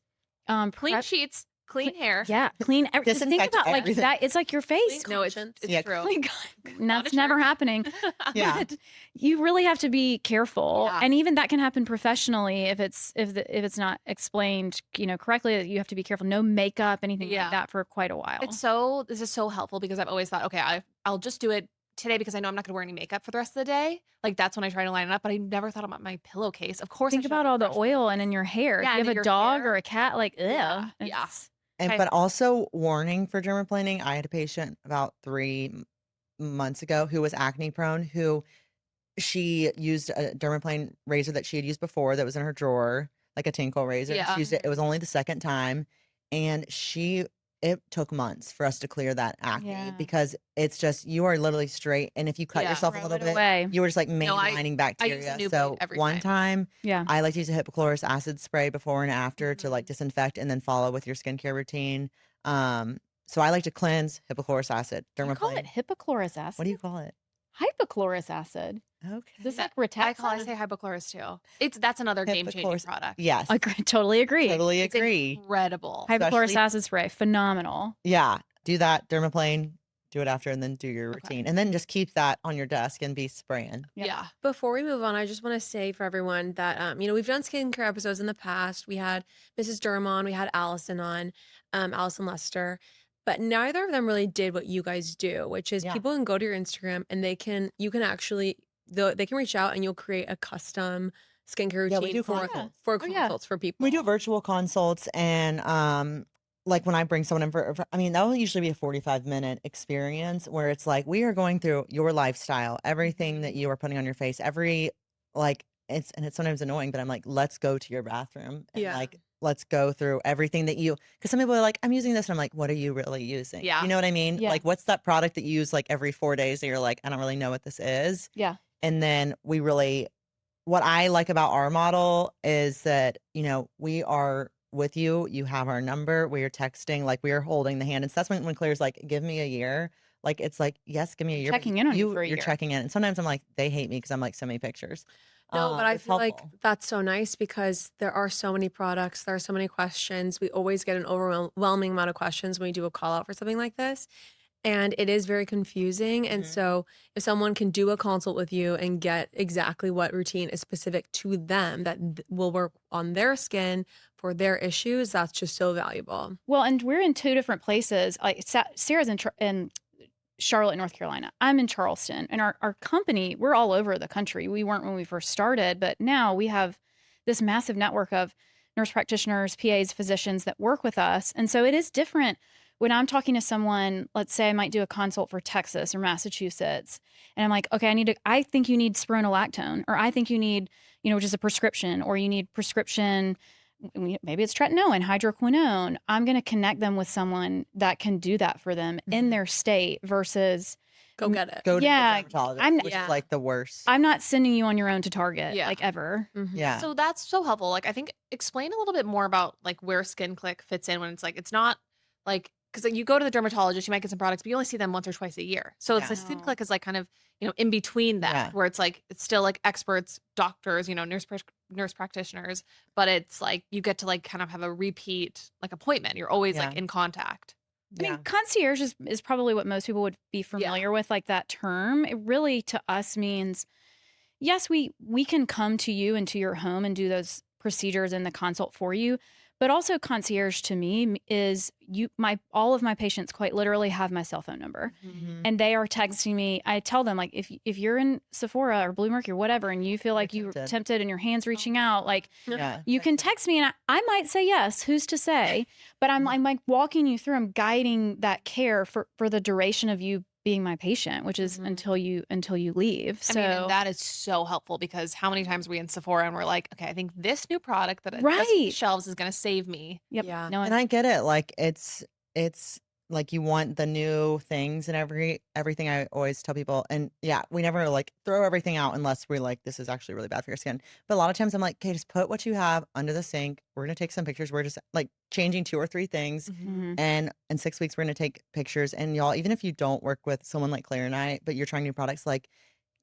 [SPEAKER 2] Clean
[SPEAKER 4] prep-
[SPEAKER 2] sheets. Clean hair.
[SPEAKER 4] Yeah, clean. Just think
[SPEAKER 3] Disinfect
[SPEAKER 4] about like
[SPEAKER 3] everything.
[SPEAKER 4] that. It's like your face.
[SPEAKER 2] No, it's
[SPEAKER 1] Conscience.
[SPEAKER 2] it's
[SPEAKER 3] Yeah.
[SPEAKER 2] true.
[SPEAKER 4] Oh my God. And
[SPEAKER 2] Not
[SPEAKER 4] that's
[SPEAKER 2] a
[SPEAKER 4] never
[SPEAKER 2] church.
[SPEAKER 4] happening.
[SPEAKER 3] Yeah.
[SPEAKER 4] But you really have to be careful,
[SPEAKER 2] Yeah.
[SPEAKER 4] and even that can happen professionally if it's not explained, correctly. You have to be careful. No makeup, anything
[SPEAKER 2] Yeah.
[SPEAKER 4] like that for quite a while.
[SPEAKER 2] This is so helpful because I've always thought, okay, I'll just do it today because I know I'm not going to wear any makeup for the rest of the day. Like that's when I try to line it up, but I never thought about my pillowcase. Of course, I
[SPEAKER 4] Think
[SPEAKER 2] should
[SPEAKER 4] about
[SPEAKER 2] have
[SPEAKER 4] all the
[SPEAKER 2] fresh
[SPEAKER 4] oil
[SPEAKER 2] pillowcase.
[SPEAKER 4] and in your hair.
[SPEAKER 2] Yeah,
[SPEAKER 4] if
[SPEAKER 2] and
[SPEAKER 4] you
[SPEAKER 2] in
[SPEAKER 4] have a
[SPEAKER 2] your
[SPEAKER 4] dog
[SPEAKER 2] hair.
[SPEAKER 4] or a cat, like
[SPEAKER 2] Yeah,
[SPEAKER 4] ugh.
[SPEAKER 2] yeah.
[SPEAKER 3] And
[SPEAKER 2] Okay.
[SPEAKER 3] but also warning for dermaplaning. I had a patient about 3 months ago who was acne prone, who she used a dermaplane razor that she had used before that was in her drawer, like a tinkle razor.
[SPEAKER 2] Yeah.
[SPEAKER 3] She used it. It was only the second time, and it took months for us to clear that acne
[SPEAKER 4] Yeah.
[SPEAKER 3] because it's just you are literally straight, and if you cut
[SPEAKER 2] Yeah.
[SPEAKER 3] yourself a
[SPEAKER 4] Throw
[SPEAKER 3] little
[SPEAKER 4] it
[SPEAKER 3] bit,
[SPEAKER 4] away.
[SPEAKER 3] you were just like
[SPEAKER 2] No, I
[SPEAKER 3] mainlining
[SPEAKER 2] use
[SPEAKER 3] bacteria.
[SPEAKER 2] a new
[SPEAKER 3] So
[SPEAKER 2] blade every
[SPEAKER 3] one time,
[SPEAKER 4] Yeah.
[SPEAKER 3] I like to use a hypochlorous acid spray before and after to like
[SPEAKER 2] Mhm.
[SPEAKER 3] disinfect and then follow with your skincare routine. So I like to cleanse hypochlorous acid,
[SPEAKER 4] You call it
[SPEAKER 3] dermaplane.
[SPEAKER 4] hypochlorous acid?
[SPEAKER 3] What do you call it?
[SPEAKER 4] Hypochlorous acid.
[SPEAKER 3] Okay.
[SPEAKER 4] Is this
[SPEAKER 2] That-
[SPEAKER 4] like
[SPEAKER 2] I
[SPEAKER 4] Retinoid?
[SPEAKER 2] say hypochlorous too. That's another game changing
[SPEAKER 3] Hypochlorous-
[SPEAKER 2] product.
[SPEAKER 3] Yes.
[SPEAKER 4] I totally agree.
[SPEAKER 3] Totally
[SPEAKER 2] It's
[SPEAKER 3] agree.
[SPEAKER 2] incredible.
[SPEAKER 4] Hypochlorous
[SPEAKER 3] Especially-
[SPEAKER 4] acid spray, phenomenal.
[SPEAKER 3] Yeah. Do that, dermaplane, do it after, and then do your
[SPEAKER 2] Okay.
[SPEAKER 3] routine. And then just keep that on your desk and be spraying.
[SPEAKER 4] Yep.
[SPEAKER 2] Yeah.
[SPEAKER 1] Before we move on, I just want to say for everyone that we've done skincare episodes in the past. We had Mrs. Derm on, we had Allison on, Allison Lester, but neither of them really did what you guys do, which is
[SPEAKER 3] Yeah.
[SPEAKER 1] people can go to your Instagram and they can reach out and you'll create a custom skincare
[SPEAKER 3] Yeah, we
[SPEAKER 1] routine
[SPEAKER 3] do consults.
[SPEAKER 1] for
[SPEAKER 4] Oh, yeah.
[SPEAKER 1] consults for people.
[SPEAKER 3] We do virtual consults, and like when I bring someone in I mean, that will usually be a 45-minute experience where it's like we are going through your lifestyle, everything that you are putting on your face, it's sometimes annoying, but I'm like, let's go to your bathroom and
[SPEAKER 1] Yeah.
[SPEAKER 3] like let's go through everything that because some people are like, I'm using this, and I'm like, what are you really using?
[SPEAKER 2] Yeah.
[SPEAKER 3] You know what I mean?
[SPEAKER 4] Yeah.
[SPEAKER 3] Like, what's that product that you use like every 4 days that you're like, I don't really know what this is.
[SPEAKER 4] Yeah.
[SPEAKER 3] And then what I like about our model is that, we are with you. You have our number. We are texting, like we are holding the hand. And so that's when Claire's like, give me a year. Like, it's like, yes, give me a year. but
[SPEAKER 4] Checking in on you for a
[SPEAKER 3] You're
[SPEAKER 4] year.
[SPEAKER 3] checking in. And sometimes I'm like, they hate me because I'm like, so many pictures.
[SPEAKER 1] No, but I
[SPEAKER 3] it's
[SPEAKER 1] feel like
[SPEAKER 3] helpful.
[SPEAKER 1] that's so nice because there are so many products, there are so many questions. We always get an overwhelming amount of questions when we do a call out for something like this. And it is very confusing. And
[SPEAKER 3] Mhm.
[SPEAKER 1] so if someone can do a consult with you and get exactly what routine is specific to them that will work on their skin for their issues, that's just so valuable.
[SPEAKER 4] Well, and we're in two different places. Like Sarah's in Charlotte, North Carolina. I'm in Charleston. And our company, we're all over the country. We weren't when we first started, but now we have this massive network of nurse practitioners, PAs, physicians that work with us. And so it is different when I'm talking to someone. Let's say I might do a consult for Texas or Massachusetts, and I'm like, okay, I think you need spironolactone, or I think you need, just a prescription, or you need prescription, maybe it's tretinoin, hydroquinone. I'm going to connect them with someone that can do that for them in their state versus
[SPEAKER 1] Go get it.
[SPEAKER 3] Go to
[SPEAKER 4] Yeah,
[SPEAKER 3] the dermatologist,
[SPEAKER 4] I'm-
[SPEAKER 3] which
[SPEAKER 1] Yeah.
[SPEAKER 3] is like the worst.
[SPEAKER 4] I'm not sending you on your own to Target,
[SPEAKER 2] Yeah.
[SPEAKER 4] like ever.
[SPEAKER 1] Mhm.
[SPEAKER 3] Yeah.
[SPEAKER 2] So that's so helpful. Like, I think explain a little bit more about like where Skin Clique fits in when it's like, it's not like, because like, you go to the dermatologist, you might get some products, but you only see them once or twice a year. So it's
[SPEAKER 3] Yeah.
[SPEAKER 2] like Skin
[SPEAKER 4] Oh.
[SPEAKER 2] Clique is like kind of, in between that,
[SPEAKER 3] Yeah.
[SPEAKER 2] where it's like, it's still like experts, doctors, nurse practitioners, but it's like, you get to like kind of have a repeat like appointment. You're always like
[SPEAKER 3] Yeah.
[SPEAKER 2] in contact.
[SPEAKER 4] I mean, concierge is probably what most people would be familiar with, like that term. It really, to us, means, yes, we can come to you into your home and do those procedures in the consult for you, But also concierge to me is all of my patients quite literally have my cell phone number.
[SPEAKER 3] Mhm.
[SPEAKER 4] And they are texting me. I tell them, like, if you're in Sephora or Blue Mercury or whatever, and you feel like you're tempted and your hand's reaching out, like,
[SPEAKER 3] Yeah.
[SPEAKER 4] you can text me and I might say yes. Who's to say? But I'm like walking you through. I'm guiding that care for the duration of you being my patient, which is until you leave. So
[SPEAKER 2] I mean, and that is so helpful because how many times are we in Sephora and we're like, okay, I think this new product that
[SPEAKER 4] Right.
[SPEAKER 2] shelves is going to save me.
[SPEAKER 4] Yep.
[SPEAKER 1] Yeah.
[SPEAKER 4] No,
[SPEAKER 3] And I get it. Like it's like you want the new things and everything. I always tell people, and yeah, we never like throw everything out unless we're like, this is actually really bad for your skin. But a lot of times I'm like, okay, just put what you have under the sink. We're gonna take some pictures. We're just like changing 2 or 3 things. And in 6 weeks, we're gonna take pictures. And y'all, even if you don't work with someone like Claire and I, but you're trying new products, like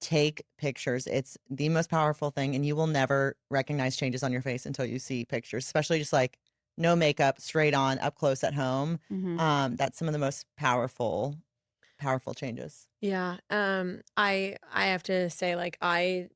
[SPEAKER 3] take pictures. It's the most powerful thing, and you will never recognize changes on your face until you see pictures, especially just like no makeup, straight on, up close at home. That's some of the most powerful changes.
[SPEAKER 1] Yeah. I have to say, like, I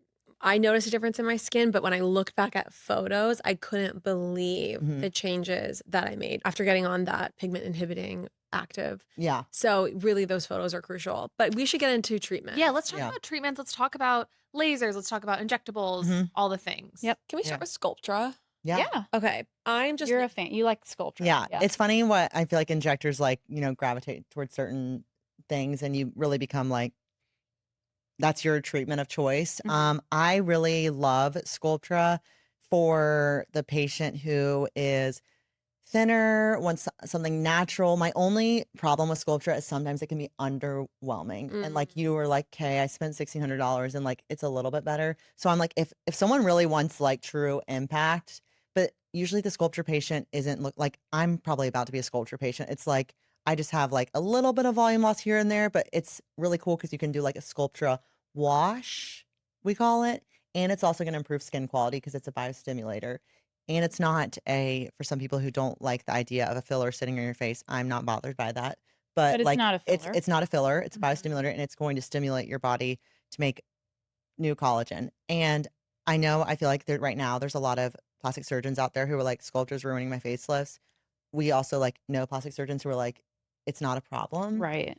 [SPEAKER 1] noticed a difference in my skin, but when I looked back at photos, I couldn't believe the changes that I made after getting on that pigment inhibiting active.
[SPEAKER 3] Yeah.
[SPEAKER 1] So really those photos are crucial. But we should get into treatment.
[SPEAKER 2] Yeah, let's talk about treatments. Let's talk about lasers. Let's talk about injectables, all the things.
[SPEAKER 4] Yep.
[SPEAKER 1] Can we start with Sculptra?
[SPEAKER 3] Yeah.
[SPEAKER 1] Okay. I'm just
[SPEAKER 4] You're a fan. You like Sculptra.
[SPEAKER 3] Yeah. It's funny what I feel like injectors like, gravitate towards certain things, and you really become like, that's your treatment of choice. I really love Sculptra for the patient who is thinner, wants something natural. My only problem with Sculptra is sometimes it can be underwhelming. And like you were like, okay, I spent $1,600 and like it's a little bit better. So I'm like, if someone really wants like true impact, but usually the Sculptra patient isn't like I'm probably about to be a Sculptra patient. It's like I just have like a little bit of volume loss here and there, but it's really cool because you can do like a Sculptra wash, we call it. And it's also going to improve skin quality because it's a biostimulator. And it's not for some people who don't like the idea of a filler sitting on your face. I'm not bothered by that. But
[SPEAKER 4] it's
[SPEAKER 3] like,
[SPEAKER 4] not a filler.
[SPEAKER 3] It's not a filler. It's a biostimulator, and it's going to stimulate your body to make new collagen. And I feel like right now there's a lot of plastic surgeons out there who are like, Sculptra's ruining my facelifts. We also like know plastic surgeons who are like, it's not a problem.
[SPEAKER 4] Right.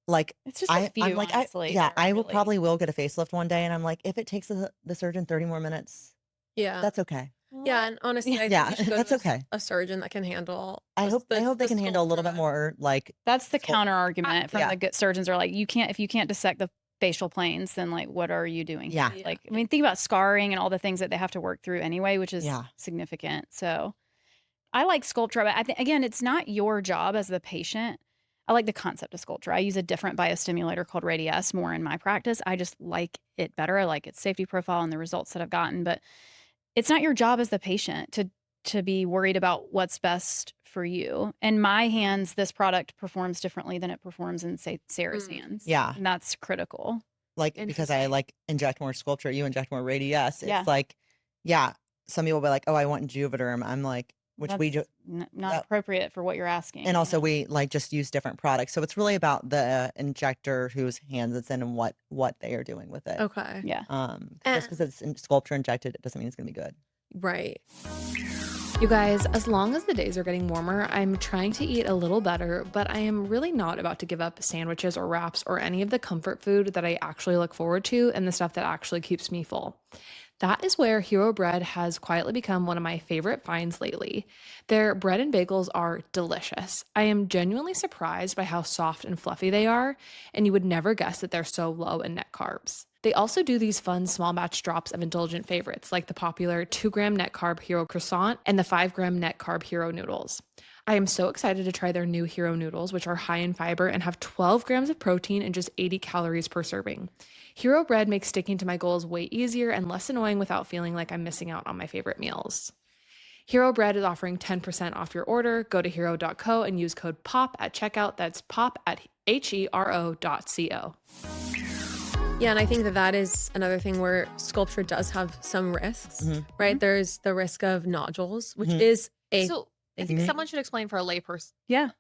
[SPEAKER 3] Like
[SPEAKER 4] it's just a few,
[SPEAKER 3] I'm like,
[SPEAKER 4] honestly.
[SPEAKER 3] I will probably will get a facelift one day. And I'm like, if it takes the surgeon 30 more minutes, that's okay.
[SPEAKER 1] Yeah, and honestly, I think you should go
[SPEAKER 3] that's
[SPEAKER 1] to
[SPEAKER 3] okay.
[SPEAKER 1] a surgeon that can handle.
[SPEAKER 3] I hope they can handle a little bit more like.
[SPEAKER 4] That's the counter argument from the good surgeons are like, if you can't dissect the facial planes, then like, what are you doing?
[SPEAKER 3] Yeah.
[SPEAKER 4] Like, I mean, think about scarring and all the things that they have to work through anyway, which is significant. So I like Sculptra, but I think, again, it's not your job as the patient. I like the concept of Sculptra. I use a different biostimulator called Radius more in my practice. I just like it better. I like its safety profile and the results that I've gotten, but it's not your job as the patient to be worried about what's best for you. In my hands, this product performs differently than it performs in, say, Sarah's hands.
[SPEAKER 3] Yeah.
[SPEAKER 4] And that's critical.
[SPEAKER 3] Like, because I like inject more Sculptra, you inject more Radius. It's like, some people will be like, oh, I want Juvederm. I'm like,
[SPEAKER 4] That's not appropriate for what you're asking.
[SPEAKER 3] And also we like just use different products. So it's really about the injector whose hands it's in and what they are doing with it.
[SPEAKER 1] Okay.
[SPEAKER 4] Yeah.
[SPEAKER 3] Just because it's Sculptra injected, it doesn't mean it's going to be good.
[SPEAKER 1] Right.
[SPEAKER 2] You guys, as long as the days are getting warmer, I'm trying to eat a little better, but I am really not about to give up sandwiches or wraps or any of the comfort food that I actually look forward to and the stuff that actually keeps me full. That is where Hero Bread has quietly become one of my favorite finds lately. Their bread and bagels are delicious. I am genuinely surprised by how soft and fluffy they are, and you would never guess that they're so low in net carbs. They also do these fun small batch drops of indulgent favorites like the popular 2-gram net carb Hero croissant and the 5-gram net carb Hero noodles. I am so excited to try their new Hero noodles, which are high in fiber and have 12 grams of protein and just 80 calories per serving. Hero Bread makes sticking to my goals way easier and less annoying without feeling like I'm missing out on my favorite meals. Hero Bread is offering 10% off your order. Go to hero.co and use code POP at checkout. That's POP at HERO.co.
[SPEAKER 1] Yeah, and I think that is another thing where Sculptra does have some risks, right? There's the risk of nodules, which is
[SPEAKER 2] So I think someone should explain for a layperson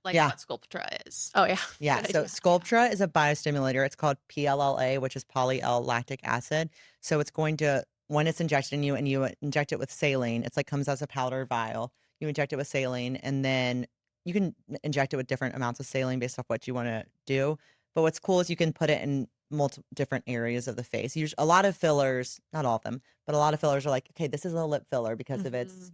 [SPEAKER 2] what Sculptra is.
[SPEAKER 1] Oh, yeah.
[SPEAKER 3] Yeah. So Sculptra is a biostimulator. It's called PLLA, which is poly-L-lactic acid. So it's going to, when it's injected in you and you inject it with saline, it's like comes as a powder vial. you inject it with saline, and then you can inject it with different amounts of saline based off what you want to do. But what's cool is you can put it in multiple different areas of the face. Usually, a lot of fillers, not all of them, but a lot of fillers are like, okay, this is a lip filler because of its,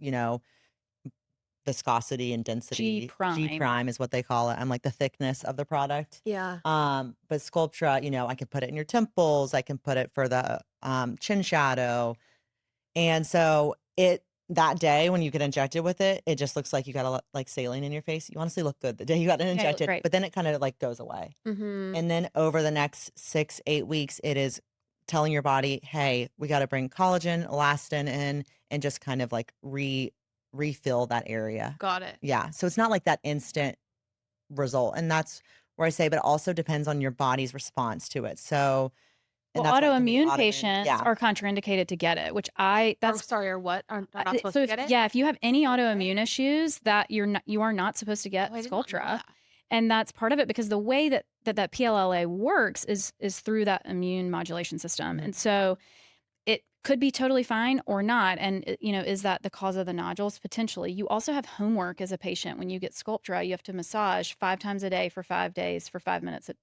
[SPEAKER 3] viscosity and density. G prime is what they call it. And like the thickness of the product.
[SPEAKER 1] Yeah.
[SPEAKER 3] But Sculptra, I can put it in your temples. I can put it for the chin shadow. And so that day when you get injected with it, it just looks like you got a like saline in your face. You honestly look good the day you got it injected,
[SPEAKER 4] right.
[SPEAKER 3] but then it kind of like goes away. And then over the next 6-8 weeks, it is telling your body, hey, we got to bring collagen, elastin in, and just kind of like refill that area.
[SPEAKER 2] Got it.
[SPEAKER 3] Yeah. So it's not like that instant result. And that's where I say, but it also depends on your body's response to it. So, and
[SPEAKER 4] well,
[SPEAKER 3] that's why it can be
[SPEAKER 4] autoimmune patients
[SPEAKER 3] yeah.
[SPEAKER 4] are contraindicated to get it, which
[SPEAKER 2] that's sorry, or what? Are not supposed to get it?
[SPEAKER 4] Yeah, if you have any autoimmune issues, that you are not supposed to get Sculptra. And that's part of it, because the way that PLLA works is through that immune modulation system. And so it could be totally fine or not. And, is that the cause of the nodules? Potentially. You also have homework as a patient. When you get Sculptra, you have to massage 5 times a day for 5 days for 5 minutes at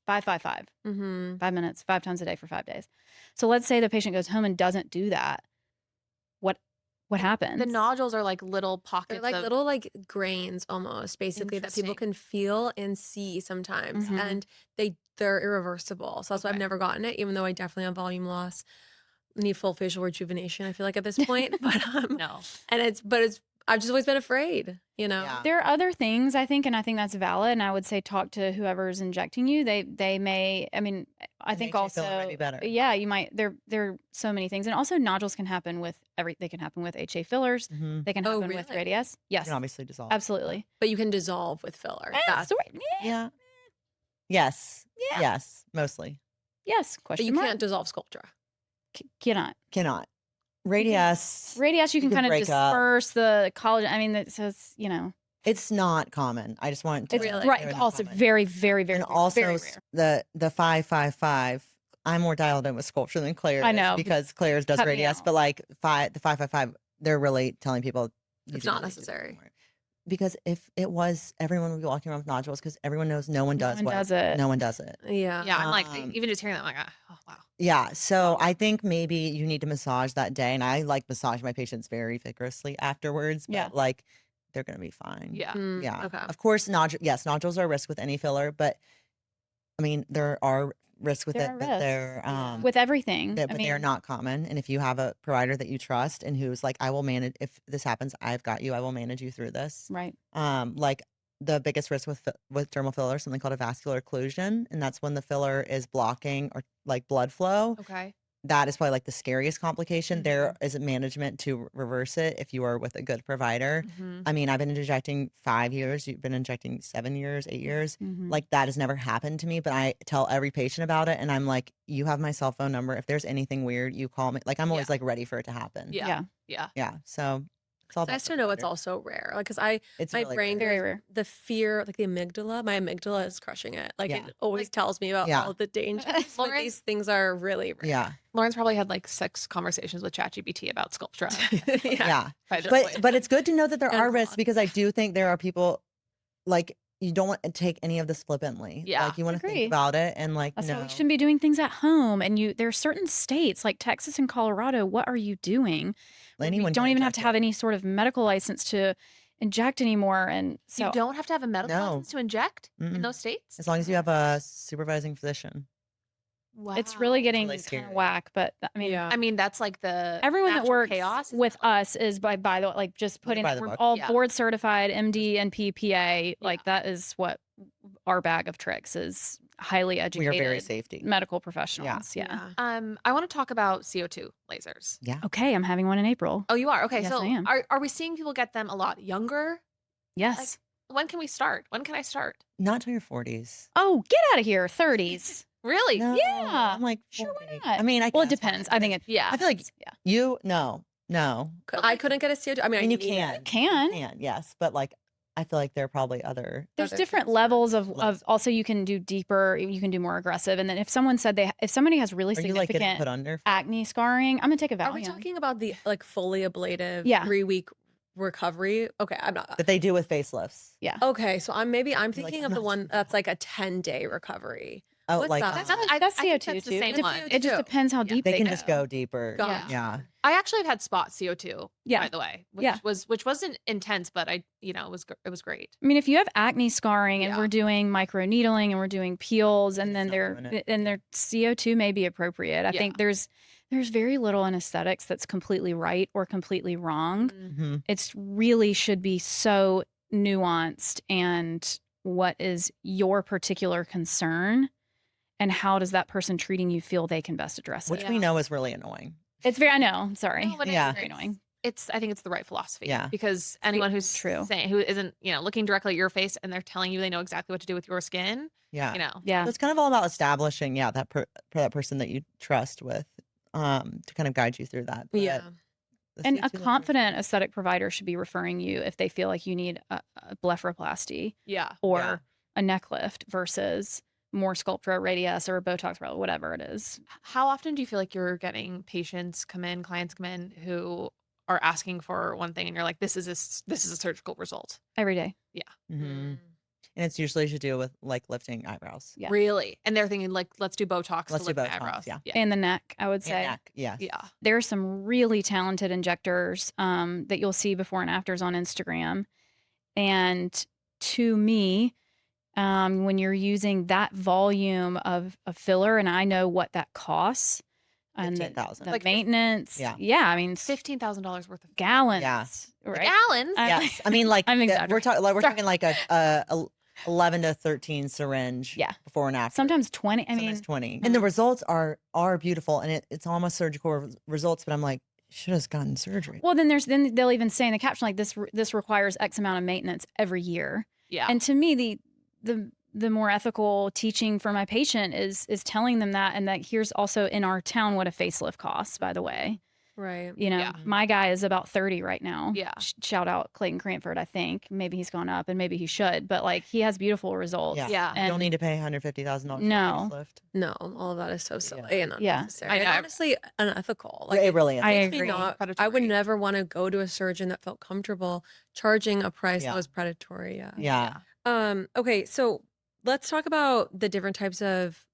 [SPEAKER 4] 5, 5, 5. 5 minutes, 5 times a day for 5 days. So let's say the patient goes home and doesn't do that. What happens?
[SPEAKER 2] The nodules are like little pockets.
[SPEAKER 1] They're like little like grains almost, basically, that people
[SPEAKER 2] Interesting.
[SPEAKER 1] can feel and see sometimes. And they're irreversible. So that's why I've never gotten it, even though I definitely have volume loss. Need full facial rejuvenation, I feel like, at this point. But
[SPEAKER 2] No.
[SPEAKER 1] And I've just always been afraid,
[SPEAKER 3] Yeah.
[SPEAKER 4] There are other things, I think, and I think that's valid. And I would say talk to whoever's injecting you. They may, I mean, I think
[SPEAKER 3] HA
[SPEAKER 4] also,
[SPEAKER 3] filler might be better.
[SPEAKER 4] yeah, you might. There are so many things, and also nodules can happen with They can happen with HA fillers. They can happen with
[SPEAKER 1] really?
[SPEAKER 4] radius.
[SPEAKER 3] You
[SPEAKER 4] Yes,
[SPEAKER 3] can obviously dissolve.
[SPEAKER 4] absolutely.
[SPEAKER 1] But you can dissolve with filler. That's
[SPEAKER 3] Yeah. Yes.
[SPEAKER 4] Yeah.
[SPEAKER 3] Yes. Mostly.
[SPEAKER 4] Yes.
[SPEAKER 1] But
[SPEAKER 4] Question
[SPEAKER 1] you
[SPEAKER 4] mark.
[SPEAKER 1] can't dissolve Sculptra.
[SPEAKER 3] Cannot. Radius.
[SPEAKER 4] Radius, you can kind of
[SPEAKER 3] break up.
[SPEAKER 4] disperse the collagen. I mean, so it's
[SPEAKER 3] It's not common. I just want to
[SPEAKER 4] it's
[SPEAKER 1] Really?
[SPEAKER 4] right.
[SPEAKER 3] they're not
[SPEAKER 4] Also,
[SPEAKER 3] common.
[SPEAKER 4] very, very, very,
[SPEAKER 3] And
[SPEAKER 4] very,
[SPEAKER 3] also
[SPEAKER 4] very rare.
[SPEAKER 3] the 555. I'm more dialed in with Sculptra than Claire.
[SPEAKER 4] I
[SPEAKER 3] is
[SPEAKER 4] know.
[SPEAKER 3] because Claire's does
[SPEAKER 4] Cut me
[SPEAKER 3] radius,
[SPEAKER 4] out.
[SPEAKER 3] but like the 555, they're really telling people you
[SPEAKER 1] It's
[SPEAKER 3] do
[SPEAKER 1] not
[SPEAKER 3] need to do
[SPEAKER 1] necessary.
[SPEAKER 3] more. Because if it was, everyone would be walking around with nodules because everyone knows no one does
[SPEAKER 4] one does it.
[SPEAKER 3] No one does it.
[SPEAKER 1] Yeah.
[SPEAKER 2] Yeah, I'm like,
[SPEAKER 3] Um,
[SPEAKER 2] even just hearing that, I'm like, oh, wow.
[SPEAKER 3] Yeah. So I think maybe you need to massage that day. And I like massage my patients very vigorously afterwards. But
[SPEAKER 4] Yeah.
[SPEAKER 3] like they're gonna be fine.
[SPEAKER 2] Yeah.
[SPEAKER 3] Yeah.
[SPEAKER 1] Okay.
[SPEAKER 3] Of course, nodules are a risk with any filler, but I mean there are risks with
[SPEAKER 4] There
[SPEAKER 3] it,
[SPEAKER 4] are
[SPEAKER 3] but they're
[SPEAKER 4] with everything.
[SPEAKER 3] but they are not common. And if you have a provider that you trust and who's like, I will manage if this happens, I've got you, I will manage you through this.
[SPEAKER 4] Right.
[SPEAKER 3] Like the biggest risk with dermal filler is something called a vascular occlusion, and that's when the filler is blocking or like blood flow.
[SPEAKER 2] Okay.
[SPEAKER 3] That is probably like the scariest complication. There is a management to reverse it if you are with a good provider. I mean, I've been injecting 5 years. You've been injecting 7 years, 8 years.
[SPEAKER 4] Mhm.
[SPEAKER 3] Like that has never happened to me, but I tell every patient about it, and I'm like, you have my cell phone number. If there's anything weird, you call me. Like I'm always like ready for it to happen.
[SPEAKER 2] Yeah. Yeah.
[SPEAKER 3] So it's all
[SPEAKER 1] It's nice
[SPEAKER 3] about
[SPEAKER 1] to know it's
[SPEAKER 3] provider.
[SPEAKER 1] also rare. Like, because
[SPEAKER 3] It's
[SPEAKER 1] my
[SPEAKER 3] really
[SPEAKER 1] brain,
[SPEAKER 4] Very
[SPEAKER 1] goes-
[SPEAKER 4] rare.
[SPEAKER 1] the fear, like the amygdala, my amygdala is crushing it. Like
[SPEAKER 3] Yeah.
[SPEAKER 1] it always tells me about
[SPEAKER 3] Yeah.
[SPEAKER 1] all the dangers. Like,
[SPEAKER 2] Lauren-
[SPEAKER 1] these things are really rare.
[SPEAKER 3] Yeah.
[SPEAKER 2] Lauren's probably had like 6 conversations with ChatGPT about Sculptra.
[SPEAKER 3] Yeah.
[SPEAKER 2] by this
[SPEAKER 3] But
[SPEAKER 2] point.
[SPEAKER 3] but it's good to know that there
[SPEAKER 1] And
[SPEAKER 3] are risks
[SPEAKER 1] Claude.
[SPEAKER 3] because I do think there are people like you don't want to take any of this flippantly.
[SPEAKER 2] Yeah.
[SPEAKER 3] Like you want to
[SPEAKER 4] Agree.
[SPEAKER 3] think about it and like
[SPEAKER 4] That's
[SPEAKER 3] no.
[SPEAKER 4] why we shouldn't be doing things at home. And there are certain states like Texas and Colorado. What are you doing? Where
[SPEAKER 3] Anyone
[SPEAKER 4] we
[SPEAKER 3] can
[SPEAKER 4] don't even have
[SPEAKER 3] inject
[SPEAKER 4] to
[SPEAKER 3] it.
[SPEAKER 4] have any sort of medical license to inject anymore. And so
[SPEAKER 2] you don't have to have a medical
[SPEAKER 3] No.
[SPEAKER 2] license to inject in
[SPEAKER 3] Mm-mm.
[SPEAKER 2] those states?
[SPEAKER 3] As long as you have a supervising physician.
[SPEAKER 2] Wow.
[SPEAKER 4] it's really getting
[SPEAKER 3] really
[SPEAKER 4] kind
[SPEAKER 3] scary.
[SPEAKER 4] of whack. But I mean,
[SPEAKER 1] Yeah.
[SPEAKER 2] I mean, that's like the
[SPEAKER 4] everyone that
[SPEAKER 2] natural
[SPEAKER 4] works
[SPEAKER 2] chaos is
[SPEAKER 4] with
[SPEAKER 2] that, like-
[SPEAKER 4] us is by the like just putting
[SPEAKER 3] by the
[SPEAKER 4] we're
[SPEAKER 3] book.
[SPEAKER 4] all
[SPEAKER 2] Yeah.
[SPEAKER 4] board certified MD and PPA. Like that is what our bag of tricks is. Highly
[SPEAKER 3] We are
[SPEAKER 4] educated
[SPEAKER 3] very safety.
[SPEAKER 4] medical professionals. Yeah.
[SPEAKER 2] I want to talk about CO2 lasers.
[SPEAKER 3] Yeah.
[SPEAKER 4] Okay, I'm having one in April.
[SPEAKER 2] Oh, you are? Okay.
[SPEAKER 4] Yes,
[SPEAKER 2] so
[SPEAKER 4] I am.
[SPEAKER 2] are we seeing people get them a lot younger?
[SPEAKER 4] Yes.
[SPEAKER 2] When can we start? When can I start?
[SPEAKER 3] Not till your 40s.
[SPEAKER 4] Oh, get out of here. 30s.
[SPEAKER 2] Really?
[SPEAKER 3] No,
[SPEAKER 4] Yeah.
[SPEAKER 3] I'm like,
[SPEAKER 4] Sure, why
[SPEAKER 3] 40.
[SPEAKER 4] not?
[SPEAKER 3] I mean, I
[SPEAKER 4] Well, it
[SPEAKER 3] guess,
[SPEAKER 4] depends.
[SPEAKER 3] but
[SPEAKER 4] I think it.
[SPEAKER 2] Yeah.
[SPEAKER 3] I feel like
[SPEAKER 4] Yeah.
[SPEAKER 3] you no.
[SPEAKER 1] I couldn't get a CO2. I mean,
[SPEAKER 3] I mean, you
[SPEAKER 1] need
[SPEAKER 3] can.
[SPEAKER 1] it.
[SPEAKER 4] Can.
[SPEAKER 3] Yes. But like I feel like there are probably other
[SPEAKER 4] There's
[SPEAKER 1] Other
[SPEAKER 4] different
[SPEAKER 1] things.
[SPEAKER 4] levels of
[SPEAKER 3] Levels.
[SPEAKER 4] also you can do deeper, you can do more aggressive. And then if someone said if somebody has really
[SPEAKER 3] are you like getting
[SPEAKER 4] significant
[SPEAKER 3] put under?
[SPEAKER 4] acne scarring, I'm gonna take a Valium.
[SPEAKER 1] Are we talking about the like fully ablative
[SPEAKER 4] Yeah.
[SPEAKER 1] 3-week recovery. Okay, I'm not.
[SPEAKER 3] that they do with facelifts.
[SPEAKER 4] Yeah.
[SPEAKER 1] Okay, so I'm
[SPEAKER 3] like,
[SPEAKER 1] thinking
[SPEAKER 3] I'm
[SPEAKER 1] of the
[SPEAKER 3] not
[SPEAKER 1] one
[SPEAKER 3] sure.
[SPEAKER 1] that's like a 10-day recovery.
[SPEAKER 3] Oh,
[SPEAKER 1] What's
[SPEAKER 3] like
[SPEAKER 1] that?
[SPEAKER 2] That's,
[SPEAKER 1] one?
[SPEAKER 2] I
[SPEAKER 4] That's
[SPEAKER 2] think
[SPEAKER 4] CO2
[SPEAKER 2] that's the
[SPEAKER 4] too.
[SPEAKER 2] same
[SPEAKER 4] It,
[SPEAKER 2] one.
[SPEAKER 4] it just depends how
[SPEAKER 2] Yeah.
[SPEAKER 4] deep
[SPEAKER 3] they
[SPEAKER 4] they
[SPEAKER 3] can
[SPEAKER 4] go.
[SPEAKER 3] just go deeper.
[SPEAKER 1] Gotcha.
[SPEAKER 3] Yeah.
[SPEAKER 2] I actually have had spot CO2,
[SPEAKER 4] Yeah.
[SPEAKER 2] by the way,
[SPEAKER 4] Yeah.
[SPEAKER 2] which wasn't intense, but it was great.
[SPEAKER 4] I mean, if you have acne scarring and
[SPEAKER 2] Yeah.
[SPEAKER 4] we're doing micro needling and we're doing peels and
[SPEAKER 3] It's
[SPEAKER 4] then
[SPEAKER 3] not
[SPEAKER 4] their
[SPEAKER 3] doing it.
[SPEAKER 4] and their CO2 may be appropriate. I
[SPEAKER 2] Yeah.
[SPEAKER 4] think there's very little in aesthetics that's completely right or completely wrong.
[SPEAKER 3] Mm-hmm.
[SPEAKER 4] It's really should be so nuanced and what is your particular concern and how does that person treating you feel they can best address
[SPEAKER 3] Which
[SPEAKER 4] it.
[SPEAKER 3] we know is really annoying.
[SPEAKER 4] It's very, I know, sorry.
[SPEAKER 2] No, but
[SPEAKER 3] Yeah.
[SPEAKER 4] Very annoying.
[SPEAKER 2] I think it's the right philosophy.
[SPEAKER 3] Yeah.
[SPEAKER 2] Because anyone who's
[SPEAKER 4] True.
[SPEAKER 2] who isn't, looking directly at your face and they're telling you they know exactly what to do with your skin,
[SPEAKER 3] Yeah.
[SPEAKER 4] Yeah.
[SPEAKER 3] So it's kind of all about establishing, that person that you trust with, to kind of guide you through that. But
[SPEAKER 1] Yeah.
[SPEAKER 3] the
[SPEAKER 4] And
[SPEAKER 3] CO2
[SPEAKER 4] a
[SPEAKER 3] thing-
[SPEAKER 4] confident aesthetic provider should be referring you if they feel like you need a blepharoplasty
[SPEAKER 2] yeah.
[SPEAKER 4] or
[SPEAKER 3] Yeah.
[SPEAKER 4] a neck lift versus more Sculptra, Radius, or Botox, whatever it is.
[SPEAKER 2] How often do you feel like you're getting clients come in who are asking for one thing and you're like, this is a surgical result?
[SPEAKER 4] Every day.
[SPEAKER 3] Mhm. And it's usually to do with like lifting eyebrows.
[SPEAKER 4] Yeah.
[SPEAKER 2] Really? And they're thinking like, let's do Botox
[SPEAKER 3] Let's
[SPEAKER 2] to
[SPEAKER 3] do
[SPEAKER 2] lift my
[SPEAKER 3] Botox,
[SPEAKER 2] eyebrows.
[SPEAKER 3] yeah.
[SPEAKER 4] And the neck, I would
[SPEAKER 3] And
[SPEAKER 4] say.
[SPEAKER 3] neck, yes.
[SPEAKER 2] Yeah.
[SPEAKER 4] There are some really talented injectors that you'll see before and afters on Instagram. And to me, when you're using that volume of filler, and I know what that costs, and the
[SPEAKER 3] 15,000.
[SPEAKER 4] the
[SPEAKER 2] Like
[SPEAKER 4] maintenance,
[SPEAKER 3] Yeah.
[SPEAKER 4] I mean,
[SPEAKER 2] $15,000 worth of
[SPEAKER 4] gallons,
[SPEAKER 3] Yeah.
[SPEAKER 4] right?
[SPEAKER 2] gallons.
[SPEAKER 4] I-
[SPEAKER 3] Yes. I mean, like
[SPEAKER 4] I'm
[SPEAKER 3] we're
[SPEAKER 4] exaggerating.
[SPEAKER 3] talking like a 11 to 13 syringe.
[SPEAKER 4] Yeah.
[SPEAKER 3] Before and after.
[SPEAKER 4] Sometimes 20. I
[SPEAKER 3] Sometimes
[SPEAKER 4] mean,
[SPEAKER 3] 20. And the results are beautiful, and it's almost surgical results. But I'm like, should have gotten surgery.
[SPEAKER 4] well, then they'll even say in the caption like this requires X amount of maintenance every year.
[SPEAKER 2] Yeah.
[SPEAKER 4] And to me, the more ethical teaching for my patient is telling them that, and that here's also in our town what a facelift costs, by the way.
[SPEAKER 1] Right.
[SPEAKER 2] Yeah.
[SPEAKER 4] My guy is about 30 right now.
[SPEAKER 2] Yeah.
[SPEAKER 4] Shout out Clayton Cranford, I think. Maybe he's gone up and maybe he should, but like he has beautiful results.
[SPEAKER 3] Yeah.
[SPEAKER 2] Yeah.
[SPEAKER 3] You don't
[SPEAKER 4] And-
[SPEAKER 3] need to pay $150,000
[SPEAKER 4] No.
[SPEAKER 3] for a facelift.
[SPEAKER 1] No, all of that is so silly and
[SPEAKER 4] Yeah.
[SPEAKER 1] unnecessary.
[SPEAKER 2] I
[SPEAKER 1] And
[SPEAKER 2] know.
[SPEAKER 1] honestly unethical.
[SPEAKER 3] It really is.
[SPEAKER 4] I
[SPEAKER 1] makes me
[SPEAKER 4] agree.
[SPEAKER 1] not- I would
[SPEAKER 2] Predatory.
[SPEAKER 1] never want to go to a surgeon that felt comfortable charging a price
[SPEAKER 3] Yeah.
[SPEAKER 1] that was predatory. Yeah.
[SPEAKER 3] Yeah.
[SPEAKER 1] Okay, so let's talk about the different types of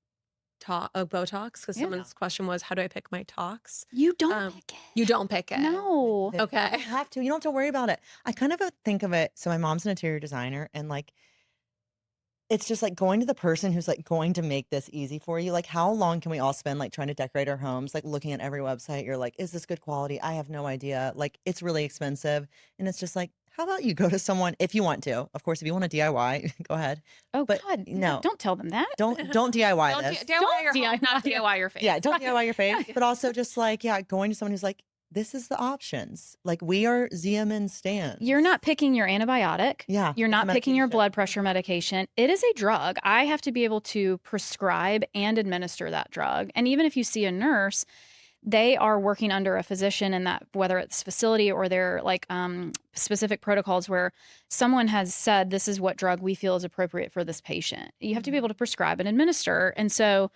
[SPEAKER 1] Botox, because
[SPEAKER 4] Yeah.
[SPEAKER 1] someone's question was, how do I pick my tox?
[SPEAKER 4] You don't
[SPEAKER 1] Um,
[SPEAKER 4] pick it.
[SPEAKER 1] You don't pick it.
[SPEAKER 4] No.
[SPEAKER 3] You
[SPEAKER 1] Okay.
[SPEAKER 3] don't have to. You don't have to worry about it. I kind of think of it. So my mom's an interior designer, and like, it's just like going to the person who's like going to make this easy for you. Like, how long can we all spend like trying to decorate our homes? Like looking at every website, you're like, is this good quality? I have no idea. Like, it's really expensive, and it's just like, how about you go to someone if you want to? Of course, if you want to DIY, go ahead.
[SPEAKER 4] Oh
[SPEAKER 3] But
[SPEAKER 4] God,
[SPEAKER 3] no.
[SPEAKER 4] Don't tell them that.
[SPEAKER 3] Don't DIY
[SPEAKER 2] Don't
[SPEAKER 3] this.
[SPEAKER 2] DIY your
[SPEAKER 4] DIY.
[SPEAKER 2] home, not DIY your face.
[SPEAKER 3] Yeah, don't DIY your face, but also just like, going to someone who's like, this is the options. Like, we are Xeomin stands.
[SPEAKER 4] You're not picking your antibiotic.
[SPEAKER 3] Yeah.
[SPEAKER 4] You're
[SPEAKER 3] it's a
[SPEAKER 4] not picking your
[SPEAKER 3] medication.
[SPEAKER 4] blood pressure medication. It is a drug. I have to be able to prescribe and administer that drug. And even if you see a nurse, they are working under a physician in that, whether it's facility or their like specific protocols where someone has said, this is what drug we feel is appropriate for this patient. You have to be able to prescribe and administer. And so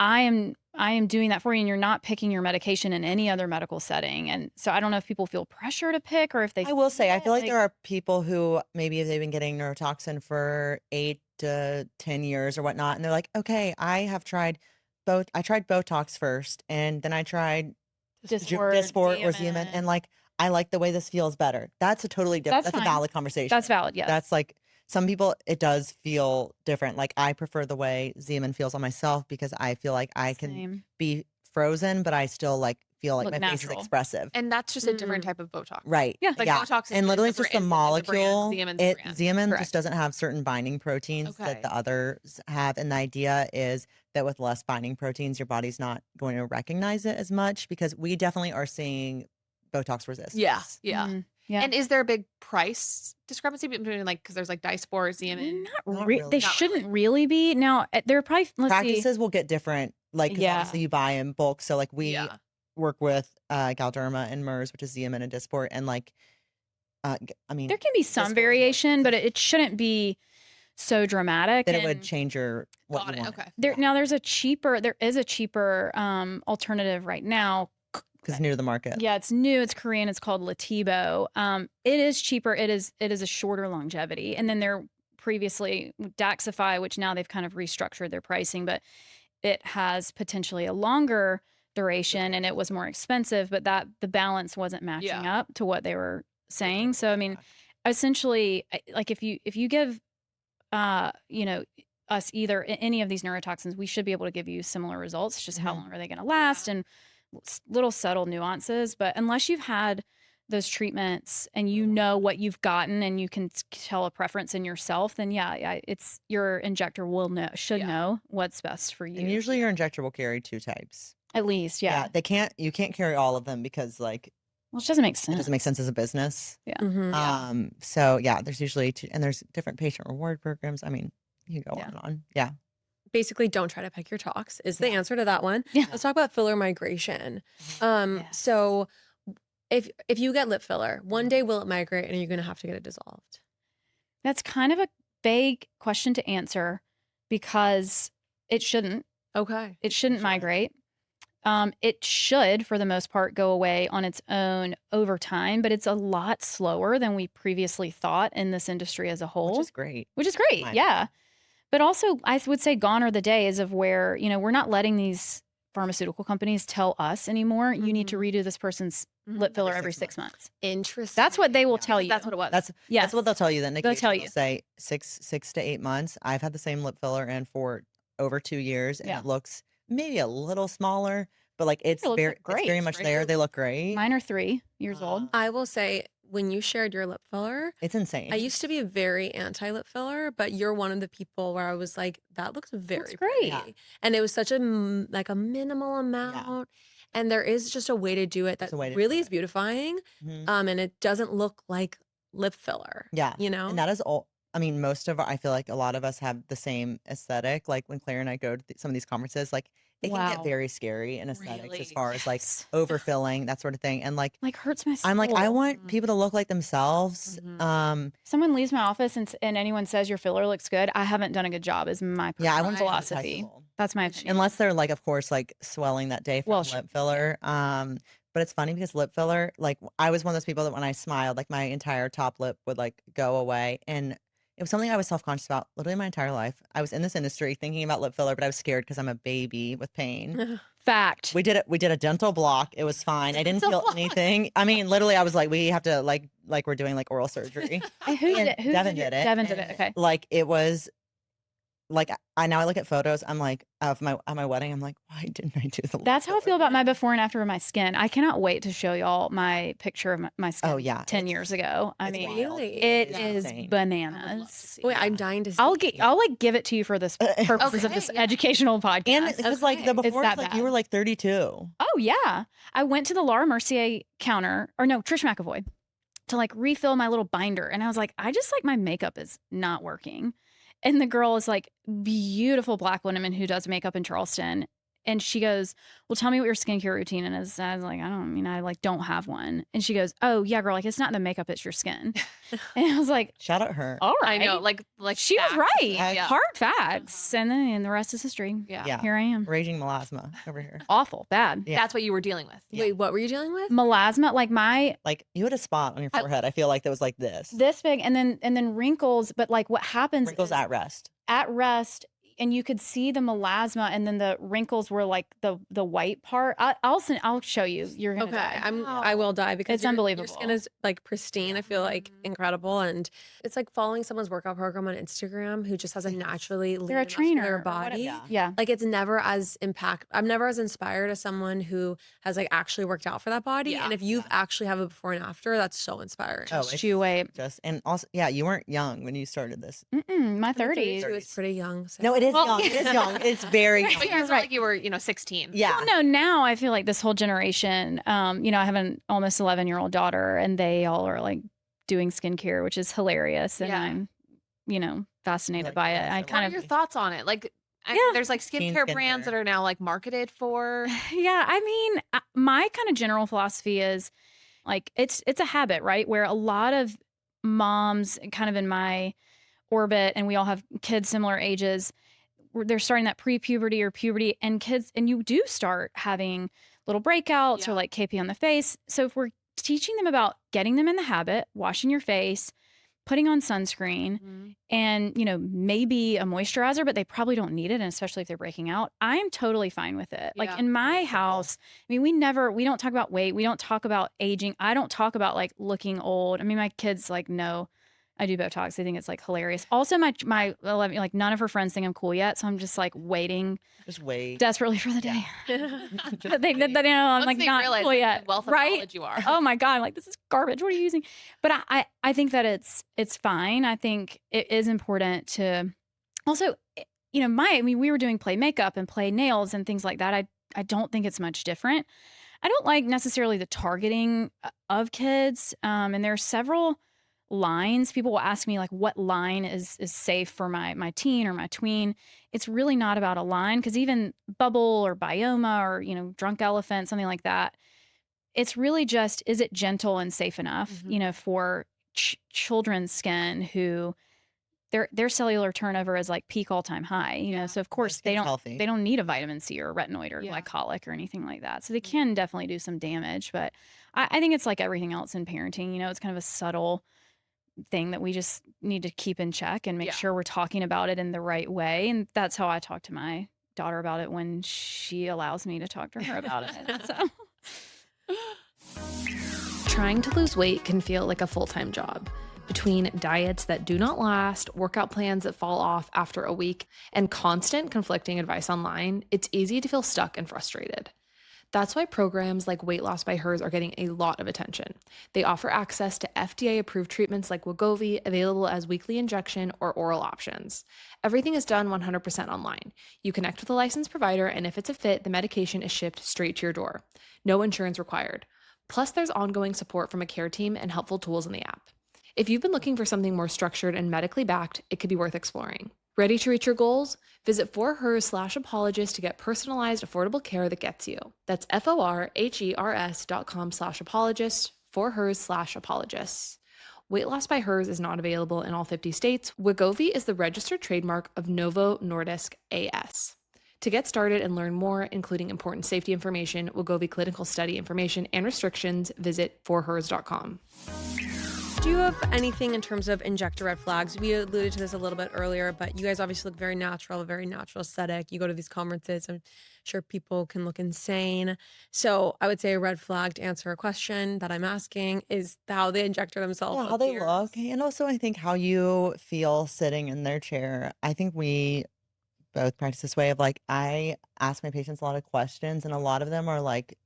[SPEAKER 4] I am doing that for you, and you're not picking your medication in any other medical setting. And so I don't know if people feel pressure to pick or if they
[SPEAKER 3] I will say, I feel like
[SPEAKER 4] like-
[SPEAKER 3] there are people who maybe they've been getting neurotoxin for 8 to 10 years or whatnot. And they're like, okay, I tried Botox first, and then I tried Dysport or Xeomin, and like, I like the way this feels better. That's a totally different,
[SPEAKER 4] That's
[SPEAKER 3] that's a
[SPEAKER 4] fine.
[SPEAKER 3] valid conversation.
[SPEAKER 4] That's valid. Yes.
[SPEAKER 3] That's like, some people, it does feel different. Like, I prefer the way Xeomin feels on myself because I feel like I can
[SPEAKER 4] Same.
[SPEAKER 3] be frozen, but I still like feel like
[SPEAKER 4] Look
[SPEAKER 3] my face is
[SPEAKER 4] natural.
[SPEAKER 3] expressive.
[SPEAKER 2] And that's just a different type of Botox.
[SPEAKER 3] Right.
[SPEAKER 4] Yeah.
[SPEAKER 2] Like
[SPEAKER 3] yeah.
[SPEAKER 2] Botox is,
[SPEAKER 3] And literally
[SPEAKER 2] is
[SPEAKER 3] it's just the
[SPEAKER 2] is a brand,
[SPEAKER 3] molecule.
[SPEAKER 2] Xeomin's
[SPEAKER 3] It
[SPEAKER 2] brand.
[SPEAKER 3] Xeomin
[SPEAKER 4] Correct.
[SPEAKER 3] just doesn't have certain binding proteins
[SPEAKER 2] Okay.
[SPEAKER 3] that the others have. And the idea is that with less binding proteins, your body's not going to recognize it as much, because we definitely are seeing Botox resistance.
[SPEAKER 2] Yeah. Yeah.
[SPEAKER 4] Mm, yeah.
[SPEAKER 2] And is there a big price discrepancy between like, because there's like Dysport, Xeomin?
[SPEAKER 3] Not
[SPEAKER 4] They
[SPEAKER 3] really.
[SPEAKER 2] Not
[SPEAKER 4] shouldn't really be. Now, there are probably, let's see.
[SPEAKER 3] Practices will get different. Like, 'cause
[SPEAKER 4] Yeah.
[SPEAKER 3] obviously you buy in bulk. So like we
[SPEAKER 2] Yeah.
[SPEAKER 3] work with Galderma and MERS, which is Xeomin and Dysport. And like, I mean,
[SPEAKER 4] There can be
[SPEAKER 3] Dysport
[SPEAKER 4] some
[SPEAKER 3] is more
[SPEAKER 4] variation, but
[SPEAKER 3] expensive.
[SPEAKER 4] it shouldn't be so dramatic.
[SPEAKER 3] that it would
[SPEAKER 4] and
[SPEAKER 3] change what
[SPEAKER 2] Got
[SPEAKER 3] you
[SPEAKER 2] it.
[SPEAKER 3] want.
[SPEAKER 2] Okay.
[SPEAKER 4] There is a cheaper alternative right now,
[SPEAKER 3] because it's new to the market.
[SPEAKER 4] Yeah, it's new. It's Korean. It's called Latibo. It is cheaper. It is a shorter longevity. And then they're previously Daxify, which now they've kind of restructured their pricing, but it has potentially a longer duration and it was more expensive, but that the balance wasn't matching up to what they were saying. So I mean, essentially, like if you give us either any of these neurotoxins, we should be able to give you similar results. It's just how long are they going to last and little subtle nuances. But unless you've had those treatments and you know what you've gotten and you can tell a preference in yourself, then it's your injector should know what's best for you.
[SPEAKER 3] And usually your injector will carry 2 types.
[SPEAKER 4] At least,
[SPEAKER 3] you can't carry all of them because like
[SPEAKER 4] well, it doesn't make sense.
[SPEAKER 3] It doesn't make sense as a business.
[SPEAKER 4] Yeah.
[SPEAKER 3] So there's usually 2, and there's different patient reward programs. I mean, you go on and on. Yeah.
[SPEAKER 1] Basically, don't try to pick your tox is the answer to that one.
[SPEAKER 4] Yeah.
[SPEAKER 1] Let's talk about filler migration. So if you get lip filler, one day will it migrate and you're going to have to get it dissolved?
[SPEAKER 4] That's kind of a vague question to answer because it shouldn't.
[SPEAKER 1] Okay.
[SPEAKER 4] It shouldn't migrate. It should, for the most part, go away on its own over time, but it's a lot slower than we previously thought in this industry as a whole.
[SPEAKER 3] Which is great.
[SPEAKER 4] Yeah. But also, I would say gone are the days of where, we're not letting these pharmaceutical companies tell us anymore, you need to redo this person's lip filler every 6 months.
[SPEAKER 1] Interesting.
[SPEAKER 4] That's what they will tell you.
[SPEAKER 2] That's what it was.
[SPEAKER 3] That's what they'll tell you. Then
[SPEAKER 4] they'll tell you.
[SPEAKER 3] Say 6 to 8 months. I've had the same lip filler in for over 2 years, and it looks maybe a little smaller, but like it's very much there. They look great.
[SPEAKER 4] Mine are 3 years old.
[SPEAKER 1] I will say, when you shared your lip filler,
[SPEAKER 3] it's insane.
[SPEAKER 1] I used to be very anti lip filler, but you're one of the people where I was like, that looks very great.
[SPEAKER 3] Yeah.
[SPEAKER 1] And it was such a minimal amount. And there is just a way to do it that really is beautifying. And it doesn't look like lip filler.
[SPEAKER 3] Yeah.
[SPEAKER 1] And
[SPEAKER 3] that is all. I mean, I feel like a lot of us have the same aesthetic. Like when Claire and I go to some of these conferences, like it can get very scary in aesthetics as far as like overfilling, that sort of thing. And like
[SPEAKER 4] hurts my soul.
[SPEAKER 3] I'm like, I want people to look like themselves.
[SPEAKER 4] Someone leaves my office and anyone says your filler looks good, I haven't done a good job is my philosophy. That's my opinion.
[SPEAKER 3] Unless they're like, of course, like swelling that day from lip filler. But it's funny because lip filler, like I was one of those people that when I smiled, like my entire top lip would like go away. And it was something I was self-conscious about literally my entire life. I was in this industry thinking about lip filler, but I was scared because I'm a baby with pain.
[SPEAKER 4] Fact.
[SPEAKER 3] We did it. We did a dental block. It was fine. I didn't feel anything. I mean, literally, I was like, we have to like we're doing like oral surgery.
[SPEAKER 4] Who did it?
[SPEAKER 3] Devin did it.
[SPEAKER 4] Devin did it. Okay.
[SPEAKER 3] Like it was like I look at photos. I'm like of my wedding. I'm like, why didn't I do the?
[SPEAKER 4] That's how I feel about my before and after of my skin. I cannot wait to show y'all my picture of my skin.
[SPEAKER 3] Oh yeah,
[SPEAKER 4] 10 years ago. I mean,
[SPEAKER 1] really,
[SPEAKER 4] it is bananas.
[SPEAKER 1] Wait, I'm dying to see.
[SPEAKER 4] I'll like give it to you for this purposes of this educational podcast.
[SPEAKER 3] And it was like the before, it's like you were like 32.
[SPEAKER 4] Oh yeah, I went to the Laura Mercier counter, or no, Trish McAvoy, to like refill my little binder, and I was like, I just like my makeup is not working. And the girl is like beautiful black woman who does makeup in Charleston. And she goes, well, tell me what your skincare routine is. I was like, I don't have one. And she goes, oh yeah, girl, like it's not the makeup, it's your skin. And I was like,
[SPEAKER 3] shout out her.
[SPEAKER 4] All right.
[SPEAKER 2] I know, like
[SPEAKER 4] she
[SPEAKER 2] facts.
[SPEAKER 4] was right.
[SPEAKER 2] Yeah.
[SPEAKER 4] Hard facts. And then the rest is history.
[SPEAKER 2] Yeah.
[SPEAKER 4] Here I am.
[SPEAKER 3] Raging melasma over here.
[SPEAKER 4] Awful. Bad.
[SPEAKER 2] Yeah. That's what you were dealing with.
[SPEAKER 1] Wait, what were you dealing with?
[SPEAKER 4] Melasma, like
[SPEAKER 3] you had a spot on your forehead. I feel like that was like this
[SPEAKER 4] big, and then wrinkles. But like what happens?
[SPEAKER 3] Wrinkles at rest.
[SPEAKER 4] At rest. And you could see the melasma, and then the wrinkles were like the white part. I'll show you. You're gonna die.
[SPEAKER 1] I will die because
[SPEAKER 4] it's unbelievable.
[SPEAKER 1] Your skin is like pristine. I feel like incredible, and it's like following someone's workout program on Instagram who just has a naturally
[SPEAKER 4] they're a trainer
[SPEAKER 1] body.
[SPEAKER 4] Yeah,
[SPEAKER 1] like it's never as I'm never as inspired as someone who has like actually worked out for that body.
[SPEAKER 2] Yeah.
[SPEAKER 1] And if you've actually have a before and after, that's so inspiring.
[SPEAKER 3] Oh,
[SPEAKER 4] you wait.
[SPEAKER 3] And also, you weren't young when you started this.
[SPEAKER 4] My 30s.
[SPEAKER 1] It's pretty young. So.
[SPEAKER 3] No, it is young. It is young. It's very young.
[SPEAKER 2] But you're like you were, 16.
[SPEAKER 3] Yeah.
[SPEAKER 4] Well, no, now I feel like this whole generation, I have an almost 11-year-old daughter, and they all are like doing skincare, which is hilarious. And I'm, fascinated by it.
[SPEAKER 2] What are your thoughts on it? Like, there's like skincare brands that are now like marketed for.
[SPEAKER 4] Yeah. I mean, my kind of general philosophy is like, it's a habit, right? Where a lot of moms kind of in my orbit, and we all have kids similar ages, they're starting that pre-puberty or puberty, and kids, and you do start having little breakouts or like KP on the face. So if we're teaching them about getting them in the habit, washing your face, putting on sunscreen, and, you know, maybe a moisturizer, but they probably don't need it. And especially if they're breaking out, I'm totally fine with it. Like in my house, I mean, we don't talk about weight. We don't talk about aging. I don't talk about like looking old. I mean, my kids like know I do Botox. They think it's like hilarious. Also, my 11, like none of her friends think I'm cool yet. So I'm just like waiting.
[SPEAKER 3] Just wait.
[SPEAKER 4] Desperately for the day. they know I'm
[SPEAKER 2] Once
[SPEAKER 4] like
[SPEAKER 2] they
[SPEAKER 4] not
[SPEAKER 2] realize
[SPEAKER 4] cool
[SPEAKER 2] the
[SPEAKER 4] yet.
[SPEAKER 2] wealth of
[SPEAKER 4] Right?
[SPEAKER 2] knowledge you are.
[SPEAKER 4] Oh my God. I'm like, this is garbage. What are you using? But I think that it's fine. I think it is important to also, you know, I mean, we were doing play makeup and play nails and things like that. I don't think it's much different. I don't like necessarily the targeting of kids. And there are several lines. People will ask me like, what line is safe for my teen or my tween? It's really not about a line, because even Bubble or Bioma or, you know, Drunk Elephant, something like that, it's really just, is it gentle and safe enough, you know, for children's skin who their cellular turnover is like peak all-time high, you know, so of course they don't need a vitamin C or a retinoid or glycolic or anything like that. So they can definitely do some damage, but I think it's like everything else in parenting, you know, it's kind of a subtle thing that we just need to keep in check and make sure we're talking about it in the right way. And that's how I talk to my daughter about it when she allows me to talk to her about it. So
[SPEAKER 2] Trying to lose weight can feel like a full-time job. Between diets that do not last, workout plans that fall off after a week, and constant conflicting advice online, it's easy to feel stuck and frustrated. That's why programs like Weight Loss by Hers are getting a lot of attention. They offer access to FDA-approved treatments like Wegovy, available as weekly injection or oral options. Everything is done 100% online. You connect with a licensed provider, and if it's a fit, the medication is shipped straight to your door. No insurance required. Plus, there's ongoing support from a care team and helpful tools in the app. If you've been looking for something more structured and medically backed, it could be worth exploring. Ready to reach your goals? Visit forhers/apologist to get personalized, affordable care that gets you. That's forhers.com/apologist, forhers/apologists. Weight Loss by Hers is not available in all 50 states. Wegovy is the registered trademark of Novo Nordisk AS. To get started and learn more, including important safety information, Wegovy clinical study information, and restrictions, visit forhers.com.
[SPEAKER 1] Do you have anything in terms of injector red flags? We alluded to this a little bit earlier, but you guys obviously look very natural, a very natural aesthetic. You go to these conferences, I'm sure people can look insane. So I would say a red flag, to answer a question that I'm asking, is how the injector themselves
[SPEAKER 3] how they look. And also I think how you feel sitting in their chair. I think we both practice this way of like, I ask my patients a lot of questions, and a lot of them are like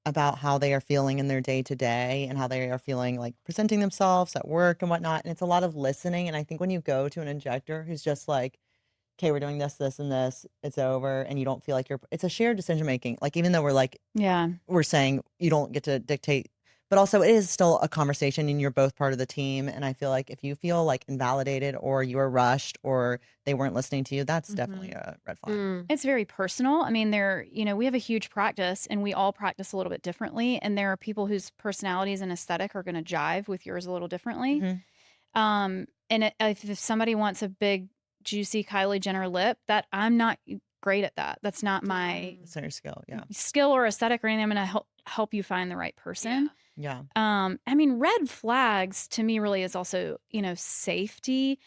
[SPEAKER 3] about how they are feeling in their day to day and how they are feeling like presenting themselves at work and whatnot. And it's a lot of listening. And I think when you go to an injector who's just like, okay, we're doing this, this, and this, it's over, and you don't feel like it's a shared decision making. Like, even though we're like, we're saying you don't get to dictate, but also it is still a conversation and you're both part of the team. And I feel like if you feel like invalidated or you were rushed or they weren't listening to you, that's definitely a red flag.
[SPEAKER 4] it's very personal. I mean, we have a huge practice and we all practice a little bit differently. And there are people whose personalities and aesthetic are going to jive with yours a little differently. And if somebody wants a big, juicy Kylie Jenner lip, that I'm not great at that. That's not my
[SPEAKER 3] It's not your skill. Yeah.
[SPEAKER 4] skill or aesthetic or anything. I'm going to help you find the right person.
[SPEAKER 3] Yeah.
[SPEAKER 4] I mean, red flags to me really is also, you know, safety.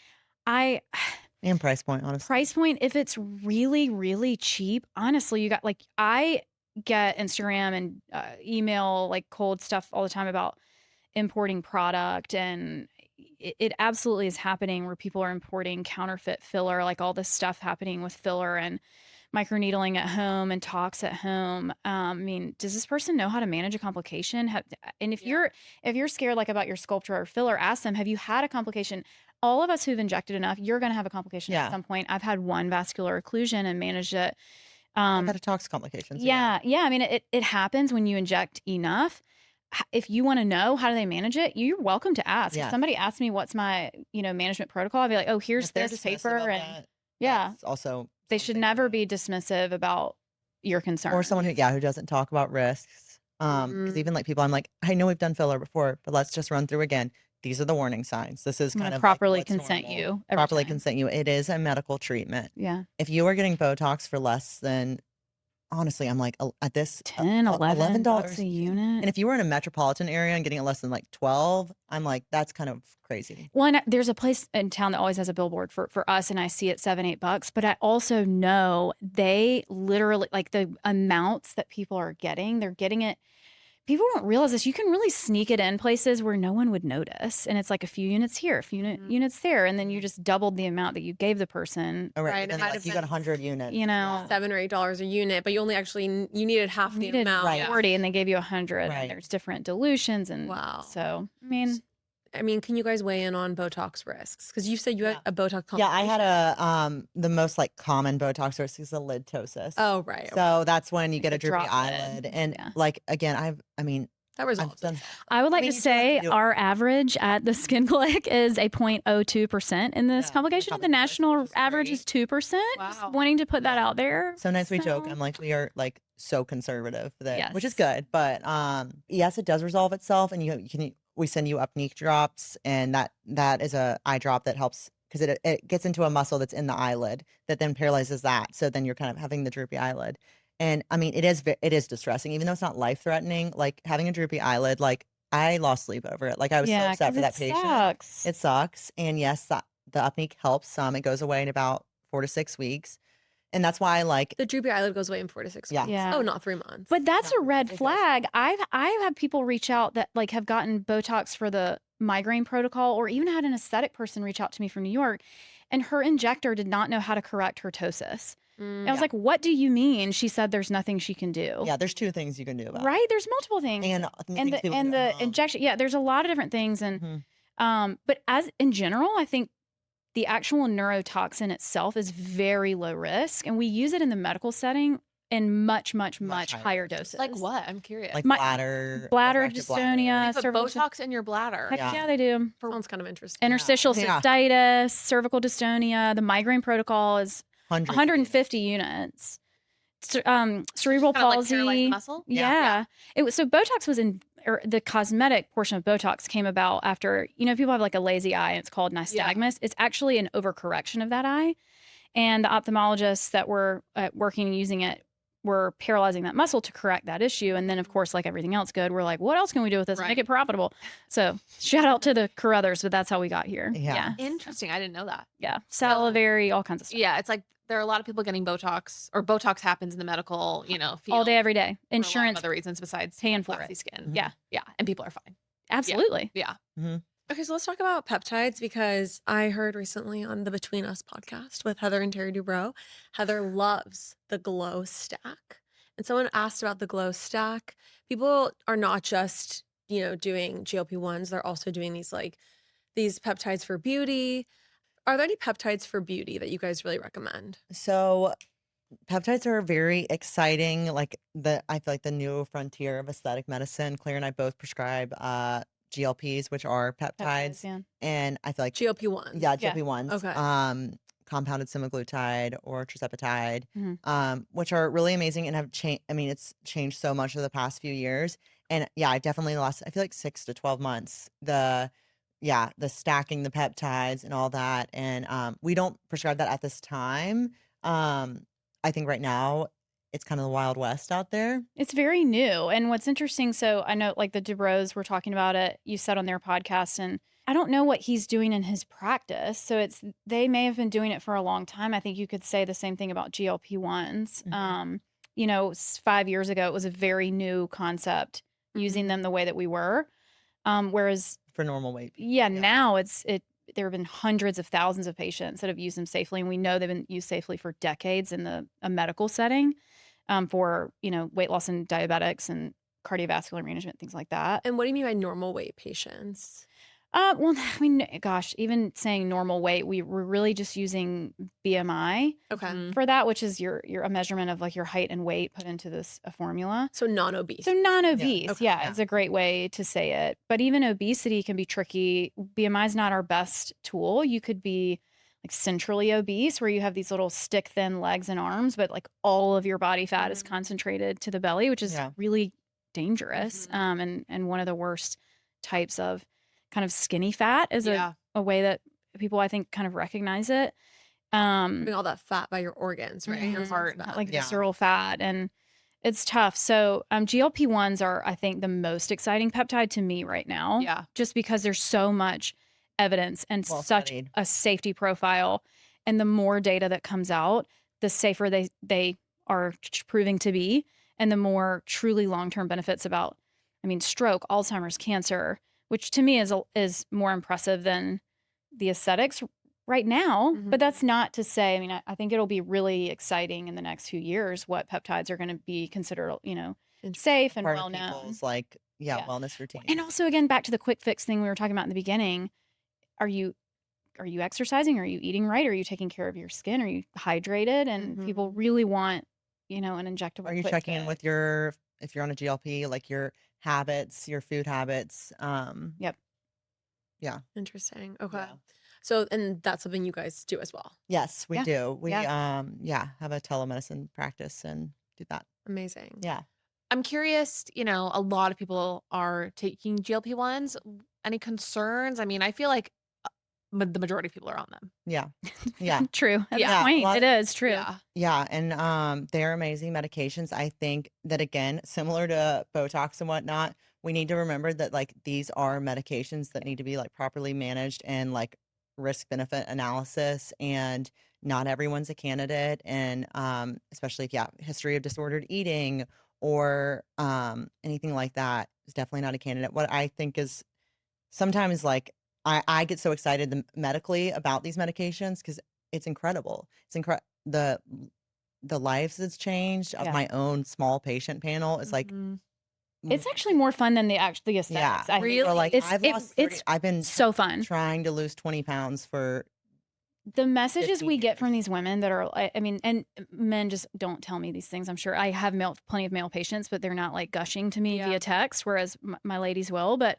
[SPEAKER 3] And price point, honestly.
[SPEAKER 4] Price point, if it's really, really cheap, honestly, you got like, I get Instagram and email like cold stuff all the time about importing product, and it absolutely is happening where people are importing counterfeit filler, like all this stuff happening with filler and microneedling at home and talks at home. I mean, does this person know how to manage a complication? And if you're scared like about your Sculptra or filler, ask them, have you had a complication? All of us who've injected enough, you're going to have a complication at some point. I've had one vascular occlusion and managed it.
[SPEAKER 3] I've had a tox complications.
[SPEAKER 4] Yeah. I mean, it happens when you inject enough. If you want to know how do they manage it, you're welcome to ask. If somebody asks me what's my, management protocol, I'll be like, oh, here's this paper. And
[SPEAKER 3] that's also,
[SPEAKER 4] they should never be dismissive about your concern.
[SPEAKER 3] Or someone who doesn't talk about risks. Because even like people, I'm like, I know we've done filler before, but let's just run through again. These are the warning signs. This is kind of
[SPEAKER 4] properly consent you.
[SPEAKER 3] Properly consent you. It is a medical treatment.
[SPEAKER 4] Yeah.
[SPEAKER 3] If you are getting Botox for less than honestly, I'm like at this
[SPEAKER 4] 10, 11 bucks
[SPEAKER 3] $11.
[SPEAKER 4] a unit.
[SPEAKER 3] And if you were in a metropolitan area and getting it less than like 12, I'm like, that's kind of crazy.
[SPEAKER 4] Well, and there's a place in town that always has a billboard for us, and I see it $7-8. But I also know they literally, like, the amounts that people are getting, they're getting it. People don't realize this. You can really sneak it in places where no one would notice, and it's like a few units here, a few units there, and then you just doubled the amount that you gave the person.
[SPEAKER 3] All right.
[SPEAKER 1] Right,
[SPEAKER 3] And
[SPEAKER 1] it
[SPEAKER 3] then
[SPEAKER 1] might
[SPEAKER 3] like
[SPEAKER 1] have
[SPEAKER 3] you got
[SPEAKER 1] been
[SPEAKER 3] 100 units.
[SPEAKER 4] You know,
[SPEAKER 1] $7 or $8 a unit, but you only actually you needed half the
[SPEAKER 4] needed
[SPEAKER 1] amount.
[SPEAKER 3] Right.
[SPEAKER 4] 40, and they gave you 100.
[SPEAKER 3] Right.
[SPEAKER 4] And there's different dilutions, and
[SPEAKER 1] Wow.
[SPEAKER 4] so I mean,
[SPEAKER 1] can you guys weigh in on Botox risks? Because you said you had a Botox
[SPEAKER 3] Yeah, I had
[SPEAKER 1] complication.
[SPEAKER 3] the most like common Botox risk is the lid ptosis.
[SPEAKER 1] Oh, right. Okay.
[SPEAKER 3] So that's when you get a
[SPEAKER 4] the
[SPEAKER 3] droopy
[SPEAKER 4] drop
[SPEAKER 3] eyelid.
[SPEAKER 4] lid,
[SPEAKER 3] And
[SPEAKER 4] yeah.
[SPEAKER 3] like again, I mean,
[SPEAKER 1] that
[SPEAKER 3] I've
[SPEAKER 1] resolves
[SPEAKER 3] done
[SPEAKER 1] itself.
[SPEAKER 4] I would like
[SPEAKER 3] mean,
[SPEAKER 4] to
[SPEAKER 3] you still have to
[SPEAKER 4] say
[SPEAKER 3] do it.
[SPEAKER 4] our average at the Skin Clique is a 0.02% in this
[SPEAKER 3] Yeah,
[SPEAKER 4] publication. The
[SPEAKER 3] publication risk,
[SPEAKER 4] national
[SPEAKER 3] which is
[SPEAKER 4] average
[SPEAKER 3] great.
[SPEAKER 4] is 2%. Just
[SPEAKER 2] Wow.
[SPEAKER 4] wanting to put that out there.
[SPEAKER 3] Sometimes we joke.
[SPEAKER 4] So-
[SPEAKER 3] I'm like, we are like so conservative that, which is
[SPEAKER 4] Yes.
[SPEAKER 3] good. But yes, it does resolve itself, and we send you Upneek drops, and that is a eye drop that helps because it gets into a muscle that's in the eyelid that then paralyzes that. So then you're kind of having the droopy eyelid. And I mean, it is distressing, even though it's not life threatening. Like having a droopy eyelid, like I lost sleep over it. Like I was so
[SPEAKER 4] Yeah,
[SPEAKER 3] upset
[SPEAKER 4] 'cause
[SPEAKER 3] for
[SPEAKER 4] it
[SPEAKER 3] that patient.
[SPEAKER 4] sucks.
[SPEAKER 3] It sucks. And yes, the Upneek helps some. It goes away in about 4 to 6 weeks. And that's why, like,
[SPEAKER 1] The droopy eyelid goes away in 4 to 6
[SPEAKER 3] Yeah.
[SPEAKER 1] weeks.
[SPEAKER 4] Yeah.
[SPEAKER 1] Oh, not 3 months.
[SPEAKER 4] But that's a red
[SPEAKER 3] it does.
[SPEAKER 4] flag. I've had people reach out that like have gotten Botox for the migraine protocol, or even had an aesthetic person reach out to me from New York, and her injector did not know how to correct her ptosis. And I was
[SPEAKER 3] Yeah.
[SPEAKER 4] like, "What do you mean?" She said, "There's nothing she can do."
[SPEAKER 3] yeah, there's 2 things you can do about it.
[SPEAKER 4] Right? There's multiple things.
[SPEAKER 3] And
[SPEAKER 4] and the injection, yeah, there's a lot of different things, and but as in general, I think the actual neurotoxin itself is very low risk, and we use it in the medical setting in much
[SPEAKER 3] higher
[SPEAKER 4] higher
[SPEAKER 3] doses.
[SPEAKER 4] doses.
[SPEAKER 2] Like what? I'm curious.
[SPEAKER 3] like
[SPEAKER 4] My-
[SPEAKER 3] bladder
[SPEAKER 4] dystonia,
[SPEAKER 2] They put
[SPEAKER 4] cervical
[SPEAKER 2] Botox in your bladder.
[SPEAKER 4] Heck
[SPEAKER 3] Yeah.
[SPEAKER 4] yeah, they do.
[SPEAKER 1] sounds kind of interesting.
[SPEAKER 4] Interstitial
[SPEAKER 3] Yeah.
[SPEAKER 4] cystitis, cervical dystonia. The migraine protocol is 150 units. Cerebral
[SPEAKER 2] Kind of like paralyze the
[SPEAKER 4] palsy.
[SPEAKER 2] muscle.
[SPEAKER 4] Yeah. It was, so Botox was in, or the cosmetic portion of Botox came about after, people have like a lazy eye and it's called nystagmus. It's actually an overcorrection of that eye. And the ophthalmologists that were working and using it were paralyzing that muscle to correct that issue. And then, of course, like everything else good, we're like, what else can we do with this and make
[SPEAKER 2] Right.
[SPEAKER 4] it profitable? So shout out to the Carruthers, but that's how we got here.
[SPEAKER 3] Yeah.
[SPEAKER 2] Interesting. I didn't know that.
[SPEAKER 4] Yeah. Salivary, all kinds of stuff.
[SPEAKER 2] Yeah, it's like there are a lot of people getting Botox, or Botox happens in the medical, field
[SPEAKER 4] All day, every day.
[SPEAKER 2] for a lot of
[SPEAKER 4] Insurance
[SPEAKER 2] other reasons besides
[SPEAKER 4] paying for
[SPEAKER 2] waxy
[SPEAKER 4] it.
[SPEAKER 2] skin.
[SPEAKER 4] Yeah.
[SPEAKER 2] Yeah, and people are fine.
[SPEAKER 4] Absolutely.
[SPEAKER 2] Yeah.
[SPEAKER 1] Okay, so let's talk about peptides, because I heard recently on the Between Us podcast with Heather and Terry Dubrow, Heather loves the Glow Stack. And someone asked about the Glow Stack. People are not just, doing GLP-1s, they're also doing these peptides for beauty. Are there any peptides for beauty that you guys really recommend?
[SPEAKER 3] So peptides are very exciting. I feel like the new frontier of aesthetic medicine. Claire and I both prescribe GLPs, which are peptides.
[SPEAKER 4] Yeah.
[SPEAKER 3] And I feel like
[SPEAKER 1] GLP-1s.
[SPEAKER 3] yeah,
[SPEAKER 4] Yeah.
[SPEAKER 3] GLP-1s.
[SPEAKER 1] Okay.
[SPEAKER 3] Compounded semaglutide or tirzepatide,
[SPEAKER 4] Mhm.
[SPEAKER 3] which are really amazing and have changed. I mean, it's changed so much over the past few years. And yeah, I definitely lost, I feel like 6 to 12 months, the stacking the peptides and all that. And we don't prescribe that at this time. I think right now it's kind of the Wild West out there.
[SPEAKER 4] It's very new. And what's interesting, so I know like the Dubrows were talking about it, you said on their podcast, and I don't know what he's doing in his practice. So they may have been doing it for a long time. I think you could say the same thing about GLP-1s.
[SPEAKER 3] Mhm.
[SPEAKER 4] 5 years ago, it was a very new concept using them the way that we were. Whereas,
[SPEAKER 3] For normal weight people.
[SPEAKER 4] yeah, now there have been hundreds of thousands of patients that have used them safely. And we know they've been used safely for decades in a medical setting for, weight loss and diabetics and cardiovascular management, things like that.
[SPEAKER 1] And what do you mean by normal weight patients?
[SPEAKER 4] Well, I mean, gosh, even saying normal weight, we're really just using BMI
[SPEAKER 1] Okay.
[SPEAKER 2] Mhm.
[SPEAKER 4] for that, which is a measurement of like your height and weight put into a formula.
[SPEAKER 1] So non-obese.
[SPEAKER 4] So non-obese,
[SPEAKER 1] Okay.
[SPEAKER 4] yeah, it's a great way to say it. But even obesity can be tricky. BMI is not our best tool. You could be like centrally obese, where you have these little stick thin legs and arms, but like all of your body fat is
[SPEAKER 1] Mhm.
[SPEAKER 4] concentrated to the belly, which is
[SPEAKER 3] Yeah.
[SPEAKER 4] really dangerous. And one of the worst types of kind of skinny fat is
[SPEAKER 2] Yeah.
[SPEAKER 4] a way that people, I think, kind of recognize it.
[SPEAKER 1] Having all that fat by your organs, right?
[SPEAKER 4] Mhm.
[SPEAKER 1] Your heart.
[SPEAKER 4] Like
[SPEAKER 3] Yeah.
[SPEAKER 4] visceral fat. And It's tough. So GLP-1s are, I think, the most exciting peptide to me right now.
[SPEAKER 2] Yeah.
[SPEAKER 4] Just because there's so much evidence and
[SPEAKER 3] Well
[SPEAKER 4] such
[SPEAKER 3] studied.
[SPEAKER 4] a safety profile. And the more data that comes out, the safer they are proving to be, and the more truly long-term benefits about, stroke, Alzheimer's, cancer, which to me is more impressive than the aesthetics right now.
[SPEAKER 2] Mhm.
[SPEAKER 4] But that's not to say, I think it'll be really exciting in the next few years what peptides are going to be considered, safe and
[SPEAKER 3] Part
[SPEAKER 4] well
[SPEAKER 3] of
[SPEAKER 4] known.
[SPEAKER 3] people's like,
[SPEAKER 4] Yeah.
[SPEAKER 3] wellness routine.
[SPEAKER 4] And also, again, back to the quick fix thing we were talking about in the beginning. Are you exercising? Are you eating right? Are you taking care of your skin? Are you hydrated? And people really want, an injectable.
[SPEAKER 3] Are you
[SPEAKER 4] quick
[SPEAKER 3] checking in
[SPEAKER 4] fix.
[SPEAKER 3] with if you're on a GLP, like your habits, your food habits?
[SPEAKER 4] Yep.
[SPEAKER 3] Yeah.
[SPEAKER 1] Interesting. Okay.
[SPEAKER 3] Yeah.
[SPEAKER 1] So, and that's something you guys do as well.
[SPEAKER 3] Yes, we
[SPEAKER 4] Yeah.
[SPEAKER 3] do. We
[SPEAKER 4] Yeah.
[SPEAKER 3] have a telemedicine practice and do that.
[SPEAKER 1] Amazing.
[SPEAKER 3] Yeah.
[SPEAKER 2] I'm curious, a lot of people are taking GLP-1s. Any concerns? I feel like the majority of people are on them.
[SPEAKER 3] Yeah. Yeah.
[SPEAKER 4] True. At
[SPEAKER 2] Yeah,
[SPEAKER 4] this point, it is true.
[SPEAKER 2] Yeah.
[SPEAKER 3] Yeah. And they're amazing medications. I think that again, similar to Botox and whatnot, we need to remember that like these are medications that need to be like properly managed and like risk benefit analysis, and not everyone's a candidate. And especially if you have history of disordered eating or anything like that, is definitely not a candidate. What I think is sometimes like I get so excited medically about these medications because it's incredible. It's the lives it's changed of
[SPEAKER 4] Yeah.
[SPEAKER 3] my own small patient panel is like
[SPEAKER 2] Mhm.
[SPEAKER 4] It's actually more fun than the aesthetics.
[SPEAKER 3] yeah.
[SPEAKER 4] I think.
[SPEAKER 2] Really?
[SPEAKER 3] So like
[SPEAKER 4] It's-
[SPEAKER 3] I've
[SPEAKER 4] it-
[SPEAKER 3] lost
[SPEAKER 4] it's
[SPEAKER 3] I've been
[SPEAKER 4] so fun.
[SPEAKER 3] trying to lose 20 pounds for
[SPEAKER 4] The messages
[SPEAKER 3] 15
[SPEAKER 4] we get from
[SPEAKER 3] years.
[SPEAKER 4] these women that are, and men just don't tell me these things. I'm sure I have plenty of male patients, but they're not like gushing to me
[SPEAKER 2] Yeah.
[SPEAKER 4] via text, whereas my ladies will. But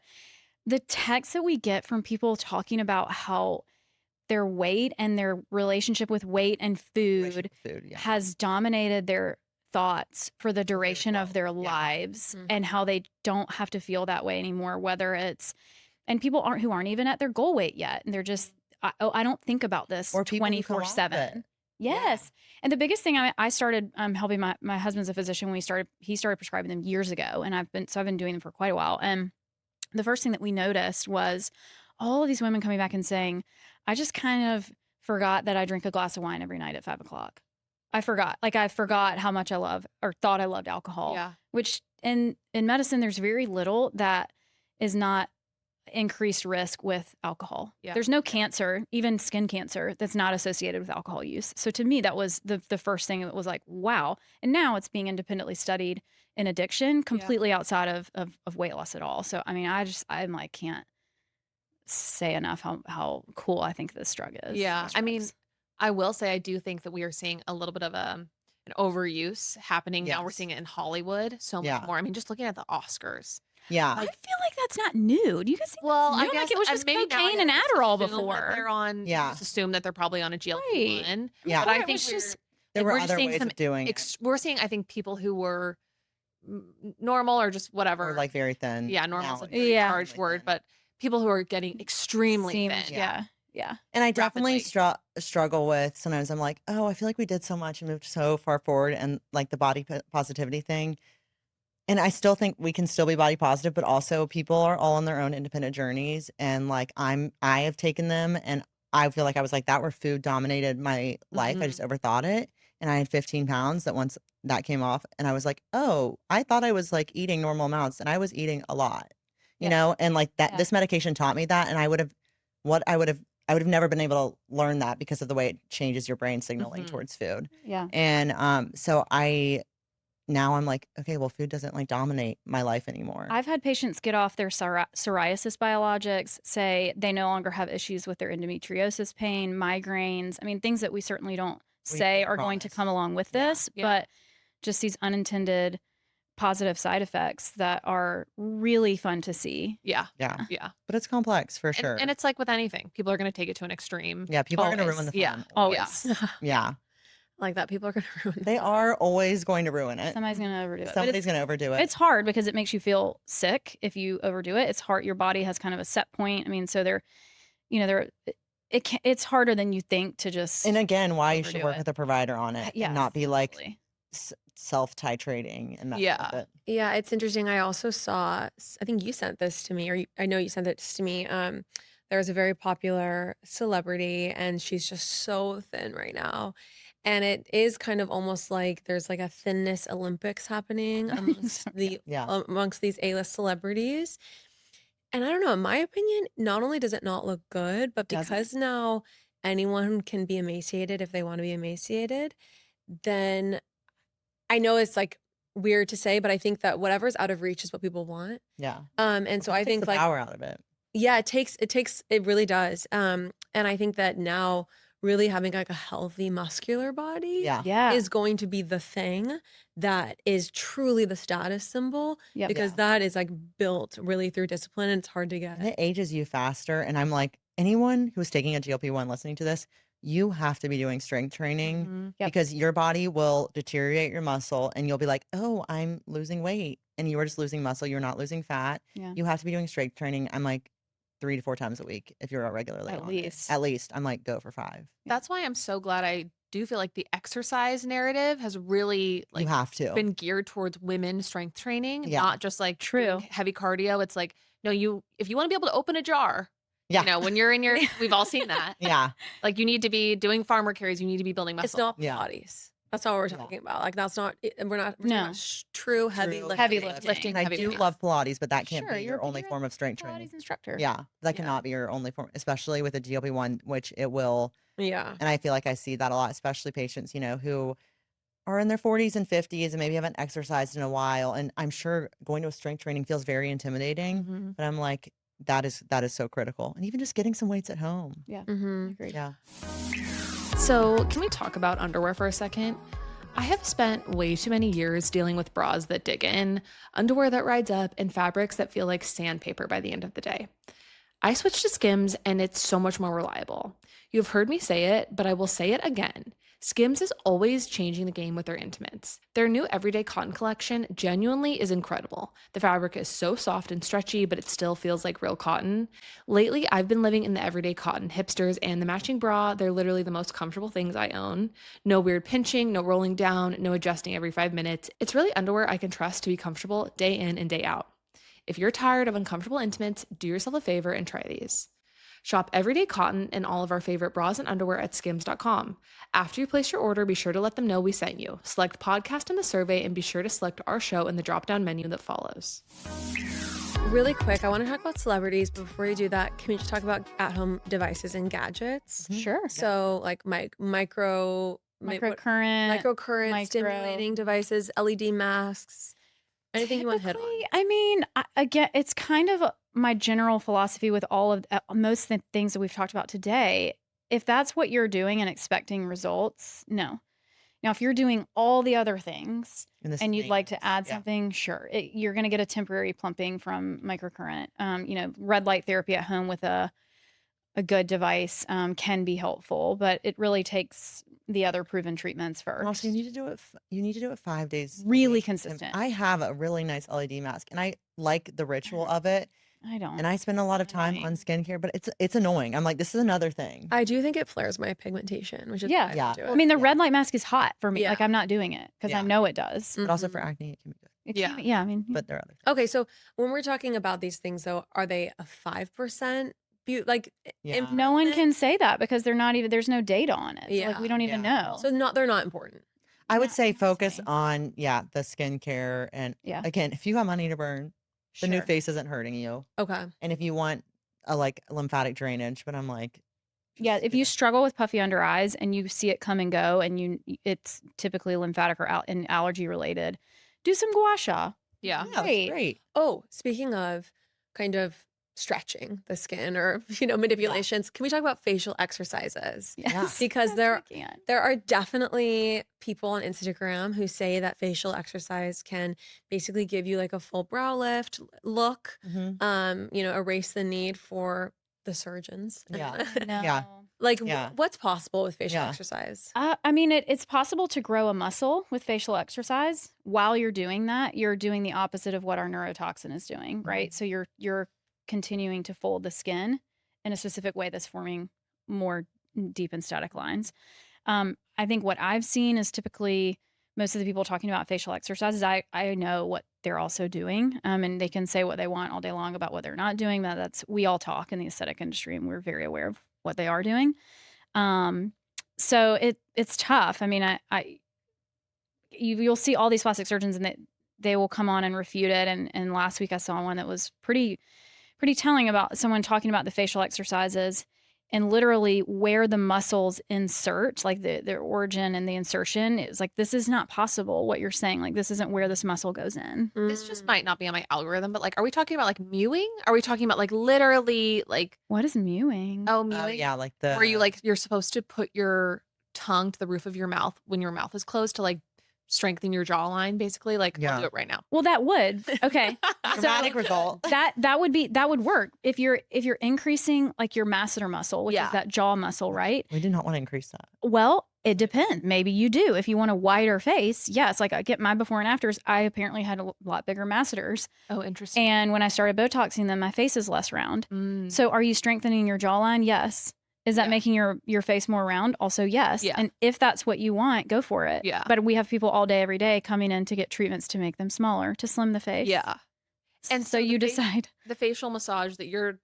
[SPEAKER 4] the texts that we get from people talking about how their weight and their relationship with weight and food
[SPEAKER 3] food. Yeah.
[SPEAKER 4] has dominated their thoughts for the duration of their lives, and how they don't have to feel that way anymore, whether it's, and people who aren't even at their goal weight yet, and they're just, I don't think about this
[SPEAKER 3] Or people who come off
[SPEAKER 4] 24/7.
[SPEAKER 3] it.
[SPEAKER 4] Yes. And the biggest thing I started helping my husband's a physician when he started prescribing them years ago, and I've been doing them for quite a while. And the first thing that we noticed was all of these women coming back and saying, I just kind of forgot that I drink a glass of wine every night at 5:00. I forgot how much I love or thought I loved alcohol.
[SPEAKER 2] Yeah.
[SPEAKER 4] Which in medicine, there's very little that is not increased risk with alcohol.
[SPEAKER 2] Yeah.
[SPEAKER 4] There's no cancer, even skin cancer, that's not associated with alcohol use. So to me, that was the first thing that was like, wow. And now it's being independently studied in addiction, completely outside of weight loss at all. So, I'm like, can't say enough how cool I think this drug is.
[SPEAKER 2] Yeah.
[SPEAKER 4] These drugs.
[SPEAKER 2] I will say I do think that we are seeing a little bit of an overuse happening. Now we're
[SPEAKER 3] Yes.
[SPEAKER 2] seeing it in Hollywood so much
[SPEAKER 3] Yeah.
[SPEAKER 2] more. Just looking at the Oscars.
[SPEAKER 3] Yeah.
[SPEAKER 4] I feel like that's not new. Do you guys think
[SPEAKER 2] Well,
[SPEAKER 4] that's new?
[SPEAKER 2] I guess
[SPEAKER 4] Like it was just
[SPEAKER 2] maybe
[SPEAKER 4] cocaine and
[SPEAKER 2] nowadays
[SPEAKER 4] Adderall
[SPEAKER 2] assume that
[SPEAKER 4] before.
[SPEAKER 2] they're on.
[SPEAKER 3] Yeah.
[SPEAKER 2] Just assume that they're probably on a GLP-1.
[SPEAKER 3] Yeah.
[SPEAKER 2] But I
[SPEAKER 4] It
[SPEAKER 2] think
[SPEAKER 4] was just
[SPEAKER 3] There were
[SPEAKER 2] we're just
[SPEAKER 3] other
[SPEAKER 2] seeing
[SPEAKER 3] ways
[SPEAKER 2] some
[SPEAKER 3] of doing it.
[SPEAKER 2] we're seeing, I think, people who were normal or just whatever.
[SPEAKER 3] Or like very thin.
[SPEAKER 2] Yeah, normal is a
[SPEAKER 3] nowadays.
[SPEAKER 2] very
[SPEAKER 4] Yeah.
[SPEAKER 2] charged
[SPEAKER 3] Really
[SPEAKER 2] word,
[SPEAKER 3] thin.
[SPEAKER 2] but people who are getting extremely
[SPEAKER 4] seems,
[SPEAKER 2] thin.
[SPEAKER 4] yeah.
[SPEAKER 3] And I definitely
[SPEAKER 2] rapidly.
[SPEAKER 3] struggle with sometimes I'm like, oh, I feel like we did so much and moved so far forward, and like the body positivity thing. And I still think we can still be body positive, but also people are all on their own independent journeys. And like I have taken them, and I feel like I was like that where food dominated my life. I just overthought it. And I had 15 pounds that once that came off, and I was like, oh, I thought I was like eating normal amounts, and I was eating a lot, you
[SPEAKER 4] Yeah.
[SPEAKER 3] know? And like that,
[SPEAKER 4] Yeah.
[SPEAKER 3] this medication taught me that. And I would have never been able to learn that because of the way it changes your brain signaling towards food.
[SPEAKER 4] Yeah.
[SPEAKER 3] And so now I'm like, okay, well, food doesn't like dominate my life anymore.
[SPEAKER 4] I've had patients get off their psoriasis biologics, say they no longer have issues with their endometriosis pain, migraines. Things that we certainly don't say
[SPEAKER 3] can't
[SPEAKER 4] are going to
[SPEAKER 3] promise.
[SPEAKER 4] come along with
[SPEAKER 3] Yeah.
[SPEAKER 4] this,
[SPEAKER 2] Yeah.
[SPEAKER 4] but just these unintended positive side effects that are really fun to see.
[SPEAKER 2] Yeah.
[SPEAKER 3] Yeah.
[SPEAKER 2] Yeah.
[SPEAKER 3] But it's complex for sure.
[SPEAKER 2] And it's like with anything, people are going to take it to an extreme.
[SPEAKER 3] Yeah, people are going to
[SPEAKER 2] Always.
[SPEAKER 3] ruin the fun.
[SPEAKER 2] Yeah.
[SPEAKER 4] Always.
[SPEAKER 3] Yeah.
[SPEAKER 1] Like that, people are going to ruin
[SPEAKER 3] They are always going to ruin it.
[SPEAKER 4] Somebody's going to overdo it. But
[SPEAKER 3] Somebody's going to overdo it.
[SPEAKER 4] it's hard because it makes you feel sick if you overdo it. It's hard. Your body has kind of a set point. So it's harder than you think to just.
[SPEAKER 3] And again, why you should
[SPEAKER 4] overdo
[SPEAKER 3] work
[SPEAKER 4] it.
[SPEAKER 3] with a provider on it
[SPEAKER 4] Yeah,
[SPEAKER 3] and not be like
[SPEAKER 4] absolutely.
[SPEAKER 3] self-titrating and messing
[SPEAKER 2] Yeah.
[SPEAKER 3] with it.
[SPEAKER 1] Yeah, it's interesting. I also saw, I think you sent this to me, or I know you sent this to me. There's a very popular celebrity, and she's just so thin right now. And it is kind of almost like there's like a thinness Olympics happening
[SPEAKER 3] Yeah.
[SPEAKER 1] amongst these A-list celebrities. And I don't know, in my opinion, not only does it not look good, but
[SPEAKER 4] Doesn't.
[SPEAKER 1] because now anyone can be emaciated if they want to be emaciated, then I know it's like weird to say, but I think that whatever's out of reach is what people want.
[SPEAKER 3] Yeah.
[SPEAKER 1] And so
[SPEAKER 3] It
[SPEAKER 1] I
[SPEAKER 3] takes
[SPEAKER 1] think
[SPEAKER 3] the
[SPEAKER 1] like,
[SPEAKER 3] power out of it.
[SPEAKER 1] yeah, it really does. And I think that now really having like a healthy muscular body
[SPEAKER 3] Yeah.
[SPEAKER 4] Yeah.
[SPEAKER 1] is going to be the thing that is truly the status symbol
[SPEAKER 4] Yep.
[SPEAKER 1] because
[SPEAKER 3] Yeah.
[SPEAKER 1] that is like built really through discipline and it's hard to
[SPEAKER 3] And
[SPEAKER 1] get.
[SPEAKER 3] it ages you faster. And I'm like, anyone who's taking a GLP-1 listening to this, you have to be doing strength training
[SPEAKER 2] Mhm.
[SPEAKER 4] Yep.
[SPEAKER 3] because your body will deteriorate your muscle and you'll be like, oh, I'm losing weight. And you are just losing muscle. You're not losing fat.
[SPEAKER 4] Yeah.
[SPEAKER 3] You have to be doing strength training. I'm like 3 to 4 times a week if you're regularly
[SPEAKER 4] At
[SPEAKER 3] on
[SPEAKER 4] least.
[SPEAKER 3] it. At least. I'm like, go for 5.
[SPEAKER 2] That's why I'm so glad I do feel like the exercise narrative has really
[SPEAKER 3] You
[SPEAKER 2] like
[SPEAKER 3] have to.
[SPEAKER 2] been geared towards women strength training,
[SPEAKER 3] Yeah.
[SPEAKER 2] not just like
[SPEAKER 4] True.
[SPEAKER 2] doing heavy cardio. It's like, no, if you want to be able to open a jar,
[SPEAKER 3] Yeah.
[SPEAKER 2] you know, when you're in your, we've all seen that.
[SPEAKER 3] Yeah.
[SPEAKER 2] Like you need to be doing farmer carries, you need to be building muscle.
[SPEAKER 1] It's not
[SPEAKER 3] Yeah.
[SPEAKER 1] Pilates. That's all we're
[SPEAKER 3] Yeah.
[SPEAKER 1] talking about. Like that's not, we're talking
[SPEAKER 4] No.
[SPEAKER 1] about true heavy
[SPEAKER 3] True
[SPEAKER 1] lifting.
[SPEAKER 4] Heavy lifting.
[SPEAKER 2] Lifting
[SPEAKER 3] And I
[SPEAKER 2] heavy
[SPEAKER 3] do
[SPEAKER 2] weights.
[SPEAKER 3] love Pilates, but that can't
[SPEAKER 4] Sure,
[SPEAKER 3] be
[SPEAKER 4] you're
[SPEAKER 3] your only
[SPEAKER 4] a
[SPEAKER 3] form of strength
[SPEAKER 4] Pilates
[SPEAKER 3] training.
[SPEAKER 4] instructor.
[SPEAKER 3] Yeah. That
[SPEAKER 1] Yeah.
[SPEAKER 3] cannot be your only form, especially with a GLP-1, which it will.
[SPEAKER 1] Yeah.
[SPEAKER 3] And I feel like I see that a lot, especially patients, who are in their 40s and 50s and maybe haven't exercised in a while. And I'm sure going to a strength training feels very intimidating,
[SPEAKER 2] Mhm.
[SPEAKER 3] but I'm like, that is so critical. And even just getting some weights at home.
[SPEAKER 4] Yeah.
[SPEAKER 1] Mm-hmm.
[SPEAKER 4] Agreed.
[SPEAKER 3] Yeah.
[SPEAKER 2] So, can we talk about underwear for a second? I have spent way too many years dealing with bras that dig in, underwear that rides up, and fabrics that feel like sandpaper by the end of the day. I switched to Skims and it's so much more reliable. You've heard me say it, but I will say it again. Skims is always changing the game with their intimates. Their new everyday cotton collection genuinely is incredible. The fabric is so soft and stretchy, but it still feels like real cotton. Lately, I've been living in the everyday cotton hipsters and the matching bra. They're literally the most comfortable things I own. No weird pinching, no rolling down, no adjusting every 5 minutes. It's really underwear I can trust to be comfortable day in and day out. If you're tired of uncomfortable intimates, do yourself a favor and try these. Shop everyday cotton and all of our favorite bras and underwear at skims.com. After you place your order, be sure to let them know we sent you. Select podcast in the survey and be sure to select our show in the drop-down menu that follows.
[SPEAKER 1] Really quick, I want to talk about celebrities, but before you do that, can we just talk about at-home devices and gadgets?
[SPEAKER 4] Sure.
[SPEAKER 1] So like microcurrent,
[SPEAKER 4] Micro-
[SPEAKER 1] stimulating devices, LED masks, anything you want to hit on.
[SPEAKER 4] Typically, I mean, again, it's kind of my general philosophy with all of most of the things that we've talked about today. If that's what you're doing and expecting results, no. Now, if you're doing all the other things and you'd like to add something, sure, you're going to get a temporary plumping from microcurrent. Red light therapy at home with a good device can be helpful, but it really takes the other proven treatments first.
[SPEAKER 3] And also, you need to do it. You need to do it 5 days. a
[SPEAKER 4] Really
[SPEAKER 3] week. And
[SPEAKER 4] consistent.
[SPEAKER 3] I have a really nice LED mask, and I like the ritual of it.
[SPEAKER 4] I don't.
[SPEAKER 3] And I spend a lot of time on skincare, but it's annoying. I'm like, this is another thing.
[SPEAKER 1] I do think it flares my pigmentation, which is
[SPEAKER 4] Yeah.
[SPEAKER 1] why I
[SPEAKER 3] Yeah.
[SPEAKER 1] don't do it.
[SPEAKER 4] I mean, the red light mask is hot for me.
[SPEAKER 1] Yeah.
[SPEAKER 4] Like, I'm not doing it because I
[SPEAKER 3] Yeah.
[SPEAKER 4] know it does.
[SPEAKER 3] But also
[SPEAKER 1] Mhm.
[SPEAKER 3] for acne, it can be good.
[SPEAKER 4] It
[SPEAKER 2] Yeah.
[SPEAKER 4] can be- I mean,
[SPEAKER 3] But there are other things.
[SPEAKER 1] Okay, so when we're talking about these things, though, are they a 5% like
[SPEAKER 3] Yeah.
[SPEAKER 4] no one
[SPEAKER 1] improvement?
[SPEAKER 4] can say that because they're not even. There's no data on it. So, like,
[SPEAKER 1] Yeah.
[SPEAKER 4] we don't even know.
[SPEAKER 1] So they're not important.
[SPEAKER 3] I would
[SPEAKER 4] Yeah,
[SPEAKER 3] say focus
[SPEAKER 4] exactly.
[SPEAKER 3] on the skincare, and
[SPEAKER 4] Yeah.
[SPEAKER 3] again, if you have money to burn, the new
[SPEAKER 4] Sure.
[SPEAKER 3] face isn't hurting you.
[SPEAKER 1] Okay.
[SPEAKER 3] And if you want a lymphatic drainage, but I'm like,
[SPEAKER 4] Yeah,
[SPEAKER 3] just
[SPEAKER 4] if
[SPEAKER 3] do
[SPEAKER 4] you
[SPEAKER 3] that.
[SPEAKER 4] struggle with puffy under eyes and you see it come and go, and it's typically lymphatic or and allergy related, do some gua sha.
[SPEAKER 2] Yeah.
[SPEAKER 3] Yeah,
[SPEAKER 4] Great.
[SPEAKER 3] that's great.
[SPEAKER 1] Oh, speaking of kind of stretching the skin or manipulations, can we talk about facial exercises?
[SPEAKER 4] Yes.
[SPEAKER 1] Because
[SPEAKER 4] Yes,
[SPEAKER 1] there
[SPEAKER 4] we can.
[SPEAKER 1] there are definitely people on Instagram who say that facial exercise can basically give you like a full brow lift look,
[SPEAKER 3] Mhm.
[SPEAKER 1] erase the need for the surgeons.
[SPEAKER 3] Yeah.
[SPEAKER 4] No.
[SPEAKER 3] Yeah.
[SPEAKER 1] Like
[SPEAKER 3] Yeah.
[SPEAKER 1] what's possible with facial
[SPEAKER 3] Yeah.
[SPEAKER 1] exercise?
[SPEAKER 4] I mean, it's possible to grow a muscle with facial exercise. While you're doing that, you're doing the opposite of what our neurotoxin is doing, right? So you're continuing to fold the skin in a specific way that's forming more deep and static lines. I think what I've seen is typically most of the people talking about facial exercises, I know what they're also doing. And they can say what they want all day long about what they're not doing. We all talk in the aesthetic industry, and we're very aware of what they are doing. So it's tough. I mean, you'll see all these plastic surgeons, and they will come on and refute it. And last week I saw one that was pretty telling about someone talking about the facial exercises and literally where the muscles insert, like their origin and the insertion. It's like, this is not possible, what you're saying. Like, this isn't where this muscle goes in.
[SPEAKER 2] This just might not be on my algorithm, but like, are we talking about like mewing? Are we talking about like literally like,
[SPEAKER 4] What is mewing?
[SPEAKER 2] oh, mewing?
[SPEAKER 3] Yeah, like
[SPEAKER 2] Where you're supposed to put your tongue to the roof of your mouth when your mouth is closed to like strengthen your jawline, basically. Like,
[SPEAKER 3] Yeah.
[SPEAKER 2] I'll do it right now.
[SPEAKER 4] Well, that would. Okay.
[SPEAKER 3] dramatic result.
[SPEAKER 4] That would work if you're increasing like your masseter muscle, which
[SPEAKER 2] Yeah.
[SPEAKER 4] is that jaw muscle, right?
[SPEAKER 3] We do not want to increase that.
[SPEAKER 4] Well, it depends. Maybe you do. If you want a wider face, yes. Like, I get my before and afters. I apparently had a lot bigger masseters,
[SPEAKER 2] Oh, interesting.
[SPEAKER 4] and when I started Botoxing them, my face is less round.
[SPEAKER 2] Mm.
[SPEAKER 4] So, are you strengthening your jawline? Yes. Is that
[SPEAKER 2] Yeah.
[SPEAKER 4] making your face more round? Also, yes.
[SPEAKER 2] Yeah.
[SPEAKER 4] And if that's what you want, go for it.
[SPEAKER 2] Yeah.
[SPEAKER 4] But we have people all day, every day coming in to get treatments to make them smaller, to slim the face.
[SPEAKER 2] Yeah.
[SPEAKER 4] And so you
[SPEAKER 2] the
[SPEAKER 4] decide.
[SPEAKER 2] The facial massage that you're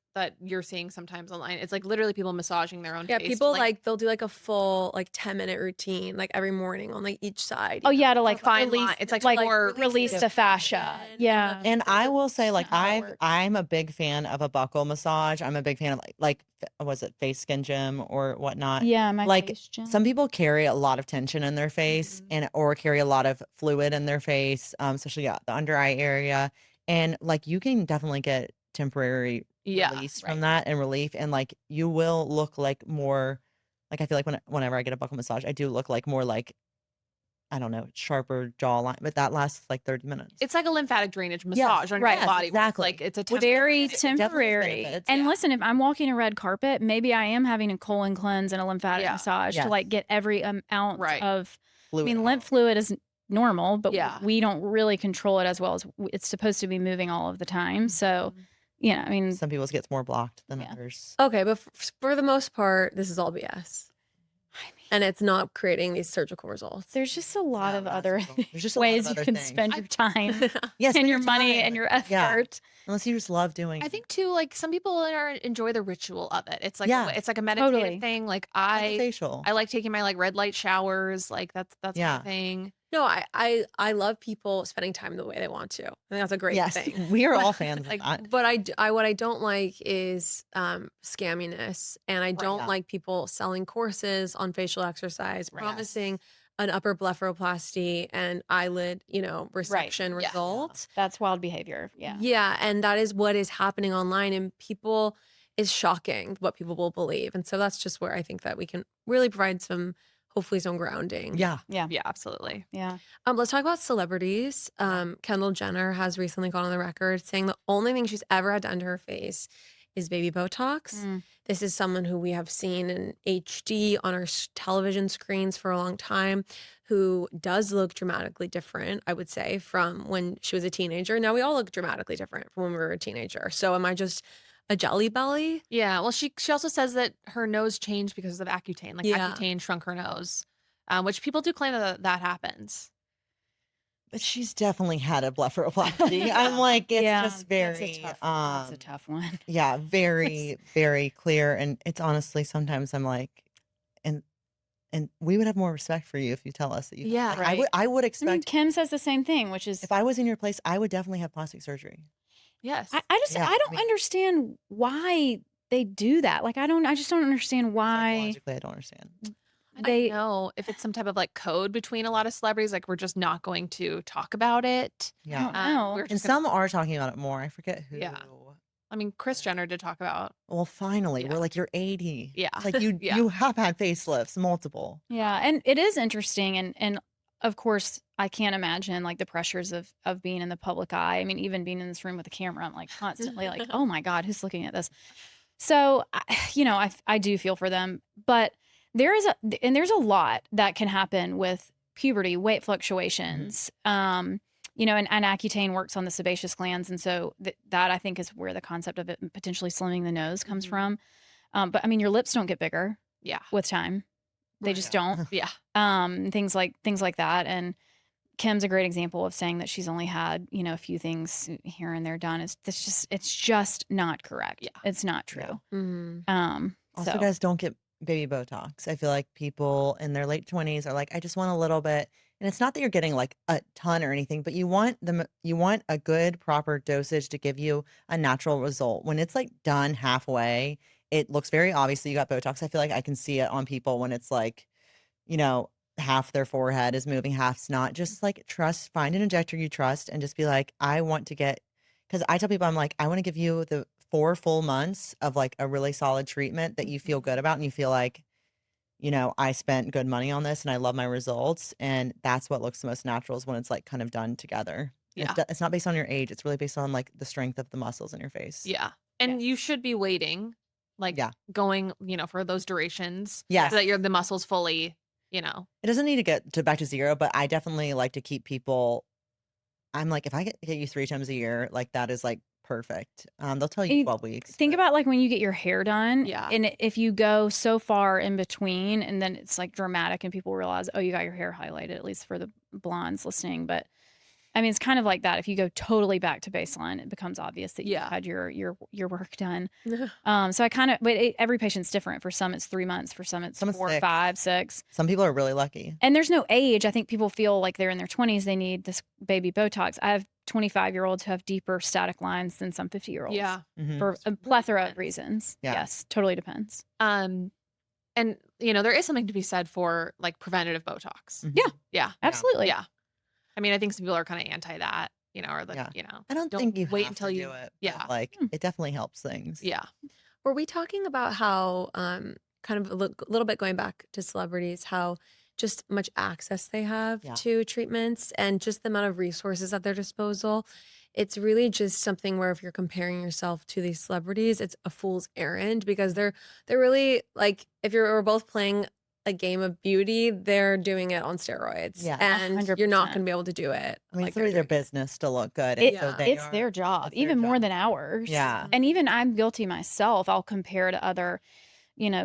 [SPEAKER 2] seeing sometimes online, it's like literally people massaging their own
[SPEAKER 1] Yeah,
[SPEAKER 2] face.
[SPEAKER 1] people like they'll do like a full like 10-minute routine like every morning on like each side.
[SPEAKER 4] Oh yeah, to like
[SPEAKER 2] fine
[SPEAKER 4] release.
[SPEAKER 2] line. It's like
[SPEAKER 4] like
[SPEAKER 2] more
[SPEAKER 4] release the fascia. Yeah.
[SPEAKER 3] And I will say, like,
[SPEAKER 4] how it works.
[SPEAKER 3] I'm a big fan of a buccal massage. I'm a big fan of like was it face skin gym or whatnot?
[SPEAKER 4] Yeah, my
[SPEAKER 3] like
[SPEAKER 4] face gym.
[SPEAKER 3] some people carry a lot of tension in their face or carry a lot of fluid in their face, especially the under eye area. And like you can definitely get temporary release from that and relief, and like you will look like more like I feel like whenever I get a buccal massage, I do look like more like I don't know, sharper jawline, but that lasts like 30 minutes.
[SPEAKER 2] It's like a lymphatic drainage massage on
[SPEAKER 4] right.
[SPEAKER 2] your body.
[SPEAKER 3] Exactly.
[SPEAKER 2] Like it's a
[SPEAKER 4] very
[SPEAKER 3] definitely
[SPEAKER 4] temporary.
[SPEAKER 3] benefits,
[SPEAKER 4] And
[SPEAKER 2] yeah.
[SPEAKER 4] listen, if I'm walking a red carpet, maybe I am having a colon cleanse and a lymphatic
[SPEAKER 2] Yeah.
[SPEAKER 4] massage
[SPEAKER 3] Yes.
[SPEAKER 4] to like get every ounce
[SPEAKER 2] Right.
[SPEAKER 4] of.
[SPEAKER 3] Fluid
[SPEAKER 4] I mean,
[SPEAKER 3] out.
[SPEAKER 4] lymph fluid is normal, but
[SPEAKER 2] Yeah.
[SPEAKER 4] we don't really control it as well as it's supposed to be moving all of the time. So, yeah, I mean,
[SPEAKER 3] Some people's gets more blocked than
[SPEAKER 4] Yeah.
[SPEAKER 3] others.
[SPEAKER 1] Okay, but for the most part, this is all BS. And it's not creating these surgical results.
[SPEAKER 4] there's just a lot
[SPEAKER 3] Yeah,
[SPEAKER 4] of
[SPEAKER 3] that's
[SPEAKER 4] other
[SPEAKER 3] cool. There's just a lot
[SPEAKER 4] ways
[SPEAKER 3] of
[SPEAKER 4] you
[SPEAKER 3] other
[SPEAKER 4] can
[SPEAKER 3] things.
[SPEAKER 4] spend your time
[SPEAKER 3] Yes,
[SPEAKER 4] and your money and your effort.
[SPEAKER 3] Yeah. Unless you just love doing.
[SPEAKER 2] I think too, like some people enjoy the ritual of it. It's like
[SPEAKER 3] Yeah.
[SPEAKER 2] it's like a meditative
[SPEAKER 4] Totally.
[SPEAKER 2] thing. Like
[SPEAKER 3] Like a facial.
[SPEAKER 2] I like taking my like red light showers. Like that's
[SPEAKER 3] Yeah.
[SPEAKER 2] my thing.
[SPEAKER 1] No, I love people spending time the way they want to. I think that's a great
[SPEAKER 3] yes,
[SPEAKER 1] thing.
[SPEAKER 3] we are all fans
[SPEAKER 2] Like,
[SPEAKER 3] of that.
[SPEAKER 1] But what I don't like is scamminess, and I don't
[SPEAKER 3] Yeah.
[SPEAKER 1] like people selling courses on facial exercise,
[SPEAKER 2] Right.
[SPEAKER 1] promising an upper blepharoplasty and eyelid, resection
[SPEAKER 2] Yeah.
[SPEAKER 1] result.
[SPEAKER 4] That's wild behavior. Yeah.
[SPEAKER 1] Yeah, and that is what is happening online, and people is shocking what people will believe, and so that's just where I think that we can really provide hopefully some grounding.
[SPEAKER 3] Yeah.
[SPEAKER 2] Yeah, absolutely.
[SPEAKER 4] Yeah.
[SPEAKER 1] Let's talk about celebrities. Kendall Jenner has recently gone on the record saying the only thing she's ever had done to her face is baby Botox.
[SPEAKER 4] Mm.
[SPEAKER 1] This is someone who we have seen in HD on our television screens for a long time, who does look dramatically different, I would say, from when she was a teenager. Now we all look dramatically different from when we were a teenager. So am I just a jelly belly?
[SPEAKER 2] Yeah. Well, she also says that her nose changed because of Accutane. Like
[SPEAKER 1] Yeah.
[SPEAKER 2] Accutane shrunk her nose, which people do claim that happens.
[SPEAKER 3] But she's definitely had a blepharoplasty. I'm like, it's just very,
[SPEAKER 4] that's a tough one.
[SPEAKER 3] yeah, very, very clear. And it's honestly, sometimes I'm like, and we would have more respect for you if you tell us that you.
[SPEAKER 2] Yeah,
[SPEAKER 3] like,
[SPEAKER 2] right.
[SPEAKER 3] I would
[SPEAKER 4] I mean,
[SPEAKER 3] expect
[SPEAKER 4] Kim says the same thing, which is
[SPEAKER 3] if I was in your place, I would definitely have plastic surgery.
[SPEAKER 2] Yes.
[SPEAKER 4] I
[SPEAKER 3] Yeah,
[SPEAKER 4] I
[SPEAKER 3] I
[SPEAKER 4] don't
[SPEAKER 3] mean-
[SPEAKER 4] understand why they do that. Like, I just don't understand why
[SPEAKER 3] Psychologically, I don't understand.
[SPEAKER 4] they.
[SPEAKER 2] I know if it's some type of like code between a lot of celebrities, like we're just not going to talk about it.
[SPEAKER 3] Yeah.
[SPEAKER 4] don't know.
[SPEAKER 2] We're
[SPEAKER 3] And
[SPEAKER 2] just gonna-
[SPEAKER 3] some are talking about it more. I forget who.
[SPEAKER 2] Yeah. I mean, Kris Jenner did talk about.
[SPEAKER 3] Well, finally,
[SPEAKER 2] Yeah.
[SPEAKER 3] we're like, you're 80.
[SPEAKER 2] Yeah.
[SPEAKER 3] It's like you
[SPEAKER 2] Yeah.
[SPEAKER 3] you have had facelifts, multiple.
[SPEAKER 4] Yeah, and it is interesting, and of course, I can't imagine like the pressures of being in the public eye. I mean, even being in this room with a camera, I'm like constantly like, oh my God, who's looking at this? So, I do feel for them, but there's a lot that can happen with puberty, weight fluctuations. And Accutane works on the sebaceous glands, and so that I think is where the concept of it potentially slimming the nose comes
[SPEAKER 2] Mhm.
[SPEAKER 4] from. But I mean, your lips don't get bigger
[SPEAKER 2] Yeah.
[SPEAKER 4] with time; they just don't.
[SPEAKER 2] Yeah.
[SPEAKER 4] Things like that, and Kim's a great example of saying that she's only had, a few things here and there done. It's just not correct.
[SPEAKER 2] Yeah.
[SPEAKER 4] It's not true.
[SPEAKER 3] Yeah. Also,
[SPEAKER 4] So
[SPEAKER 3] guys, don't get baby Botox. I feel like people in their late 20s are like, I just want a little bit. And it's not that you're getting like a ton or anything, but you want a good, proper dosage to give you a natural result. When it's like done halfway, it looks very obvious that you got Botox. I feel like I can see it on people when it's like, half their forehead is moving, half's not. Just like find an injector you trust and just be like, I want to get, because I tell people, I'm like, I want to give you the 4 full months of like a really solid treatment that you feel good about and you feel like, I spent good money on this and I love my results. And that's what looks the most natural is when it's like kind of done together.
[SPEAKER 2] Yeah.
[SPEAKER 3] It's not based on your age. It's really based on like the strength of the muscles in your face.
[SPEAKER 2] Yeah. And you should be waiting, going, for those durations.
[SPEAKER 3] Yes.
[SPEAKER 2] So that the muscles fully,
[SPEAKER 3] It doesn't need to get back to 0, but I definitely like to keep people. I'm like, if I get you 3 times a year, like that is like perfect. They'll tell you 12 weeks.
[SPEAKER 4] Think about like when you get your hair done.
[SPEAKER 2] Yeah.
[SPEAKER 4] And if you go so far in between and then it's like dramatic and people realize, oh, you got your hair highlighted, at least for the blondes listening. But I mean, it's kind of like that. If you go totally back to baseline, it becomes obvious that you've had your work done. So I kind of, but every patient's different. For some, it's 3 months. For some, it's 4,
[SPEAKER 3] 6.
[SPEAKER 4] 5, 6.
[SPEAKER 3] Some people are really lucky.
[SPEAKER 4] And there's no age. I think people feel like they're in their 20s. They need this baby Botox. I have 25-year-olds who have deeper static lines than some 50-year-olds.
[SPEAKER 2] Yeah.
[SPEAKER 4] For a plethora of reasons.
[SPEAKER 3] Yeah.
[SPEAKER 4] Yes, totally depends.
[SPEAKER 2] And there is something to be said for like preventative Botox.
[SPEAKER 3] Mhm.
[SPEAKER 4] Yeah.
[SPEAKER 2] Yeah.
[SPEAKER 4] Absolutely.
[SPEAKER 2] Yeah. I mean, I think some people are kind of anti that, or like,
[SPEAKER 3] I don't think you
[SPEAKER 2] wait
[SPEAKER 3] have
[SPEAKER 2] until
[SPEAKER 3] to
[SPEAKER 2] you
[SPEAKER 3] do it.
[SPEAKER 2] Yeah.
[SPEAKER 3] But, like it definitely helps things.
[SPEAKER 2] Yeah.
[SPEAKER 1] Were we talking about how, kind of a little bit going back to celebrities, how just much access they have to treatments and just the amount of resources at their disposal? It's really just something where if you're comparing yourself to these celebrities, it's a fool's errand because they're really like, if we're both playing a game of beauty, they're doing it on steroids.
[SPEAKER 3] Yeah.
[SPEAKER 1] And you're not
[SPEAKER 4] 100%.
[SPEAKER 1] going to be able to do it.
[SPEAKER 3] I mean,
[SPEAKER 1] like
[SPEAKER 3] it's really
[SPEAKER 1] they're
[SPEAKER 3] their
[SPEAKER 1] doing it.
[SPEAKER 3] business to look good.
[SPEAKER 4] It's their job,
[SPEAKER 3] it's their
[SPEAKER 4] even more
[SPEAKER 3] job.
[SPEAKER 4] than ours.
[SPEAKER 3] Yeah.
[SPEAKER 4] And even I'm guilty myself. I'll compare to other,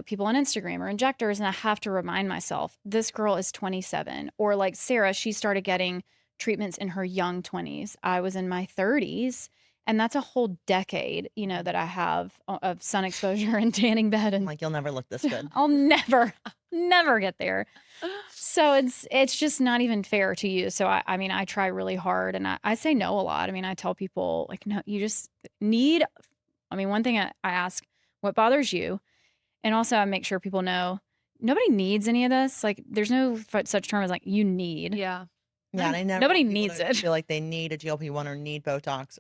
[SPEAKER 4] people on Instagram or injectors, and I have to remind myself, this girl is 27. Or like Sarah, she started getting treatments in her young 20s. I was in my 30s. And that's a whole decade, that I have of sun exposure and tanning bed. And
[SPEAKER 3] Like you'll never look this good.
[SPEAKER 4] I'll never get there. So it's just not even fair to you. So I mean, I try really hard and I say no a lot. I mean, I tell people like, no, you just need, one thing I ask, what bothers you? And also I make sure people know nobody needs any of this. Like there's no such term as like you need.
[SPEAKER 2] Yeah.
[SPEAKER 3] Yeah, and I never
[SPEAKER 4] Nobody
[SPEAKER 3] want people
[SPEAKER 4] needs
[SPEAKER 3] to
[SPEAKER 4] it.
[SPEAKER 3] feel like they need a GLP-1 or need Botox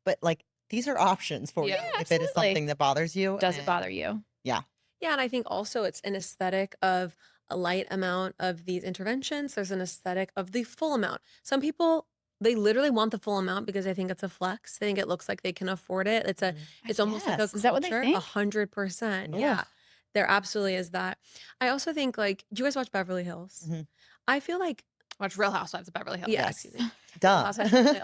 [SPEAKER 3] but like these are options for you
[SPEAKER 2] Yeah,
[SPEAKER 3] if it is
[SPEAKER 4] absolutely.
[SPEAKER 3] something that bothers you.
[SPEAKER 4] Does it
[SPEAKER 3] and-
[SPEAKER 4] bother you?
[SPEAKER 1] Yeah, and I think also it's an aesthetic of a light amount of these interventions. There's an aesthetic of the full amount. Some people, they literally want the full amount because they think it's a flex. They think it looks like they can afford it. It's almost like a
[SPEAKER 4] guess. Is that what they
[SPEAKER 1] culture.
[SPEAKER 4] think?
[SPEAKER 1] 100%.
[SPEAKER 3] Ugh.
[SPEAKER 1] Yeah, there absolutely is that. I also think like, do you guys watch Beverly Hills?
[SPEAKER 3] Mhm.
[SPEAKER 1] I feel like,
[SPEAKER 2] Watch Real Housewives of Beverly Hills.
[SPEAKER 1] yeah,
[SPEAKER 3] Yes.
[SPEAKER 1] excuse me.
[SPEAKER 3] Duh.
[SPEAKER 1] Housewives of Beverly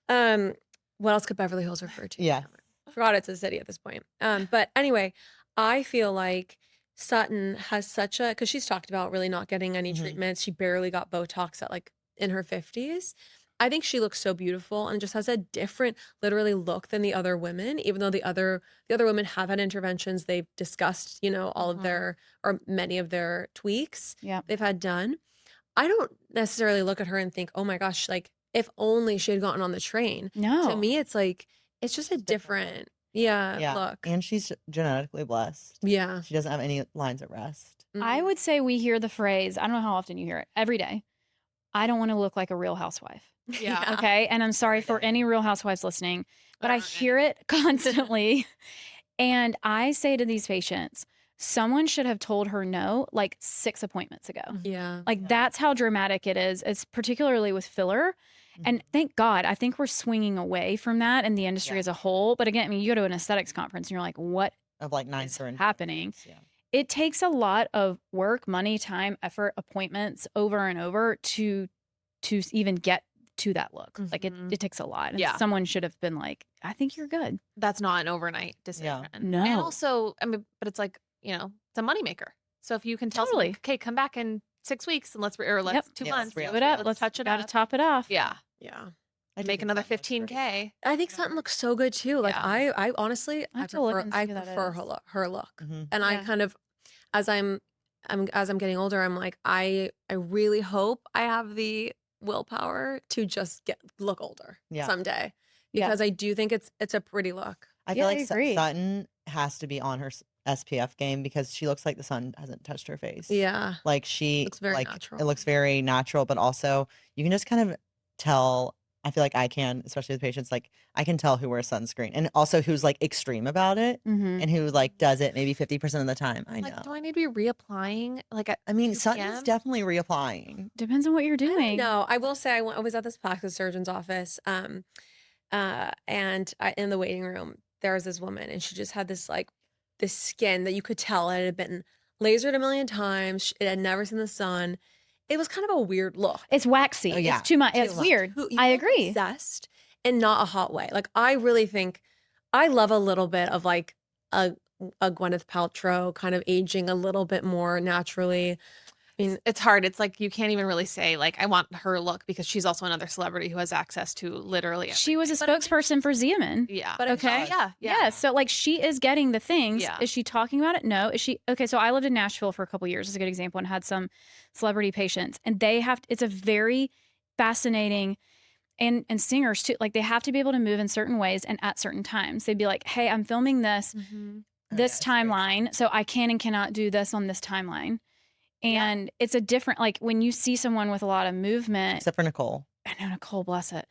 [SPEAKER 1] Hills. What else could Beverly Hills refer to?
[SPEAKER 3] Yes.
[SPEAKER 1] I forgot it's a city at this point. But anyway, I feel like Sutton has because she's talked about really not getting any
[SPEAKER 3] Mhm.
[SPEAKER 1] treatments. She barely got Botox at like in her 50s. I think she looks so beautiful and just has a different literally look than the other women, even though the other women have had interventions. They've discussed, all of their or many of their tweaks they've had done. I don't necessarily look at her and think, oh my gosh, like if only she had gotten on the train.
[SPEAKER 4] No.
[SPEAKER 1] To me, it's like, it's just a different, look.
[SPEAKER 3] And she's genetically blessed.
[SPEAKER 1] Yeah.
[SPEAKER 3] She doesn't have any lines at rest.
[SPEAKER 4] I would say we hear the phrase, I don't know how often you hear it, every day. I don't want to look like a real housewife.
[SPEAKER 2] Yeah.
[SPEAKER 4] Okay. And I'm sorry for any real housewives listening, but I hear it constantly. And I say to these patients, someone should have told her no like 6 appointments ago.
[SPEAKER 1] Yeah.
[SPEAKER 4] Like that's how dramatic it is. It's particularly with filler. And thank God, I think we're swinging away from that in the industry as a whole. But again, you go to an aesthetics conference and you're like, what
[SPEAKER 3] Of like 9
[SPEAKER 4] is
[SPEAKER 3] syringes.
[SPEAKER 4] happening?
[SPEAKER 3] Yeah.
[SPEAKER 4] It takes a lot of work, money, time, effort, appointments over and over to even get to that look. Like it takes a lot. And
[SPEAKER 2] Yeah.
[SPEAKER 4] someone should have been like, I think you're good.
[SPEAKER 2] That's not an overnight decision.
[SPEAKER 4] No.
[SPEAKER 2] And also, but it's like, it's a moneymaker. So if you can tell someone,
[SPEAKER 4] Totally.
[SPEAKER 2] okay, come back in 6 weeks and let's or let's
[SPEAKER 4] Yep.
[SPEAKER 2] 2
[SPEAKER 3] Yeah,
[SPEAKER 2] months.
[SPEAKER 3] let's
[SPEAKER 4] Do it up.
[SPEAKER 2] Let's
[SPEAKER 4] Let's
[SPEAKER 2] touch it
[SPEAKER 4] gotta
[SPEAKER 2] up.
[SPEAKER 4] top it off.
[SPEAKER 2] Yeah.
[SPEAKER 1] Yeah.
[SPEAKER 3] I do
[SPEAKER 2] Make
[SPEAKER 3] think
[SPEAKER 2] another
[SPEAKER 3] Sutton looks great.
[SPEAKER 2] 15K.
[SPEAKER 1] I think Sutton looks so good too. Like
[SPEAKER 2] Yeah.
[SPEAKER 1] I honestly
[SPEAKER 4] I have to look and see
[SPEAKER 1] I
[SPEAKER 4] who that
[SPEAKER 1] prefer
[SPEAKER 4] is.
[SPEAKER 1] her look.
[SPEAKER 3] Mhm.
[SPEAKER 1] And I
[SPEAKER 4] Yeah.
[SPEAKER 1] kind of as I'm getting older, I'm like I really hope I have the willpower to just look older
[SPEAKER 3] Yeah.
[SPEAKER 1] someday
[SPEAKER 4] Yeah.
[SPEAKER 1] because I do think it's a pretty look.
[SPEAKER 3] I
[SPEAKER 4] Yeah,
[SPEAKER 3] feel
[SPEAKER 4] I
[SPEAKER 3] like
[SPEAKER 4] agree.
[SPEAKER 3] Sutton has to be on her SPF game because she looks like the sun hasn't touched her face.
[SPEAKER 1] Yeah.
[SPEAKER 3] Like she
[SPEAKER 1] Looks very
[SPEAKER 3] like
[SPEAKER 1] natural.
[SPEAKER 3] it looks very natural, but also you can just kind of tell. I feel like I can, especially with patients, like I can tell who wears sunscreen and also who's like extreme about it
[SPEAKER 4] Mm-hmm.
[SPEAKER 3] and who like does it maybe 50% of the time. I
[SPEAKER 2] Like,
[SPEAKER 3] know.
[SPEAKER 2] do I need to be reapplying like at
[SPEAKER 3] I mean,
[SPEAKER 2] 2
[SPEAKER 3] Sutton's
[SPEAKER 2] p.m.?
[SPEAKER 3] definitely reapplying.
[SPEAKER 4] Depends on what you're doing.
[SPEAKER 1] No, I will say I was at this plastic surgeon's office, and in the waiting room there was this woman, and she just had this skin that you could tell it had been lasered a million times. It had never seen the sun. It was kind of a weird look.
[SPEAKER 4] It's waxy.
[SPEAKER 3] Oh, yeah.
[SPEAKER 4] It's too much.
[SPEAKER 3] Too
[SPEAKER 4] It's
[SPEAKER 3] much.
[SPEAKER 4] weird.
[SPEAKER 1] You
[SPEAKER 4] I
[SPEAKER 1] look
[SPEAKER 4] agree.
[SPEAKER 1] obsessed in not a hot way. Like I really think I love a little bit of like a Gwyneth Paltrow kind of aging a little bit more naturally. I mean,
[SPEAKER 2] It's hard. It's like you can't even really say like I want her look because she's also another celebrity who has access to literally
[SPEAKER 4] She was a
[SPEAKER 1] But I mean-
[SPEAKER 4] spokesperson for Xeomin.
[SPEAKER 2] yeah.
[SPEAKER 1] but it
[SPEAKER 4] Okay.
[SPEAKER 1] does.
[SPEAKER 2] Yeah.
[SPEAKER 4] Yeah. So like she is getting the things.
[SPEAKER 2] Yeah.
[SPEAKER 4] Is she talking about it? No. Is she okay? So I lived in Nashville for a couple years. Is a good example, and had some celebrity patients, and they have. It's a very fascinating. And singers too. Like they have to be able to move in certain ways and at certain times. They'd be like, "Hey, I'm filming this
[SPEAKER 2] Mm-hmm.
[SPEAKER 3] Oh,
[SPEAKER 4] this
[SPEAKER 3] yeah, it's great.
[SPEAKER 4] timeline, so I can and cannot do this on this timeline."
[SPEAKER 2] Yeah.
[SPEAKER 4] And it's a different like when you see someone with a lot of movement.
[SPEAKER 3] Except for Nicole.
[SPEAKER 4] I know Nicole, bless it.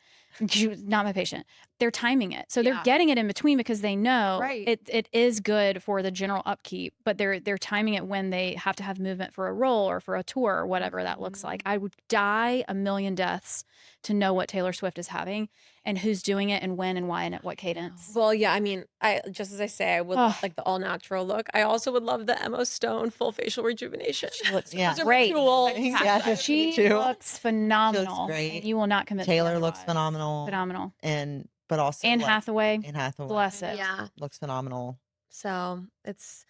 [SPEAKER 4] She was not my patient. They're timing it. So they're
[SPEAKER 2] Yeah.
[SPEAKER 4] getting it in between because they know
[SPEAKER 2] Right.
[SPEAKER 4] it is good for the general upkeep, but they're timing it when they have to have movement for a role or for a tour or whatever that looks like. I would die a million deaths to know what Taylor Swift is having and who's doing it and when and why and at what cadence.
[SPEAKER 1] Well, yeah, I mean, I just as I say, I would
[SPEAKER 4] Ugh.
[SPEAKER 1] like the all natural look. I also would love the Emma Stone full facial rejuvenation.
[SPEAKER 4] She looks
[SPEAKER 3] Yeah.
[SPEAKER 1] Those are
[SPEAKER 4] great.
[SPEAKER 1] cool.
[SPEAKER 3] Yeah,
[SPEAKER 4] She
[SPEAKER 3] me too.
[SPEAKER 4] looks phenomenal.
[SPEAKER 3] great.
[SPEAKER 4] And you will not convince me
[SPEAKER 3] Taylor looks
[SPEAKER 4] otherwise.
[SPEAKER 3] phenomenal.
[SPEAKER 4] Phenomenal.
[SPEAKER 3] And but also
[SPEAKER 4] Anne
[SPEAKER 3] like,
[SPEAKER 4] Hathaway,
[SPEAKER 3] Anne Hathaway
[SPEAKER 4] bless it.
[SPEAKER 1] Yeah.
[SPEAKER 3] looks phenomenal.
[SPEAKER 1] So it's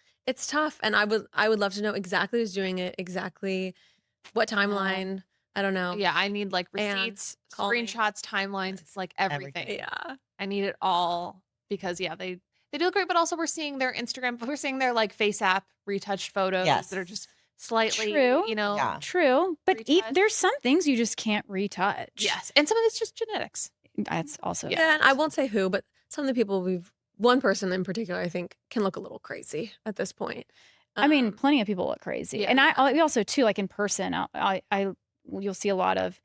[SPEAKER 1] tough, and I would love to know exactly who's doing it, exactly what timeline. I don't know.
[SPEAKER 2] Yeah. I need like
[SPEAKER 1] And
[SPEAKER 2] receipts,
[SPEAKER 1] call me.
[SPEAKER 2] screenshots, timelines. It's like everything.
[SPEAKER 1] Yeah.
[SPEAKER 2] I need it all because yeah, they do look great, but also we're seeing their Instagram, we're seeing their like face app retouched photos
[SPEAKER 3] Yes.
[SPEAKER 2] that are just slightly,
[SPEAKER 4] True.
[SPEAKER 2] you know.
[SPEAKER 3] Yeah.
[SPEAKER 4] True, but
[SPEAKER 2] Retouch.
[SPEAKER 4] there's some things you just can't retouch.
[SPEAKER 2] Yes. And some of it's just genetics.
[SPEAKER 4] That's also
[SPEAKER 1] Yeah, and I won't say who, but some of the people one person in particular, I think, can look a little crazy at this point.
[SPEAKER 4] I mean, plenty of people look crazy,
[SPEAKER 2] yeah.
[SPEAKER 4] and I also too like in person. You'll see a lot of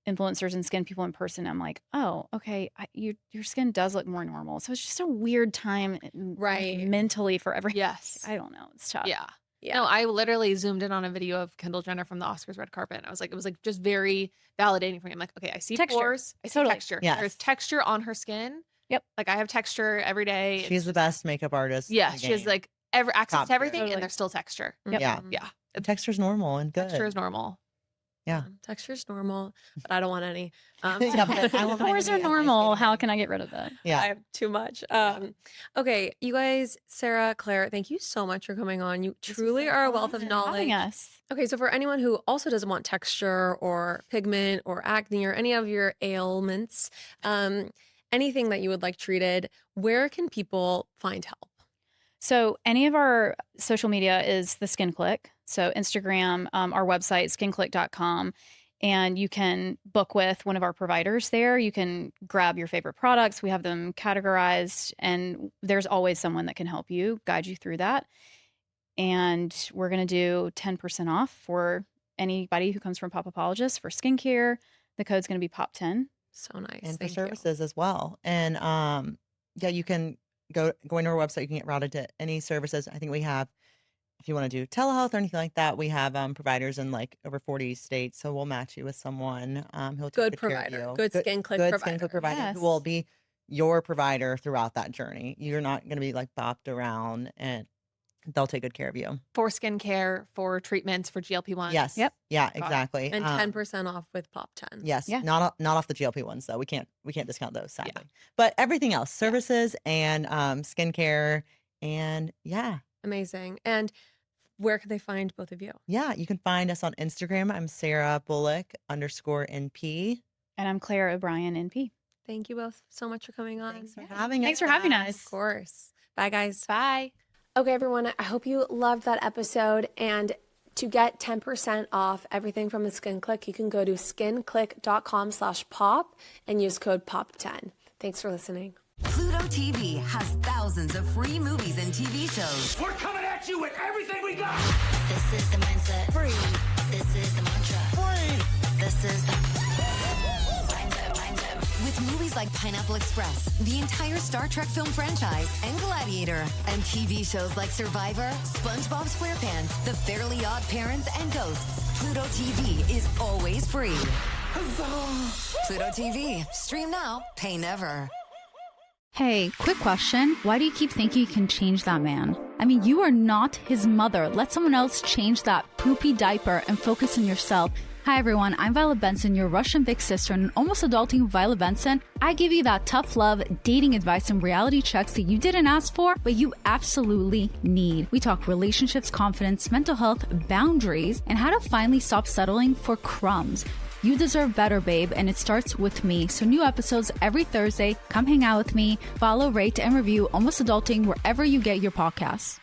[SPEAKER 4] influencers and skin people in person. I'm like, oh, okay, your skin does look more normal. So it's just a weird time, like,
[SPEAKER 1] Right.
[SPEAKER 4] mentally for everyone.
[SPEAKER 2] Yes.
[SPEAKER 4] I don't know. It's tough.
[SPEAKER 2] Yeah.
[SPEAKER 1] Yeah.
[SPEAKER 2] No, I literally zoomed in on a video of Kendall Jenner from the Oscars red carpet. And I was like, it was like just very validating for me. I'm like, okay, I see
[SPEAKER 4] Texture.
[SPEAKER 2] pores, I see
[SPEAKER 4] Totally.
[SPEAKER 2] texture.
[SPEAKER 3] Yes.
[SPEAKER 2] There's texture on her skin.
[SPEAKER 4] Yep.
[SPEAKER 2] Like I have texture every day.
[SPEAKER 3] She's the best makeup artist.
[SPEAKER 2] Yeah,
[SPEAKER 3] in the
[SPEAKER 2] she has
[SPEAKER 3] game.
[SPEAKER 2] like access
[SPEAKER 3] Top
[SPEAKER 2] to everything,
[SPEAKER 4] tier.
[SPEAKER 2] and there's still texture.
[SPEAKER 4] Yep.
[SPEAKER 3] Yeah.
[SPEAKER 2] Yeah,
[SPEAKER 3] Texture's normal and good.
[SPEAKER 2] texture is normal.
[SPEAKER 3] Yeah.
[SPEAKER 1] Texture's normal, but I don't want any.
[SPEAKER 3] Yeah, but I want mine
[SPEAKER 4] Pores
[SPEAKER 3] to
[SPEAKER 4] are
[SPEAKER 3] be on my
[SPEAKER 4] normal.
[SPEAKER 3] skin.
[SPEAKER 4] How can I get rid of that?
[SPEAKER 1] I
[SPEAKER 3] Yeah.
[SPEAKER 1] have too much. Okay, you guys, Sarah, Claire, thank you so much for coming on. You truly
[SPEAKER 3] so
[SPEAKER 1] are a wealth of
[SPEAKER 3] fun.
[SPEAKER 1] knowledge.
[SPEAKER 4] Having us.
[SPEAKER 1] Okay, so for anyone who also doesn't want texture or pigment or acne or any of your ailments, anything that you would like treated, where can people find help?
[SPEAKER 4] So any of our social media is the Skin Clique. So Instagram, our website, skinclique.com. And you can book with one of our providers there. You can grab your favorite products. We have them categorized, and there's always someone that can help you, guide you through that. And we're going to do 10% off for anybody who comes from Popapologist for skincare. The code's going to be POP10.
[SPEAKER 1] So nice.
[SPEAKER 3] And for
[SPEAKER 1] Thank you.
[SPEAKER 3] services as well. And yeah, you can going to our website, you can get routed to any services. I think we have, if you want to do telehealth or anything like that, we have providers in like over 40 states. So we'll match you with someone who'll take
[SPEAKER 1] Good
[SPEAKER 3] good care of
[SPEAKER 1] provider.
[SPEAKER 3] you.
[SPEAKER 1] Good Skin Clique
[SPEAKER 3] good
[SPEAKER 1] provider.
[SPEAKER 3] Skin Clique provider
[SPEAKER 4] Yes.
[SPEAKER 3] who will be your provider throughout that journey. You're not going to be like bopped around, and they'll take good care of you.
[SPEAKER 2] For skincare, for treatments, for GLP-1.
[SPEAKER 3] Yes.
[SPEAKER 4] Yep.
[SPEAKER 3] Yeah,
[SPEAKER 2] Got it.
[SPEAKER 3] exactly.
[SPEAKER 1] And 10% off with POP10.
[SPEAKER 3] Yes,
[SPEAKER 4] Yeah.
[SPEAKER 3] not off the GLP ones though. We can't discount those sadly. But everything else, services and skincare, and yeah.
[SPEAKER 1] Amazing. And
[SPEAKER 5] where can they find both of you?
[SPEAKER 3] Yeah, you can find us on Instagram. I'm Sarah Bullock _NP.
[SPEAKER 4] And I'm Claire O'Brien, NP.
[SPEAKER 5] Thank you both so much for coming on.
[SPEAKER 3] Thanks for having us.
[SPEAKER 4] Thanks for having us.
[SPEAKER 5] Of course. Bye, guys.
[SPEAKER 2] Bye.
[SPEAKER 1] Okay, everyone, I hope you loved that episode. And to get 10% off everything from the Skin Clique, you can go to skinclique.com/pop and use code POP10. Thanks for listening.
[SPEAKER 6] Pluto TV has thousands of free movies and TV shows.
[SPEAKER 7] We're coming at you with everything we got.
[SPEAKER 8] This is the mindset. Free. This is the mantra.
[SPEAKER 7] Free.
[SPEAKER 8] This is the mindset.
[SPEAKER 6] With movies like Pineapple Express, the entire Star Trek film franchise, and Gladiator, and TV shows like Survivor, SpongeBob SquarePants, The Fairly Odd Parents, and Ghosts. Pluto TV is always free. Pluto TV. Stream now, pay never.
[SPEAKER 9] Hey, quick question. Why do you keep thinking you can change that man? I mean, you are not his mother. Let someone else change that poopy diaper and focus on yourself. Hi everyone, I'm Violet Benson, your Russian Vic sister and almost adulting Violet Benson. I give you that tough love, dating advice, and reality checks that you didn't ask for, but you absolutely need. We talk relationships, confidence, mental health, boundaries, and how to finally stop settling for crumbs. You deserve better, babe, and it starts with me. So new episodes every Thursday. Come hang out with me. Follow, rate, and review Almost Adulting wherever you get your podcasts.